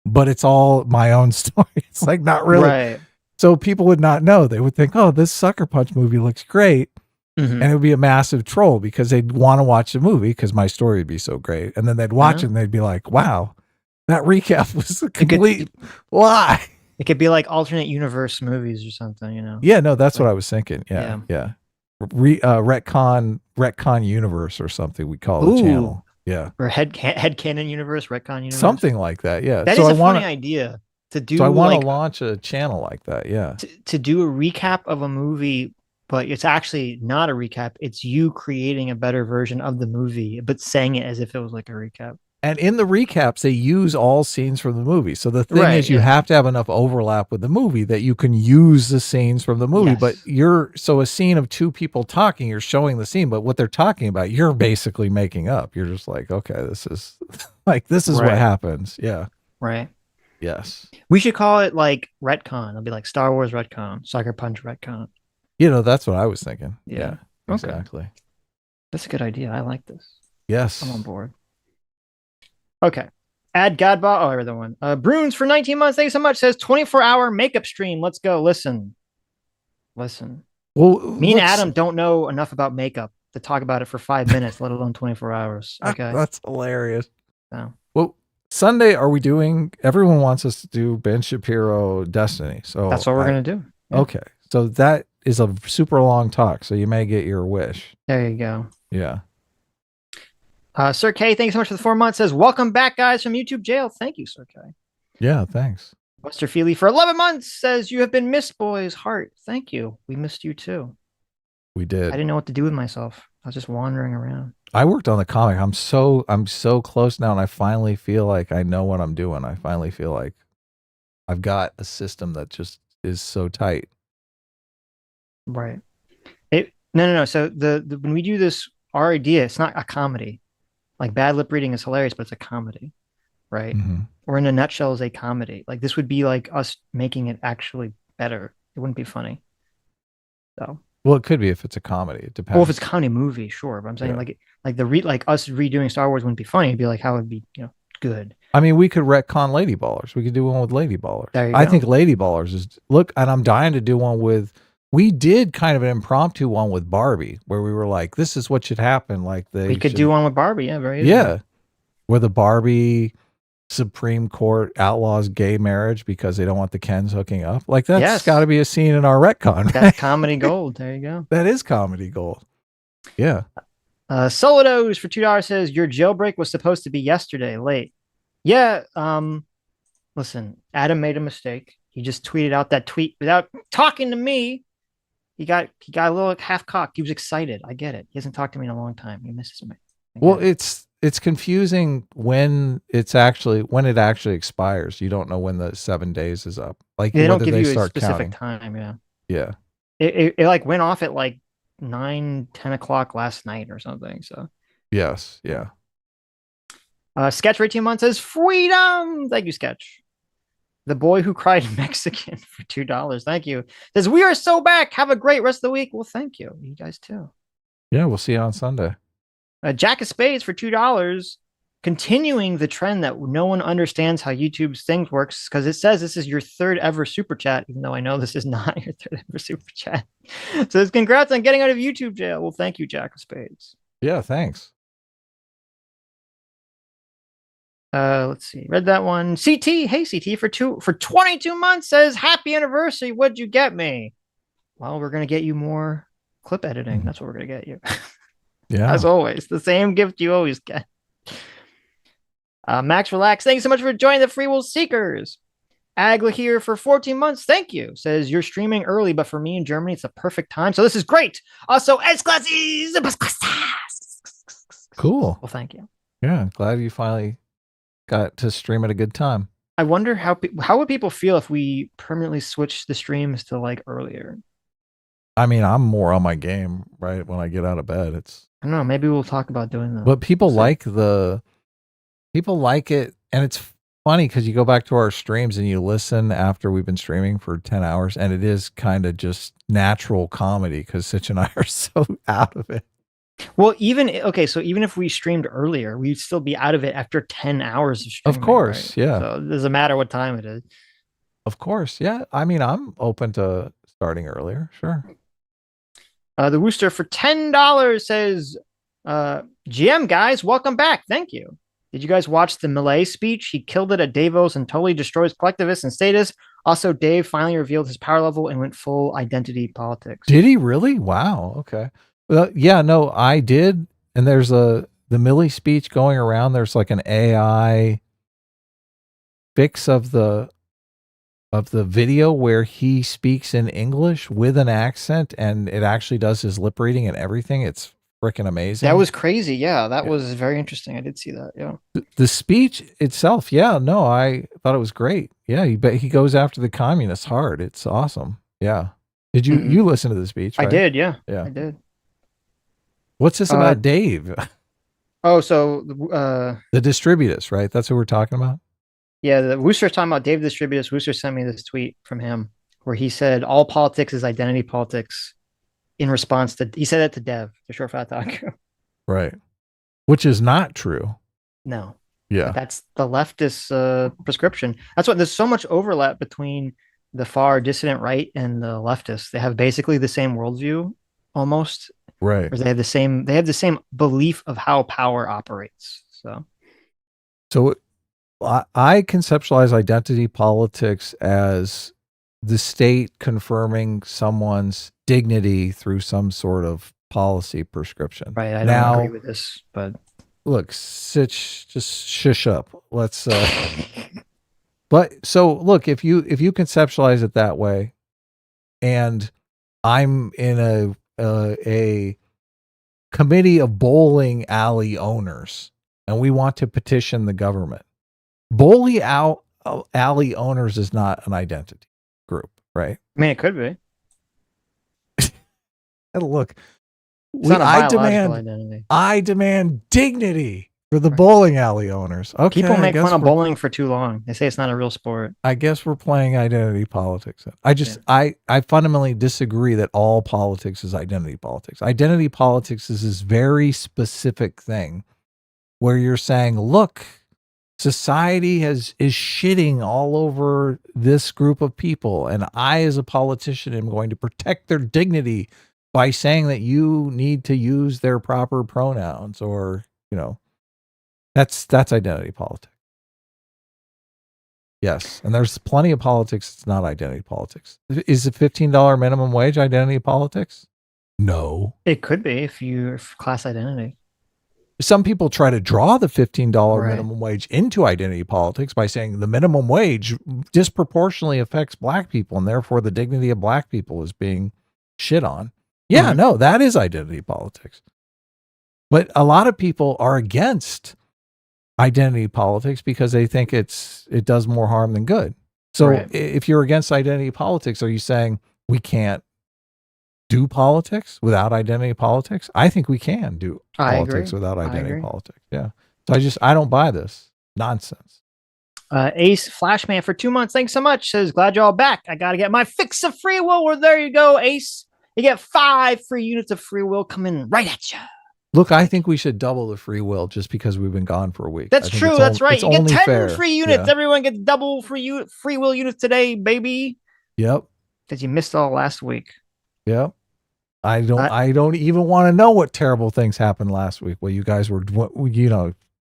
but it's all my own story. It's like not really. Right. So people would not know. They would think, oh, this Sucker Punch movie looks great. Mm-hmm. And it would be a massive troll because they'd want to watch the movie because my story would be so great. And then they'd watch it and they'd be like, wow, that recap was a complete lie. It could be like alternate universe movies or something, you know? Yeah, no, that's what I was thinking. Yeah. Retcon universe or something we call the channel. Yeah. Or headcanon universe, retcon universe. Something like that, yeah. That is a funny idea to do. So I want to launch a channel like that, yeah. To do a recap of a movie, but it's actually not a recap. It's you creating a better version of the movie, but saying it as if it was like a recap. And in the recaps, they use all scenes from the movie. So the thing Right, is, you yeah. have to have enough overlap with the movie that you can use the scenes from the movie. Yes. But so a scene of two people talking, you're showing the scene, but what they're talking about, you're basically making up. You're just like, okay, this is this is what Right. happens. Yeah. Right. Yes. We should call it like retcon. It'll be like Star Wars retcon, Sucker Punch retcon. That's what I was thinking. Yeah. Yeah, Okay. exactly. That's a good idea. I like this. Yes. I'm on board. Okay. Add Godbot. Oh, I read the one. Bruins for 19 months. Thank you so much. Says 24-hour makeup stream. Let's go. Listen. Well, Me and Adam don't know enough about makeup to talk about it for 5 minutes, let alone 24 hours. Okay. That's hilarious. So. Well, Sunday, everyone wants us to do Ben Shapiro Destiny. So That's what we're going to do. Yeah. Okay. So that is a super long talk. So you may get your wish. There you go. Yeah. Sir K, thank you so much for the 4 months. Says, welcome back, guys, from YouTube jail. Thank you, Sir K. Yeah, thanks. Buster Feely for 11 months says, you have been missed, boys. Heart. Thank you. We missed you too. We did. I didn't know what to do with myself. I was just wandering around. I worked on the comic. I'm so close now, and I finally feel like I know what I'm doing. I finally feel like I've got a system that just is so tight. Right. No. So the when we do this, our idea, it's not a comedy. Like bad lip reading is hilarious, but it's a comedy, right? Mm-hmm. Or in a nutshell is a comedy. Like this would be like us making it actually better. It wouldn't be funny. So. Well, it could be if it's a comedy. It depends. Well, if it's a comedy movie, sure. But I'm saying like us redoing Star Wars wouldn't be funny. It'd be like how it would be, good. I mean, we could retcon Lady Ballers. We could do one with Lady Ballers. There you I go. think Lady Ballers is and I'm dying to do one with. We did kind of an impromptu one with Barbie where we were like, this is what should happen. Like we could do one with Barbie. Yeah, very easy. Yeah. Where the Barbie Supreme Court outlaws gay marriage because they don't want the Kens hooking up. Like that's got to be a scene in our retcon. Right? That's comedy gold. There you go. That is comedy gold. Yeah. Solidos for $2 says your jailbreak was supposed to be yesterday, late. Yeah. Listen, Adam made a mistake. He just tweeted out that tweet without talking to me. He got a little half cocked. He was excited. I get it. He hasn't talked to me in a long time. He misses me. Well, it's confusing when it actually expires. You don't know when the 7 days is up. Like they don't give you a specific time. Yeah. Yeah. It like went off at like 9-10 o'clock last night or something. So. Yes. Yeah. Sketch for 18 months says freedom. Thank you, Sketch. The boy who cried Mexican for $2. Thank you. Says we are so back. Have a great rest of the week. Well, thank you. You guys too. Yeah, we'll see you on Sunday. Jack of Spades for $2. Continuing the trend that no one understands how YouTube's things works because it says this is your third ever super chat, even though I know this is not your third ever super chat. So it's congrats on getting out of YouTube jail. Well, thank you, Jack of Spades. Yeah, thanks. Let's see. Read that one. CT, hey CT for 22 months says happy anniversary. What'd you get me? Well, we're gonna get you more clip editing. That's what we're gonna get you. Yeah. As always, the same gift you always get. Max Relax, thank you so much for joining the Free Will Seekers. Agla here for 14 months. Thank you. Says you're streaming early, but for me in Germany, it's the perfect time. So this is great. Also, cool. Well, thank you. Yeah, glad you finally got to stream at a good time. I wonder how would people feel if we permanently switch the streams to like earlier? I mean, I'm more on my game, right? When I get out of bed, I don't know. Maybe we'll talk about doing that. But people like it. And it's funny because you go back to our streams and you listen after we've been streaming for 10 hours and it is kind of just natural comedy because Sitch and I are so out of it. Well, so even if we streamed earlier, we'd still be out of it after 10 hours of streaming. Of course, right? yeah. So it doesn't matter what time it is. Of course, yeah. I mean, I'm open to starting earlier, sure. The Wooster for $10 says, GM guys, welcome back. Thank you. Did you guys watch the Millet speech? He killed it at Davos and totally destroys collectivists and statists. Also, Dave finally revealed his power level and went full identity politics. Did he really? Wow. Okay. Well, yeah, no, I did. And there's the Millie speech going around. There's like an AI fix of the video where he speaks in English with an accent and it actually does his lip reading and everything. It's freaking amazing. That was crazy. Yeah, that was very interesting. I did see that. Yeah. The speech itself. Yeah, no, I thought it was great. Yeah, he goes after the communists hard. It's awesome. Yeah. Did you listen to the speech? Right? I did. Yeah. Yeah. I did. What's this about Dave? Oh, so The Distributus, right? That's who we're talking about. yeah, the Wooster's talking about Dave the Distributus. Wooster sent me this tweet from him where he said all politics is identity politics in response to, he said that to Dev, the short fat talk. Right. Which is not true. No. Yeah. That's the leftist prescription. That's what there's so much overlap between the far dissident right and the leftists. They have basically the same worldview almost. Right. Or they have the same belief of how power operates. So I conceptualize identity politics as the state confirming someone's dignity through some sort of policy prescription. right, I don't agree with this, but Look, Sitch, just shush up. Let's but so look, if you conceptualize it that way, and I'm in a committee of bowling alley owners, and we want to petition the government. Bowling alley owners is not an identity group, right? I mean, it could be. And look, It's not a I biological identity. demand dignity for the bowling alley owners. Okay, People I make guess fun of we're- bowling for too long. They say it's not a real sport. I guess we're playing identity politics. I fundamentally disagree that all politics is identity politics. Identity politics is this very specific thing where you're saying, look, society is shitting all over this group of people, and I as a politician am going to protect their dignity by saying that you need to use their proper pronouns, or that's identity politics. Yes, and there's plenty of politics that's not identity politics. Is the $15 minimum wage identity politics? No. It could be if class identity. Some people try to draw the $15 Right. minimum wage into identity politics by saying the minimum wage disproportionately affects black people, and therefore the dignity of black people is being shit on. Yeah, no, that is identity politics. But a lot of people are against identity politics because they think it does more harm than good. So Right. if you're against identity politics, are you saying we can't do politics without identity politics? I think we can do I politics agree. without I identity agree. politics. Yeah. So I don't buy this nonsense. Ace Flashman for 2 months. Thanks so much. Says, glad you're all back. I got to get my fix of free will. Well, there you go, Ace. You get 5 free units of free will coming right at you. Look, I think we should double the free will just because we've been gone for a week. That's I think true. it's That's right. it's You get only 10 fair. free units. Yeah. Everyone gets double free will units today, baby. Yep. Because you missed all last week. Yep. I don't even want to know what terrible things happened last week. Well, you guys were,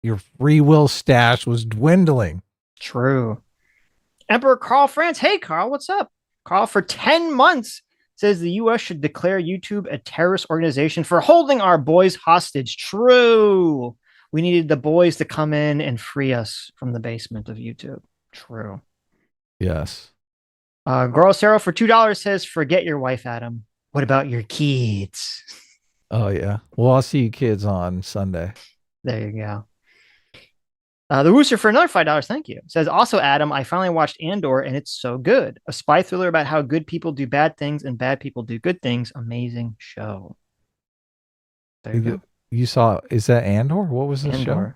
your free will stash was dwindling. True. Emperor Carl France. Hey, Carl, what's up? Carl, for 10 months, says the U.S. should declare YouTube a terrorist organization for holding our boys hostage. True. We needed the boys to come in and free us from the basement of YouTube. True. Yes. Grosero for $2 says, forget your wife, Adam. What about your kids? Oh, yeah. Well, I'll see you kids on Sunday. There you go. The Rooster for another $5. Thank you. Says, also, Adam, I finally watched Andor and it's so good. A spy thriller about how good people do bad things and bad people do good things. Amazing show. There you go. You saw, is that Andor? What was the show?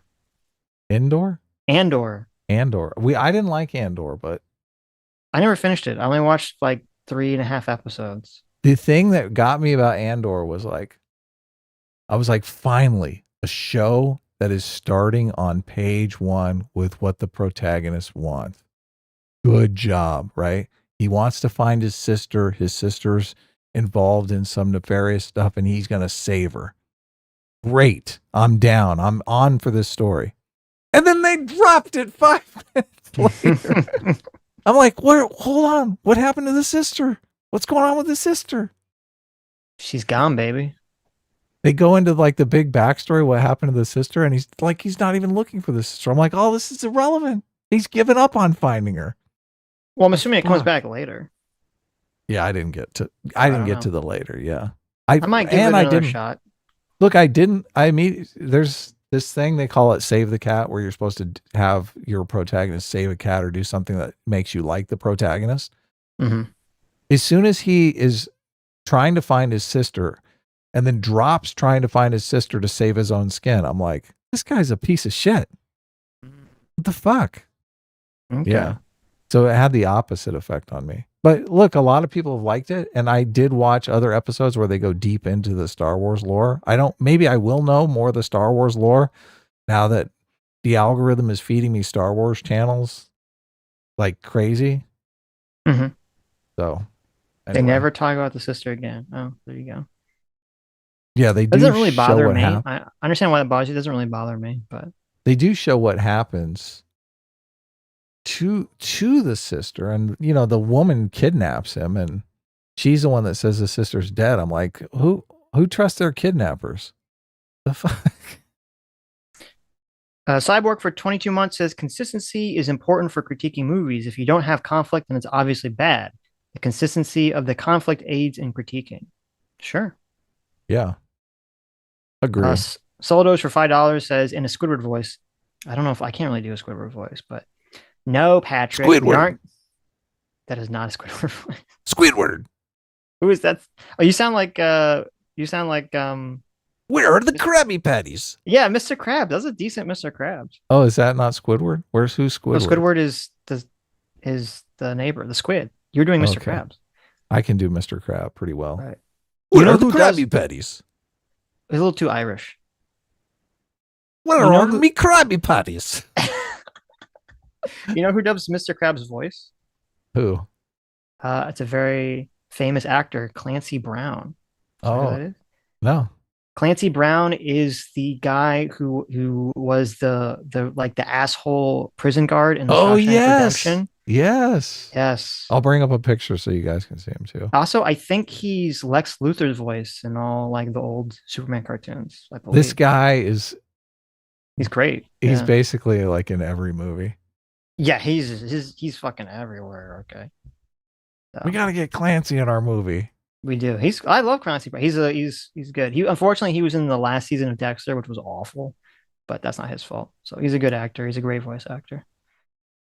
Andor. Andor? Andor. I didn't like Andor, but I never finished it. I only watched like 3.5 episodes. the thing that got me about Andor was I was like, finally, a show that is starting on page 1 with what the protagonist wants. Good job, right? He wants to find his sister. His sister's involved in some nefarious stuff, and he's going to save her. Great. I'm down. I'm on for this story. And then they dropped it 5 minutes later. I'm like, hold on. What happened to the sister? What's going on with the sister? She's gone, baby. They go into like the big backstory, what happened to the sister, and he's not even looking for the sister. I'm like, oh, this is irrelevant. He's given up on finding her. Well, I'm assuming it comes back later. Yeah, I didn't get to don't the later. Yeah. I might give it another shot. Look, there's this thing they call it Save the Cat, where you're supposed to have your protagonist save a cat or do something that makes you like the protagonist. Mm-hmm. As soon as he is trying to find his sister and then drops trying to find his sister to save his own skin, I'm like, this guy's a piece of shit. What the fuck? Okay. Yeah. So it had the opposite effect on me. But look, a lot of people have liked it, and I did watch other episodes where they go deep into the Star Wars lore. Maybe I will know more of the Star Wars lore now that the algorithm is feeding me Star Wars channels like crazy. Mm-hmm. So They anyway. never talk about the sister again. Oh, there you go. Yeah, they It do. doesn't really show bother what me. hap- I understand why that bothers you. It doesn't really bother me, but They do show what happens to the sister, and the woman kidnaps him, and she's the one that says the sister's dead. I'm like, who trusts their kidnappers? The fuck? Cyborg for 22 months says consistency is important for critiquing movies. If you don't have conflict, then it's obviously bad. The consistency of the conflict aids in critiquing. Sure. Yeah. Agree. Soldos for $5 says in a Squidward voice. I don't know if I can't really do a Squidward voice, but no, Patrick. Squidward. That is not a Squidward voice. Squidward. Who is that? Oh, you sound like where are the Krabby Patties? Yeah, Mr. Krabs. That's a decent Mr. Krabs. Oh, is that not Squidward? Who's Squidward? No, Squidward is the neighbor, the squid. You're doing Mr. Krabs. I can do Mr. Crab pretty well. Right. Where are the Krabby Patties? It's a little too Irish. Where are me Krabby Patties? You know who dubs Mr. Krabs' voice? Who? It's a very famous actor, Clancy Brown. Oh, no. Clancy Brown is the guy who was the asshole prison guard in the Shawshank Redemption. Yes. I'll bring up a picture so you guys can see him too. Also, I think he's Lex Luthor's voice in all like the old Superman cartoons. This guy he's great. He's basically like in every movie. Yeah, he's fucking everywhere. Okay. So, we gotta get Clancy in our movie. We do. I love Clancy, but he's good. Unfortunately he was in the last season of Dexter, which was awful, but that's not his fault. So he's a good actor. He's a great voice actor.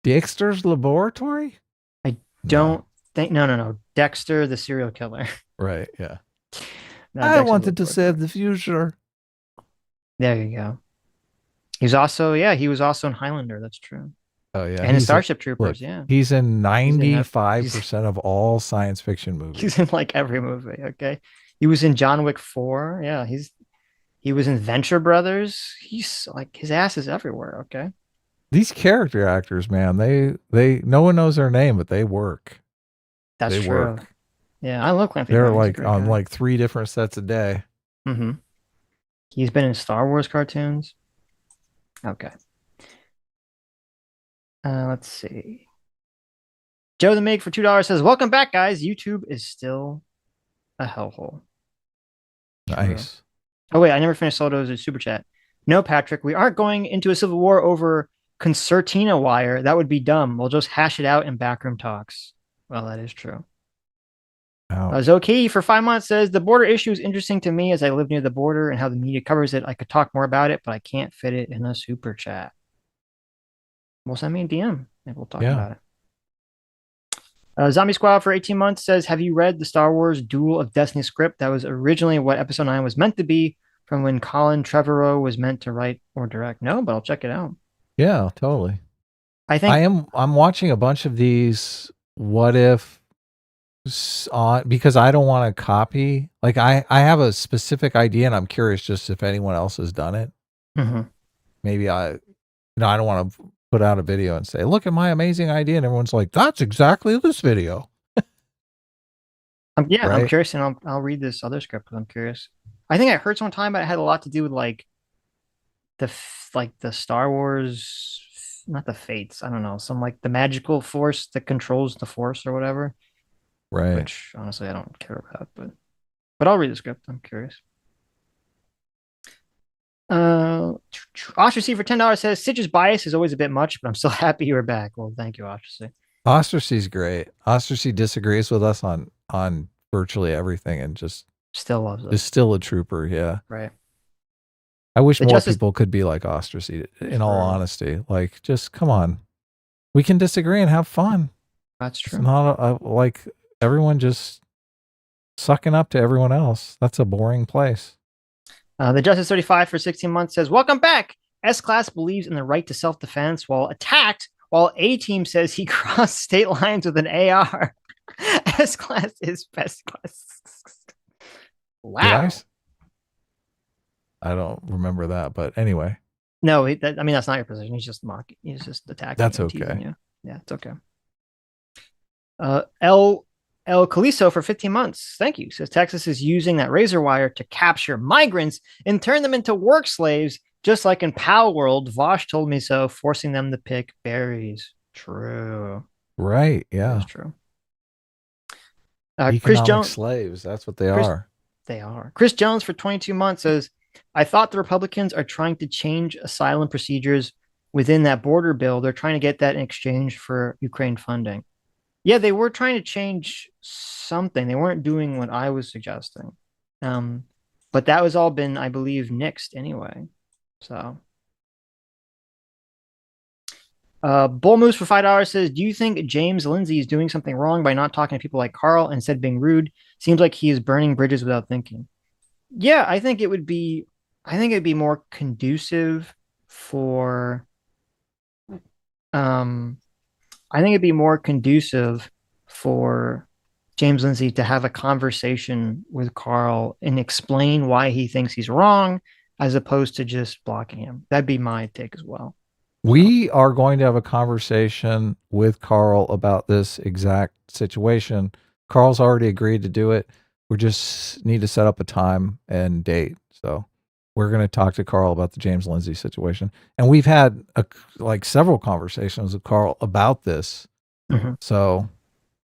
Dexter's Laboratory? I don't think. No. Dexter, the serial killer. Right. Yeah. I wanted to save the future. There you go. He was also in Highlander. That's true. Oh yeah, and in Starship Troopers. He's in 95% of all science fiction movies. He's in like every movie. Okay, he was in John Wick 4. Yeah, he was in Venture Brothers. He's like his ass is everywhere. Okay, these character actors, man, they no one knows their name, but they work. That's true. Yeah, I love Clancy. They're like on like 3 different sets a day. Mm-hmm. He's been in Star Wars cartoons. Okay. Let's see. Joe the Mig for $2 says, "Welcome back, guys. YouTube is still a hellhole." Nice. Oh wait, I never finished Soldo's super chat. No, Patrick, we aren't going into a civil war over concertina wire. That would be dumb. We'll just hash it out in backroom talks. Well, that is true. Zoki for 5 months says, "The border issue is interesting to me as I live near the border and how the media covers it. I could talk more about it, but I can't fit it in a super chat." Well, send me a DM and we'll talk about it. Zombie Squad for 18 months says, "Have you read the Star Wars Duel of Destiny script? That was originally what Episode 9 was meant to be from when Colin Trevorrow was meant to write or direct." No, but I'll check it out. Yeah, totally. I'm watching a bunch of these what if because I don't want to copy. Like I have a specific idea and I'm curious just if anyone else has done it. Mm-hmm. Maybe I don't want to put out a video and say, "Look at my amazing idea," and everyone's like, "That's exactly this video." I'm curious, and I'll read this other script because I'm curious. I think I heard some time, but it had a lot to do with like the Star Wars, not the Fates. I don't know, some like the magical force that controls the Force or whatever. Right. Which honestly I don't care about, but I'll read the script. I'm curious. Ostracy for $10 says, "Sitch's bias is always a bit much, but I'm still happy you were back." Well, thank you, Ostracy. Ostracy's great. Ostracy disagrees with us on virtually everything and just still loves us. Is still a trooper, yeah. Right. I wish The more justice, people could be like Ostrich, in all True. honesty. Like, just come on. We can disagree and have fun. that's It's true. not like everyone just sucking up to everyone else. That's a boring place. The Justice 35 for 16 months says, welcome back. S-Class believes in the right to self-defense while attacked, while A-Team says he crossed state lines with an AR. S-Class is best class. Wow. I don't remember that, but anyway. No, that's not your position. He's just mocking. He's just attacking. That's you, okay. teasing you. Yeah, it's okay. El Caliso for 15 months. Thank you. Says Texas is using that razor wire to capture migrants and turn them into work slaves, just like in Pal World. Vosh told me so, forcing them to pick berries. True. Right. Yeah. That's true. Economic Chris Jones. slaves. That's what they are. They are. Chris Jones for 22 months says, I thought the Republicans are trying to change asylum procedures within that border bill. They're trying to get that in exchange for Ukraine funding. Yeah, they were trying to change something. They weren't doing what I was suggesting. But that was all been, I believe, nixed anyway. So Bull Moose for $5 says, do you think James Lindsay is doing something wrong by not talking to people like Carl and instead being rude? Seems like he is burning bridges without thinking. Yeah, I think it'd be more conducive for I think it'd be more conducive for James Lindsay to have a conversation with Carl and explain why he thinks he's wrong, as opposed to just blocking him. That'd be my take as well. We are going to have a conversation with Carl about this exact situation. Carl's already agreed to do it. We just need to set up a time and date. So we're going to talk to Carl about the James Lindsay situation. And we've had several conversations with Carl about this. Mm-hmm. So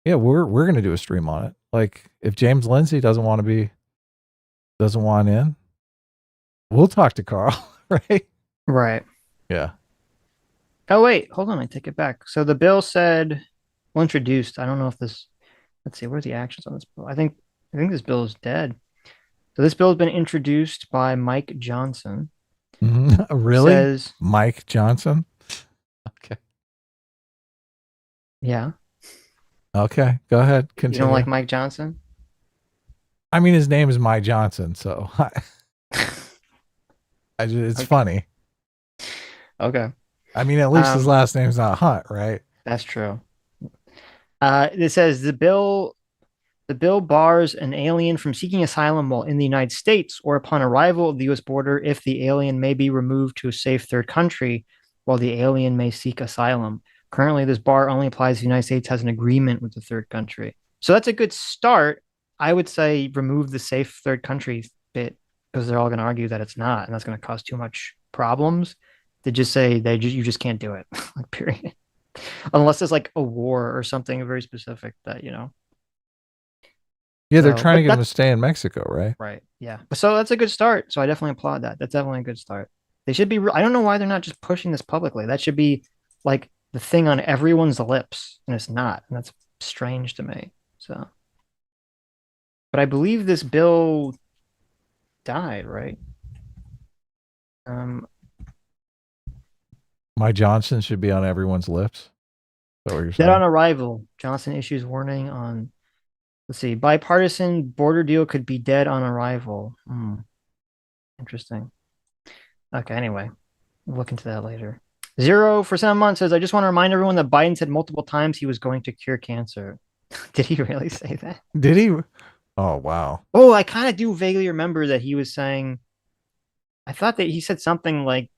yeah, we're going to do a stream on it. Like, if James Lindsay doesn't want in, we'll talk to Carl, right? Right. Yeah. Oh, wait, hold on. I take it back. So the bill said, well, introduced. I don't know if this, let's see, what are the actions on this bill? I think this bill is dead. So this bill has been introduced by Mike Johnson. Really? Says, Mike Johnson? Okay. Yeah. Okay, go ahead. Continue. You don't like Mike Johnson? I mean, his name is Mike Johnson, so it's funny. Okay. I mean, at least his last name's not Hunt, right? That's true. It says the bill bars an alien from seeking asylum while in the United States or upon arrival of the U.S. border if the alien may be removed to a safe third country while the alien may seek asylum. Currently, this bar only applies if the United States has an agreement with the third country. So that's a good start. I would say remove the safe third country bit, because they're all going to argue that it's not, and that's going to cause too much problems. To just say you just can't do it, like, period. Unless it's like a war or something very specific that, Yeah, they're So, trying to but get him to stay in Mexico, right? Right. Yeah. So that's a good start. So I definitely applaud that. That's definitely a good start. They should be. I don't know why they're not just pushing this publicly. That should be like the thing on everyone's lips, and it's not. And that's strange to me. So, but I believe this bill died, right? My Johnson should be on everyone's lips. Is that what you're saying? Dead on arrival. Johnson issues warning on. Let's see. Bipartisan border deal could be dead on arrival. Interesting. Okay. Anyway, we'll look into that later. 0 for 7 months says, I just want to remind everyone that Biden said multiple times he was going to cure cancer. Did he really say that? Did he? Oh, wow. Oh, I kind of do vaguely remember that he was saying, I thought that he said something like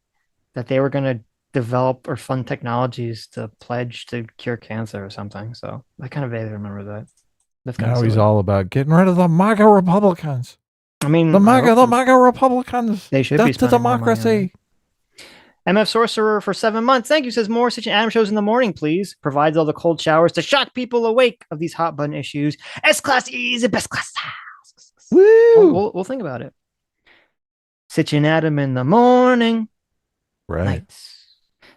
that they were going to develop or fund technologies to pledge to cure cancer or something. So I kind of vaguely remember that. That's kind Now of he's silly. all about getting rid of the MAGA Republicans. I mean, The MAGA Republicans. They should be Death to spending more money on democracy. MF Sorcerer for 7 months. Thank you. Says more Sitch and Adam shows in the morning, please. Provides all the cold showers to shock people awake of these hot button issues. S-Class is the best class. Woo! We'll think about it. Sitch and Adam in the morning. Right. Nice.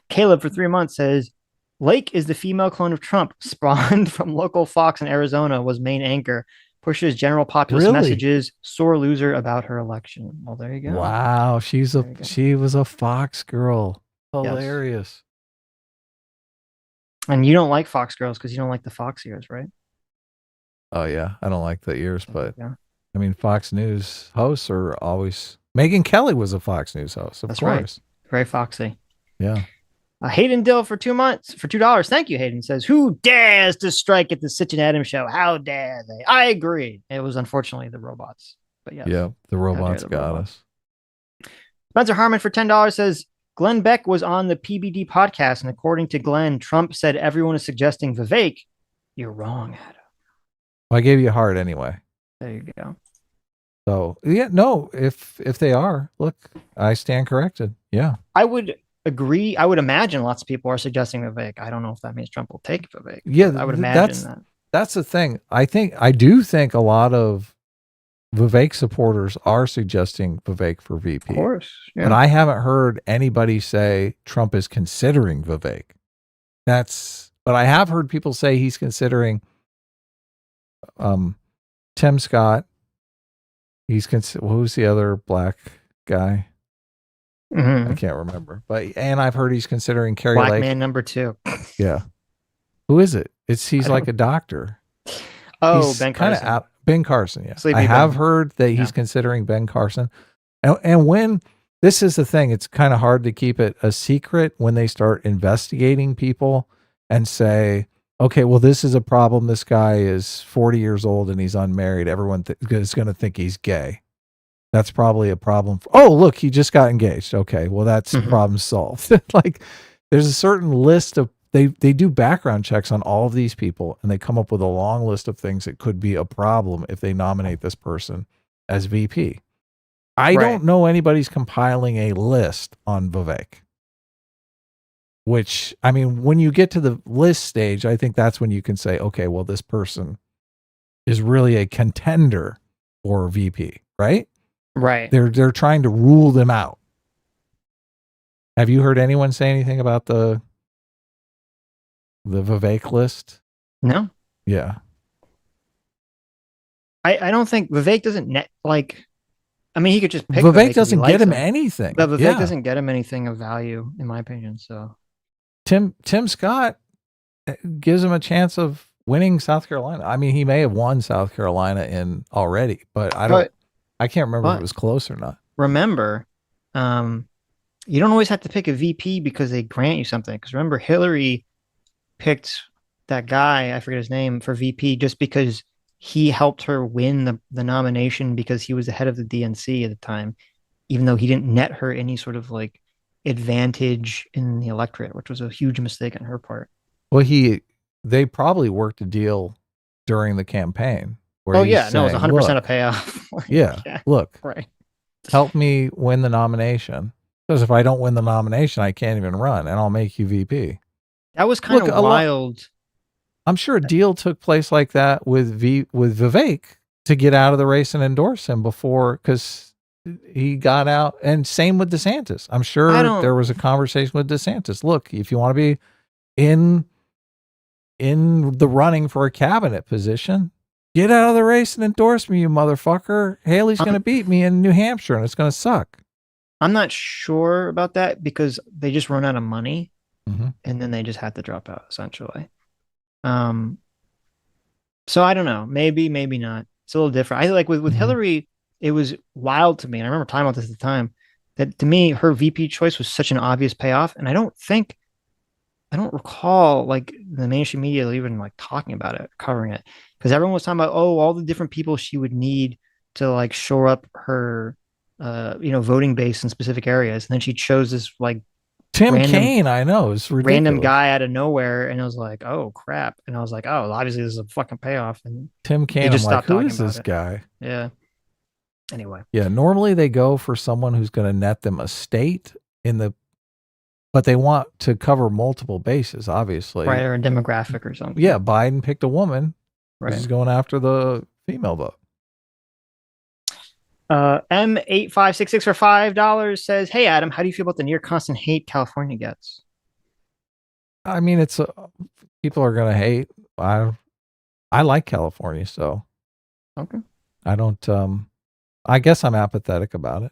Caleb for 3 months says, Lake is the female clone of Trump, spawned from local Fox in Arizona, was main anchor. pushes general populist Really? messages, sore loser about her election. Well, there you go. Wow, There you go. she was a Fox girl. Yes. Hilarious. And you don't like Fox girls because you don't like the Fox ears, right? Oh yeah, I don't like the ears, but Yeah. I mean, Fox News hosts are always. Megyn Kelly was a Fox News host, of That's course. right. Very foxy. Yeah. Hayden Dill for 2 months for $2. Thank you, Hayden. Says, who dares to strike at the Sitch and Adams show? How dare they? I agree. It was unfortunately the robots, but yes. Yeah, the robots the got robots. us. Spencer Harmon for $10 says, Glenn Beck was on the PBD podcast, and according to Glenn, Trump said everyone is suggesting Vivek. You're wrong, Adam. Well, I gave you a heart anyway. There you go. So yeah, no, if they are, look, I stand corrected. Yeah. I would agree. I would imagine lots of people are suggesting Vivek. I don't know if that means Trump will take Vivek. Yeah, I would imagine that. That's the thing. I do think a lot of Vivek supporters are suggesting Vivek for VP. Of course. Yeah. But I haven't heard anybody say Trump is considering Vivek. But I have heard people say he's considering Tim Scott. Who's the other black guy? Mm-hmm. I can't remember. And I've heard he's considering Kari Black Lake. man number 2. Yeah. Who is it? He's like a doctor. Oh, He's Ben Carson. Ben Carson, yeah. Sleepy I have Ben. heard that he's considering Ben Carson. And when this is the thing, it's kind of hard to keep it a secret when they start investigating people and say, okay, well, this is a problem. This guy is 40 years old and he's unmarried. Everyone is going to think he's gay. That's probably a problem. Oh, look, he just got engaged. Okay, well, that's problem solved. Like, there's a certain list of, they do background checks on all of these people, and they come up with a long list of things that could be a problem if they nominate this person as VP. I don't know anybody's compiling a list on Vivek. Which, I mean, when you get to the list stage, I think that's when you can say, okay, well, this person is really a contender for VP, right? Right. They're trying to rule them out. Have you heard anyone say anything about the Vivek list? No. Yeah. I don't think Vivek doesn't I mean, he could just pick Vivek doesn't if he get likes him anything. But Vivek doesn't get him anything of value, in my opinion. So Tim Scott gives him a chance of winning South Carolina. I mean, he may have won South Carolina already, but I can't remember if it was close or not. Remember, you don't always have to pick a VP because they grant you something. Because remember, Hillary picked that guy, I forget his name, for VP just because he helped her win the nomination because he was the head of the DNC at the time, even though he didn't net her any sort of like advantage in the electorate, which was a huge mistake on her part. Well, they probably worked a deal during the campaign. Oh yeah, no, it was 100% a payoff. Look, right. Help me win the nomination. Because if I don't win the nomination, I can't even run, and I'll make you VP. That was kind of wild. I'm sure a deal took place like that with Vivek to get out of the race and endorse him before, because he got out. And same with DeSantis. I'm sure there was a conversation with DeSantis. Look, if you want to be in the running for a cabinet position, get out of the race and endorse me, you motherfucker. Haley's going to beat me in New Hampshire, and it's going to suck. I'm not sure about that because they just run out of money, and then they just had to drop out, essentially. So I don't know. Maybe not. It's a little different. I like with Hillary, it was wild to me. And I remember talking about this at the time, that to me, her VP choice was such an obvious payoff. And I don't recall like the mainstream media even like talking about it, covering it. Because everyone was talking about, all the different people she would need to like shore up her, voting base in specific areas. And then she chose this like Tim Kaine, I know, it's ridiculous. Random guy out of nowhere, and I was like, "Oh crap!" And I was like, "Oh, obviously this is a fucking payoff." And Tim Kaine, I'm like, who is this guy? Yeah. Anyway. Yeah, normally they go for someone who's going to net them a state but they want to cover multiple bases, obviously. Right, or a demographic or something. Yeah, Biden picked a woman. Right. He's going after the female vote. M8566 for $5 says, "Hey Adam, how do you feel about the near constant hate California gets?" I mean, people are gonna hate. I like California, so Okay. I don't, I guess I'm apathetic about it.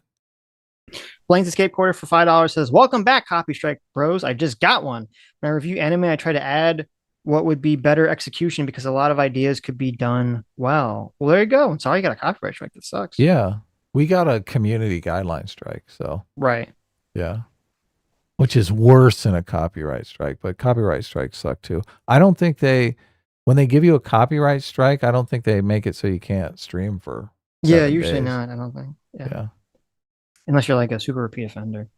Blank's Escape Quarter for $5 says, "Welcome back, Copy Strike Bros. I just got one. When I review anime, I try to add what would be better execution because a lot of ideas could be done well." Well, there you go. Sorry you got a copyright strike. That sucks. Yeah. We got a community guideline strike. So, Right. yeah. Which is worse than a copyright strike, but copyright strikes suck too. I don't think when they give you a copyright strike, I don't think they make it so you can't stream for Yeah, 7 usually days. not. I don't think. Yeah. Unless you're like a super repeat offender.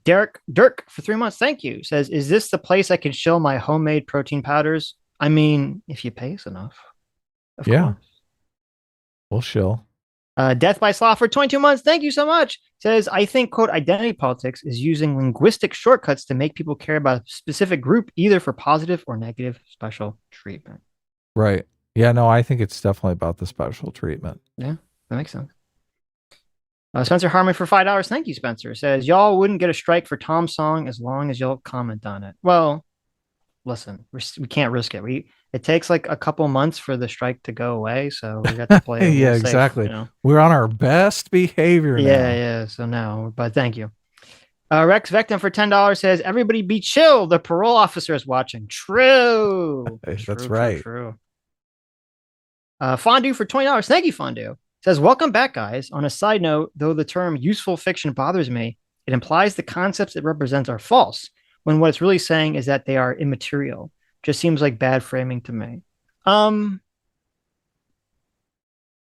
Dirk for 3 months. Thank you. Says, "Is this the place I can shill my homemade protein powders? I mean, if you pay us enough, of Yeah. course." We'll shill. Death by Sloth for 22 months. Thank you so much. Says, "I think, quote, identity politics is using linguistic shortcuts to make people care about a specific group, either for positive or negative special treatment." Right. Yeah, no, I think it's definitely about the special treatment. Yeah, that makes sense. Spencer Harmon for $5. Thank you, Spencer. Says, "Y'all wouldn't get a strike for Tom's song as long as y'all comment on it." Well, listen, we can't risk it. It takes like a couple months for the strike to go away, so we got to play it. Yeah, safe, exactly. you know? We're on our best behavior now. Yeah. So now, but thank you. Rex Vectum for $10 says, "Everybody be chill. The parole officer is watching." True. That's right. True. Fondue for $20. Thank you, Fondue. Says, "Welcome back, guys. On a side note, though the term useful fiction bothers me, it implies the concepts it represents are false, when what it's really saying is that they are immaterial. Just seems like bad framing to me."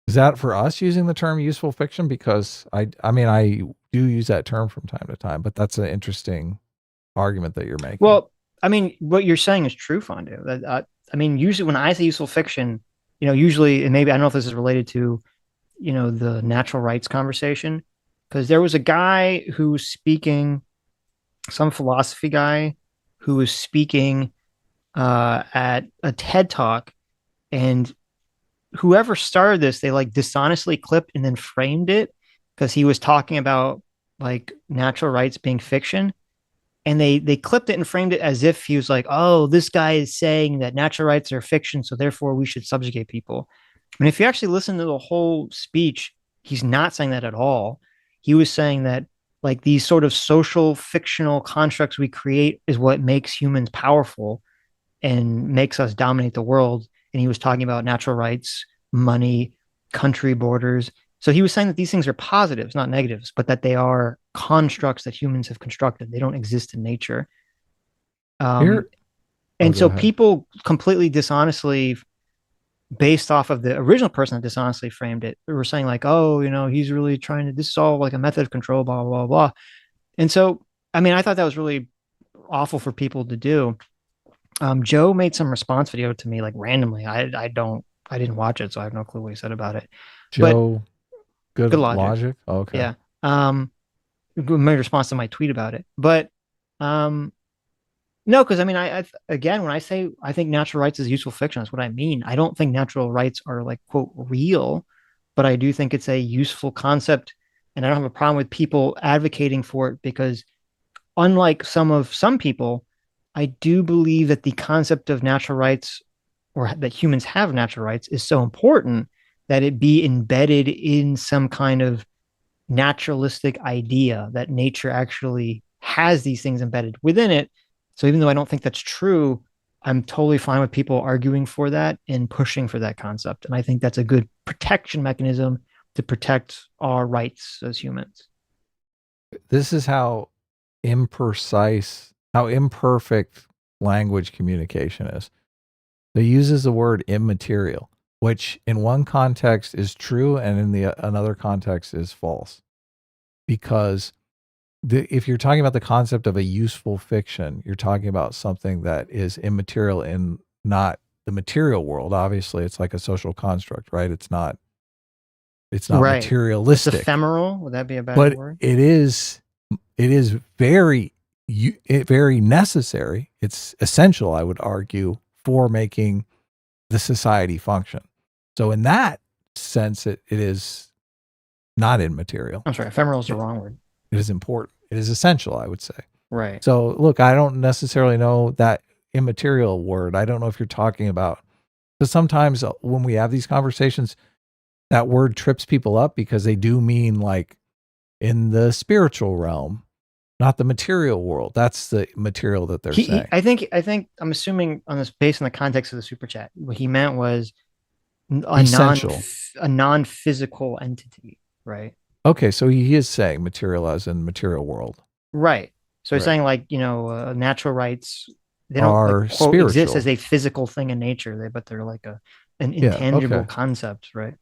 Is that for us using the term useful fiction? Because I mean, I do use that term from time to time, but that's an interesting argument that you're making. Well, I mean, what you're saying is true, Fondue. I mean, usually when I say useful fiction, usually, and maybe I don't know if this is related to, the natural rights conversation, because there was a guy who was speaking, some philosophy guy who was speaking at a TED Talk, and whoever started this, they like dishonestly clipped and then framed it because he was talking about like natural rights being fiction. And they clipped it and framed it as if he was like, "Oh, this guy is saying that natural rights are fiction, so therefore we should subjugate people." And if you actually listen to the whole speech, he's not saying that at all. He was saying that like these sort of social fictional constructs we create is what makes humans powerful and makes us dominate the world. And he was talking about natural rights, money, country borders. So he was saying that these things are positives, not negatives, but that they are constructs that humans have constructed. They don't exist in nature. And so people completely dishonestly, based off of the original person that dishonestly framed it, were saying like, "Oh, he's really trying to, this is all like a method of control, blah, blah, blah." And so, I mean, I thought that was really awful for people to do. Joe made some response video to me like randomly. I didn't watch it, so I have no clue what he said about it. Joe, but, good logic. Oh, okay. Yeah. Made a response to my tweet about it. But no, because I mean, I again, when I say I think natural rights is useful fiction, that's what I mean. I don't think natural rights are like, quote, real, but I do think it's a useful concept, and I don't have a problem with people advocating for it because, unlike some people, I do believe that the concept of natural rights, or that humans have natural rights, is so important that it be embedded in some kind of naturalistic idea that nature actually has these things embedded within it. So even though I don't think that's true, I'm totally fine with people arguing for that and pushing for that concept. And I think that's a good protection mechanism to protect our rights as humans. This is how imprecise, how imperfect language communication is. It uses the word immaterial, which in one context is true and in another context is false. Because if you're talking about the concept of a useful fiction, you're talking about something that is immaterial in not the material world. Obviously, it's like a social construct, right? It's not right. Materialistic. It's ephemeral. Would that be a bad word? It is very necessary. It's essential, I would argue, for making the society function. So in that sense, it is not immaterial. I'm sorry, ephemeral is the wrong word. It is important. It is essential, I would say. Right. So look, I don't necessarily know that immaterial word. I don't know if you're talking about, because sometimes when we have these conversations, that word trips people up because they do mean like in the spiritual realm, not the material world. That's the material that they're saying. I think I'm assuming on this based on the context of the super chat. What he meant was Essential. a non-physical entity, right? Okay, so he is saying material as in material world. Right. So he's Right. saying like, natural rights, they don't Are like, quote, exist spiritual. as a physical thing in nature, but they're like an Yeah, intangible okay. concept, right?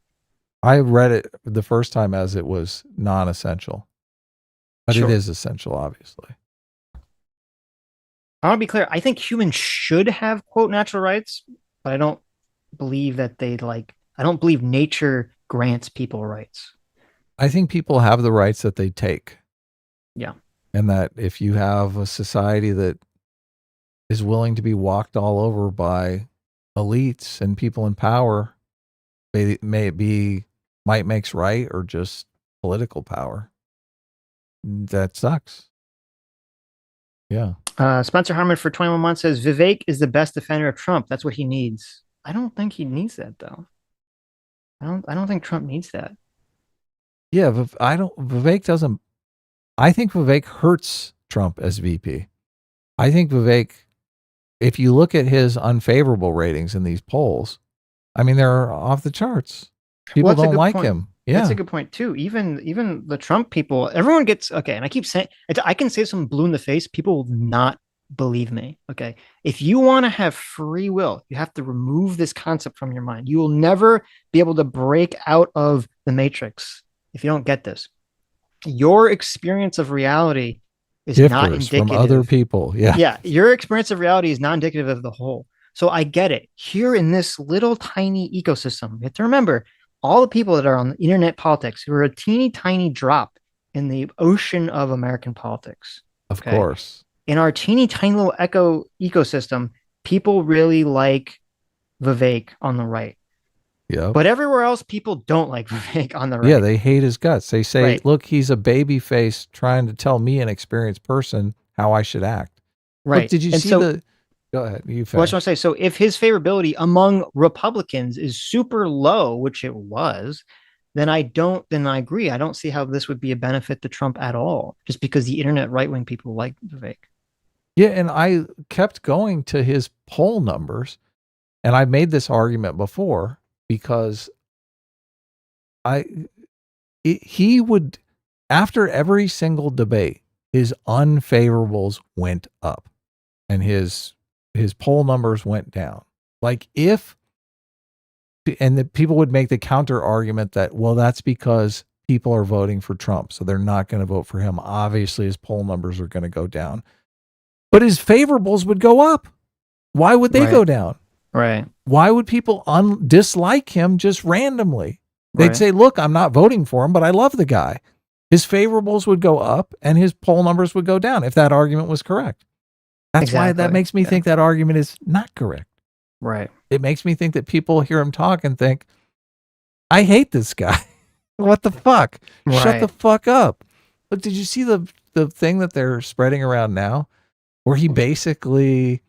I read it the first time as it was non-essential, but Sure. it is essential, obviously. I want to be clear. I think humans should have, quote, natural rights, but I don't believe that I don't believe nature grants people rights. I think people have the rights that they take. Yeah. And that if you have a society that is willing to be walked all over by elites and people in power, may it be might makes right or just political power, that sucks. Yeah. Spencer Harmon for 21 months says Vivek is the best defender of Trump. That's what he needs. I don't think he needs that though. I don't think Trump needs that. Yeah, Vivek doesn't. I think Vivek hurts Trump as VP. I think Vivek, if you look at his unfavorable ratings in these polls, I mean, they're off the charts. People don't like him. Yeah. That's a good point too. Even the Trump people, everyone gets, okay. And I keep saying, I can say something blue in the face. People will not believe me. Okay. If you want to have free will, you have to remove this concept from your mind. You will never be able to break out of the matrix if you don't get this. Your experience of reality is not Differs indicative from other people. Yeah. Yeah. Your experience of reality is not indicative of the whole. So I get it. Here in this little tiny ecosystem, you have to remember all the people that are on internet politics who are a teeny tiny drop in the ocean of American politics. Of course. In our teeny tiny little ecosystem, people really like Vivek on the right. Yeah. But everywhere else, people don't like Vivek on the right. Yeah, they hate his guts. They say, Right. look, he's a baby face trying to tell me, an experienced person, how I should act. Right. Look, did you see the... Go ahead. You finish. What I was going to say, so if his favorability among Republicans is super low, which it was, then I agree. I don't see how this would be a benefit to Trump at all, just because the internet right-wing people like Vivek. Yeah, and I kept going to his poll numbers, and I made this argument before because he would, after every single debate, his unfavorables went up and his poll numbers went down. Like and the people would make the counter argument that, well, that's because people are voting for Trump, so they're not going to vote for him. Obviously, his poll numbers are going to go down. But his favorables would go up. Why would they go down? Right. Why would people dislike him just randomly? They'd say, look, I'm not voting for him, but I love the guy. His favorables would go up and his poll numbers would go down if that argument was correct. That's why that makes me think that argument is not correct. Right. It makes me think that people hear him talk and think, I hate this guy. What the fuck? Right. Shut the fuck up. Look, did you see the thing that they're spreading around now? Where he basically,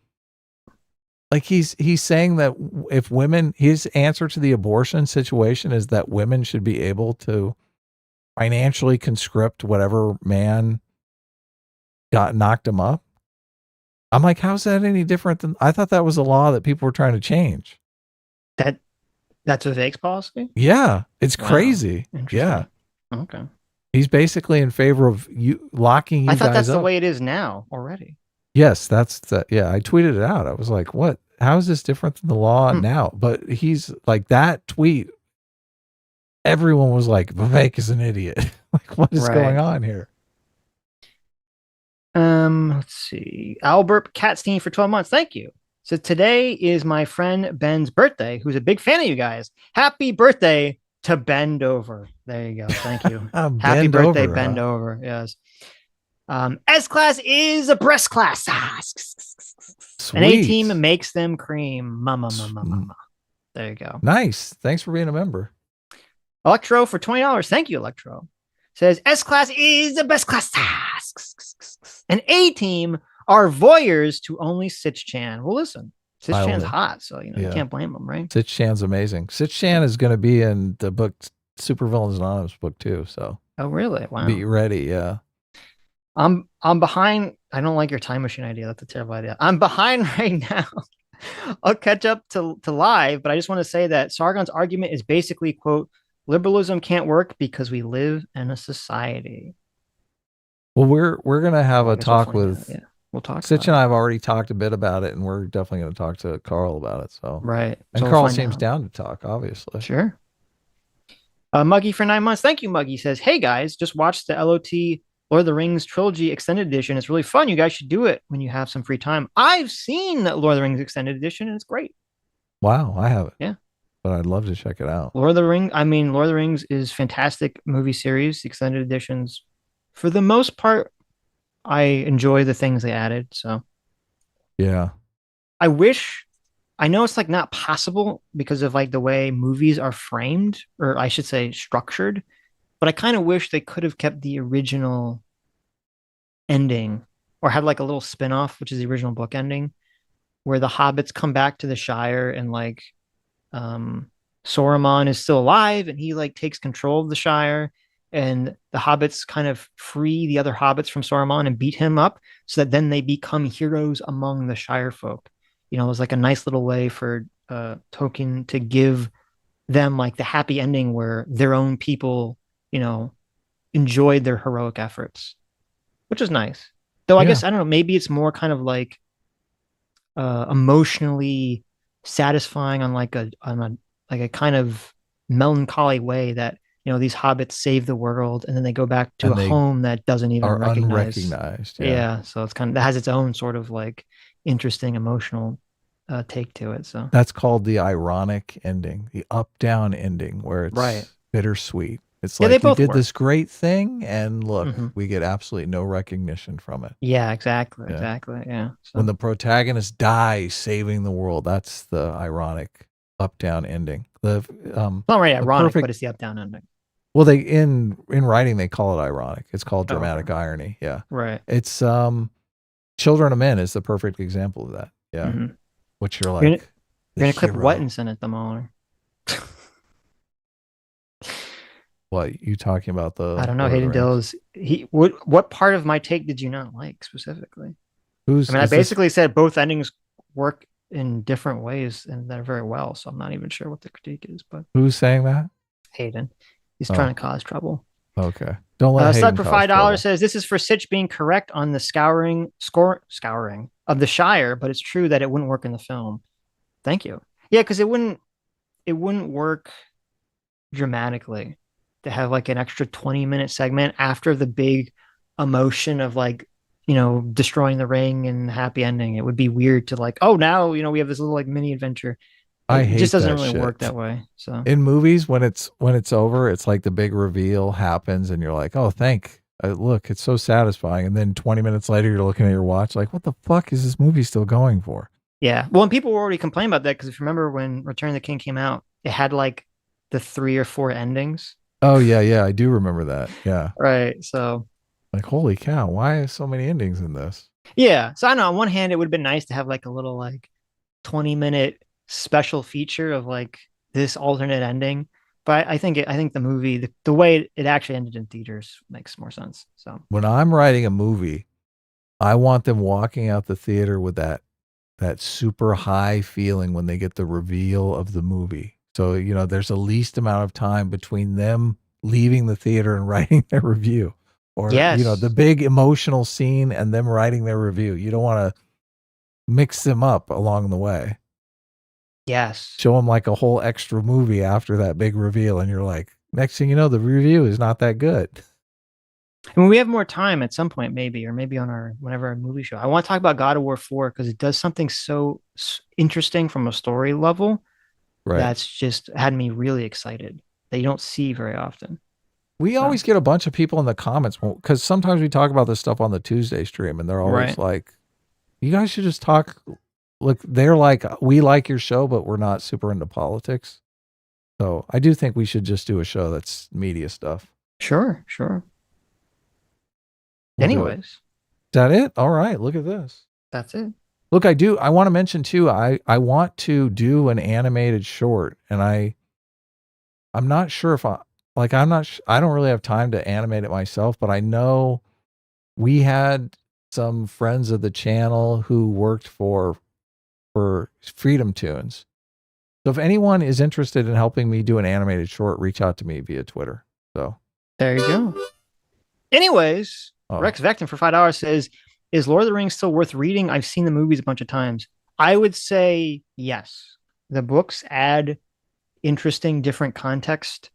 like he's saying that if women, his answer to the abortion situation is that women should be able to financially conscript whatever man knocked him up. I'm like, how's that any different than, I thought that was a law that people were trying to change. That's Vivek's policy? Yeah, it's crazy. Yeah. Okay. He's basically in favor of you locking you guys up. I thought that's the way it is now already. Yes, that's the, yeah, I tweeted it out. I was like, what? How is this different than the law now? But he's like, that tweet, everyone was like, Vivek is an idiot. Like, what is going on here? Let's see. Albert Katstein for 12 months. Thank you. So today is my friend Ben's birthday, who's a big fan of you guys. Happy birthday to Bend Over. There you go. Thank you. Happy birthday, Bend Over. Yes. S-class is a breast class. Sweet. An A-team makes them cream. Mama. There you go. Nice. Thanks for being a member. Electro for $20. Thank you, Electro. Says S-class is the best class. An A-team are voyeurs to only Sitch Chan. Well, listen, Sitch I Chan's only- hot, so you Yeah. can't blame him, right? Sitch Chan's amazing. Sitch Chan is going to be in the book Supervillains Anonymous book too. So Oh, really? Wow. be ready. Yeah. I'm behind. I don't like your time machine idea. That's a terrible idea. I'm behind right now. I'll catch up to live, but I just want to say that Sargon's argument is basically, quote, liberalism can't work because we live in a society. Well, we're going to have I a guess we'll talk find out. with Yeah, we'll talk Sitch about and it. I have already talked a bit about it, and we're definitely going to talk to Carl about it. So Right. and So we'll Carl find seems out. down to talk, obviously. Sure. Muggy for 9 months. Thank you, Muggy. Says, hey guys, just watched the LOT Lord of the Rings trilogy extended edition. It's really fun. You guys should do it when you have some free time. I've seen the Lord of the Rings extended edition, and it's great. Wow, I haven't. Yeah. But I'd love to check it out. Lord of the Rings is fantastic movie series. The extended editions, for the most part, I enjoy the things they added. So Yeah. I know it's like not possible because of like the way movies are framed, or I should say structured, but I kind of wish they could have kept the original ending or had like a little spin-off, which is the original book ending, where the hobbits come back to the Shire and like Saruman is still alive and he like takes control of the Shire, and the hobbits kind of free the other hobbits from Saruman and beat him up so that then they become heroes among the Shire folk. It was like a nice little way for Tolkien to give them like the happy ending where their own people, enjoyed their heroic efforts, which is nice. Though I guess, I don't know, maybe it's more kind of like emotionally satisfying on a kind of melancholy way that these hobbits save the world and then they go back to And a they home that doesn't even Are recognize. unrecognized. Yeah, so it's that has its own sort of like interesting emotional take to it. So That's called the ironic ending, the up-down ending, where it's Right. bittersweet. It's Yeah, like they we both did work. this great thing, and look, Mhm. we get absolutely no recognition from it. Yeah, exactly. Yeah. Exactly. Yeah. So, When the protagonist dies saving the world, that's the ironic up-down ending. it's not really ironic, perfect- but it's the up down ending. Well, they in writing they call it ironic. It's called Oh, dramatic okay. irony. Yeah, Right. it's Children of Men is the perfect example of that. Yeah, Mhm. which you're You're like, You're gonna the clip hero. what and send it to Mahler? What you talking about? The I don't know. Lord of Hayden the Rings? Dills. What part of my take did you not like specifically? Who's I mean, I is this- basically said both endings work in different ways and they're very well. So I'm not even sure what the critique is, but who's saying that? Hayden, he's Oh. trying to cause trouble. Okay, don't let Hayden Suck for cause $5 trouble. says this is for Sitch being correct on the scouring of the Shire, but it's true that it wouldn't work in the film. Thank you. Yeah, because it wouldn't work dramatically to have like an extra 20-minute segment after the big emotion of like destroying the ring and happy ending. It would be weird to like, oh, now we have this little like mini adventure. I It hate just doesn't that really shit. work that way. So In movies, when it's over, it's like the big reveal happens, and you're like, oh, look, it's so satisfying. And then 20 minutes later, you're looking at your watch, like, what the fuck is this movie still going for? yeah, well, and people were already complaining about that because if you remember when Return of the King came out, it had like the 3 or 4 endings. Oh yeah, I do remember that. Yeah, Right. So like holy cow, why are so many endings in this? yeah. So I don't know. On one hand, it would have been nice to have like a little like 20-minute special feature of like this alternate ending. But I think the movie, the way it actually ended in theaters makes more sense. So When I'm writing a movie, I want them walking out the theater with that super high feeling when they get the reveal of the movie. So, there's the least amount of time between them leaving the theater and writing their review. Or, Yes. the big emotional scene and them writing their review. You don't want to mix them up along the way. yes. Show them like a whole extra movie after that big reveal. And you're like, next thing you know, the review is not that good. I mean, we have more time at some point, maybe, or maybe on whenever our movie show. I want to talk about God of War 4 because it does something so interesting from a story level Right. that's just had me really excited that you don't see very often. We always get a bunch of people in the comments because sometimes we talk about this stuff on the Tuesday stream and they're always Right. like, you guys should just talk. Look, they're like, we like your show, but we're not super into politics. So I do think we should just do a show that's media stuff. Sure. We'll do it. Anyways, Is that it? All right. Look at this. that's it. Look, I want to mention too, I want to do an animated short, and I'm not sure if I don't really have time to animate it myself, but I know we had some friends of the channel who worked for Freedom Tunes. So if anyone is interested in helping me do an animated short, reach out to me via Twitter. So there you go. Anyways, Oh. Rex Vecton for $5 says, is Lord of the Rings still worth reading? I've seen the movies a bunch of times. I would say yes. The books add interesting, different context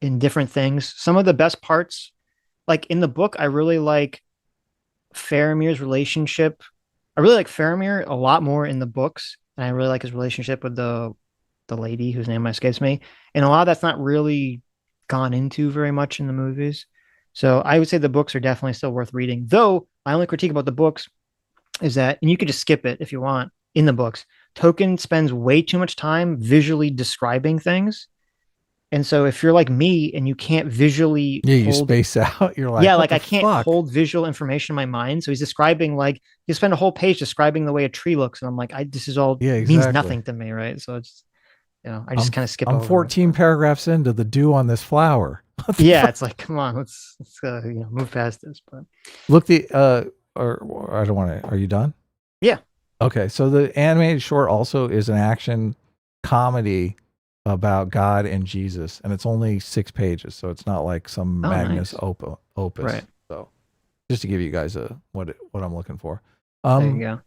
in different things. Some of the best parts, like in the book, I really like Faramir's relationship. I really like Faramir a lot more in the books, and I really like his relationship with the lady whose name escapes me. And a lot of that's not really gone into very much in the movies. So I would say the books are definitely still worth reading. Though my only critique about the books is that, and you could just skip it if you want, in the books, Tolkien spends way too much time visually describing things. And so if you're like me and you can't visually you space out, you're like, yeah, what like the I can't fuck? hold visual information in my mind. So he's describing, like, you spend a whole page describing the way a tree looks. And I'm like, this is all means nothing to me, right? So it's, I just kind of skip over. I'm 14 paragraphs into the dew on this flower. Yeah, it's like, come on, let's move past this. But look, or I don't want to. Are you done? Yeah. Okay, so the animated short also is an action comedy about God and Jesus, and it's only 6 pages, so it's not like some magnus opus. Right. So, just to give you guys what I'm looking for. There you go.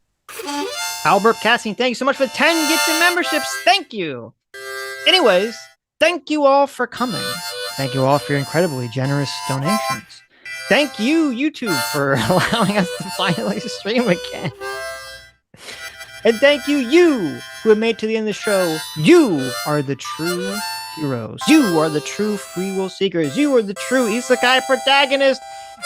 Albert Cassing, thank you so much for the 10 gifted memberships. Thank you. Anyways, thank you all for coming. Thank you all for your incredibly generous donations. Thank you, YouTube, for allowing us to finally stream again. And thank you, who have made it to the end of the show. You are the true heroes. You are the true free will seekers. You are the true isekai protagonist.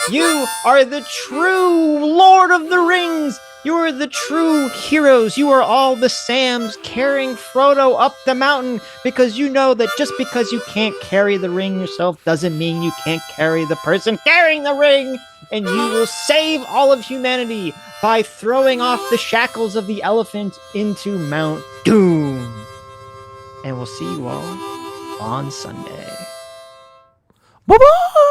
You are the true Lord of the Rings. You are the true heroes. You are all the Sams carrying Frodo up the mountain, because you know that just because you can't carry the ring yourself doesn't mean you can't carry the person carrying the ring. And you will save all of humanity by throwing off the shackles of the elephant into Mount Doom. And we'll see you all on Sunday. Bye-bye!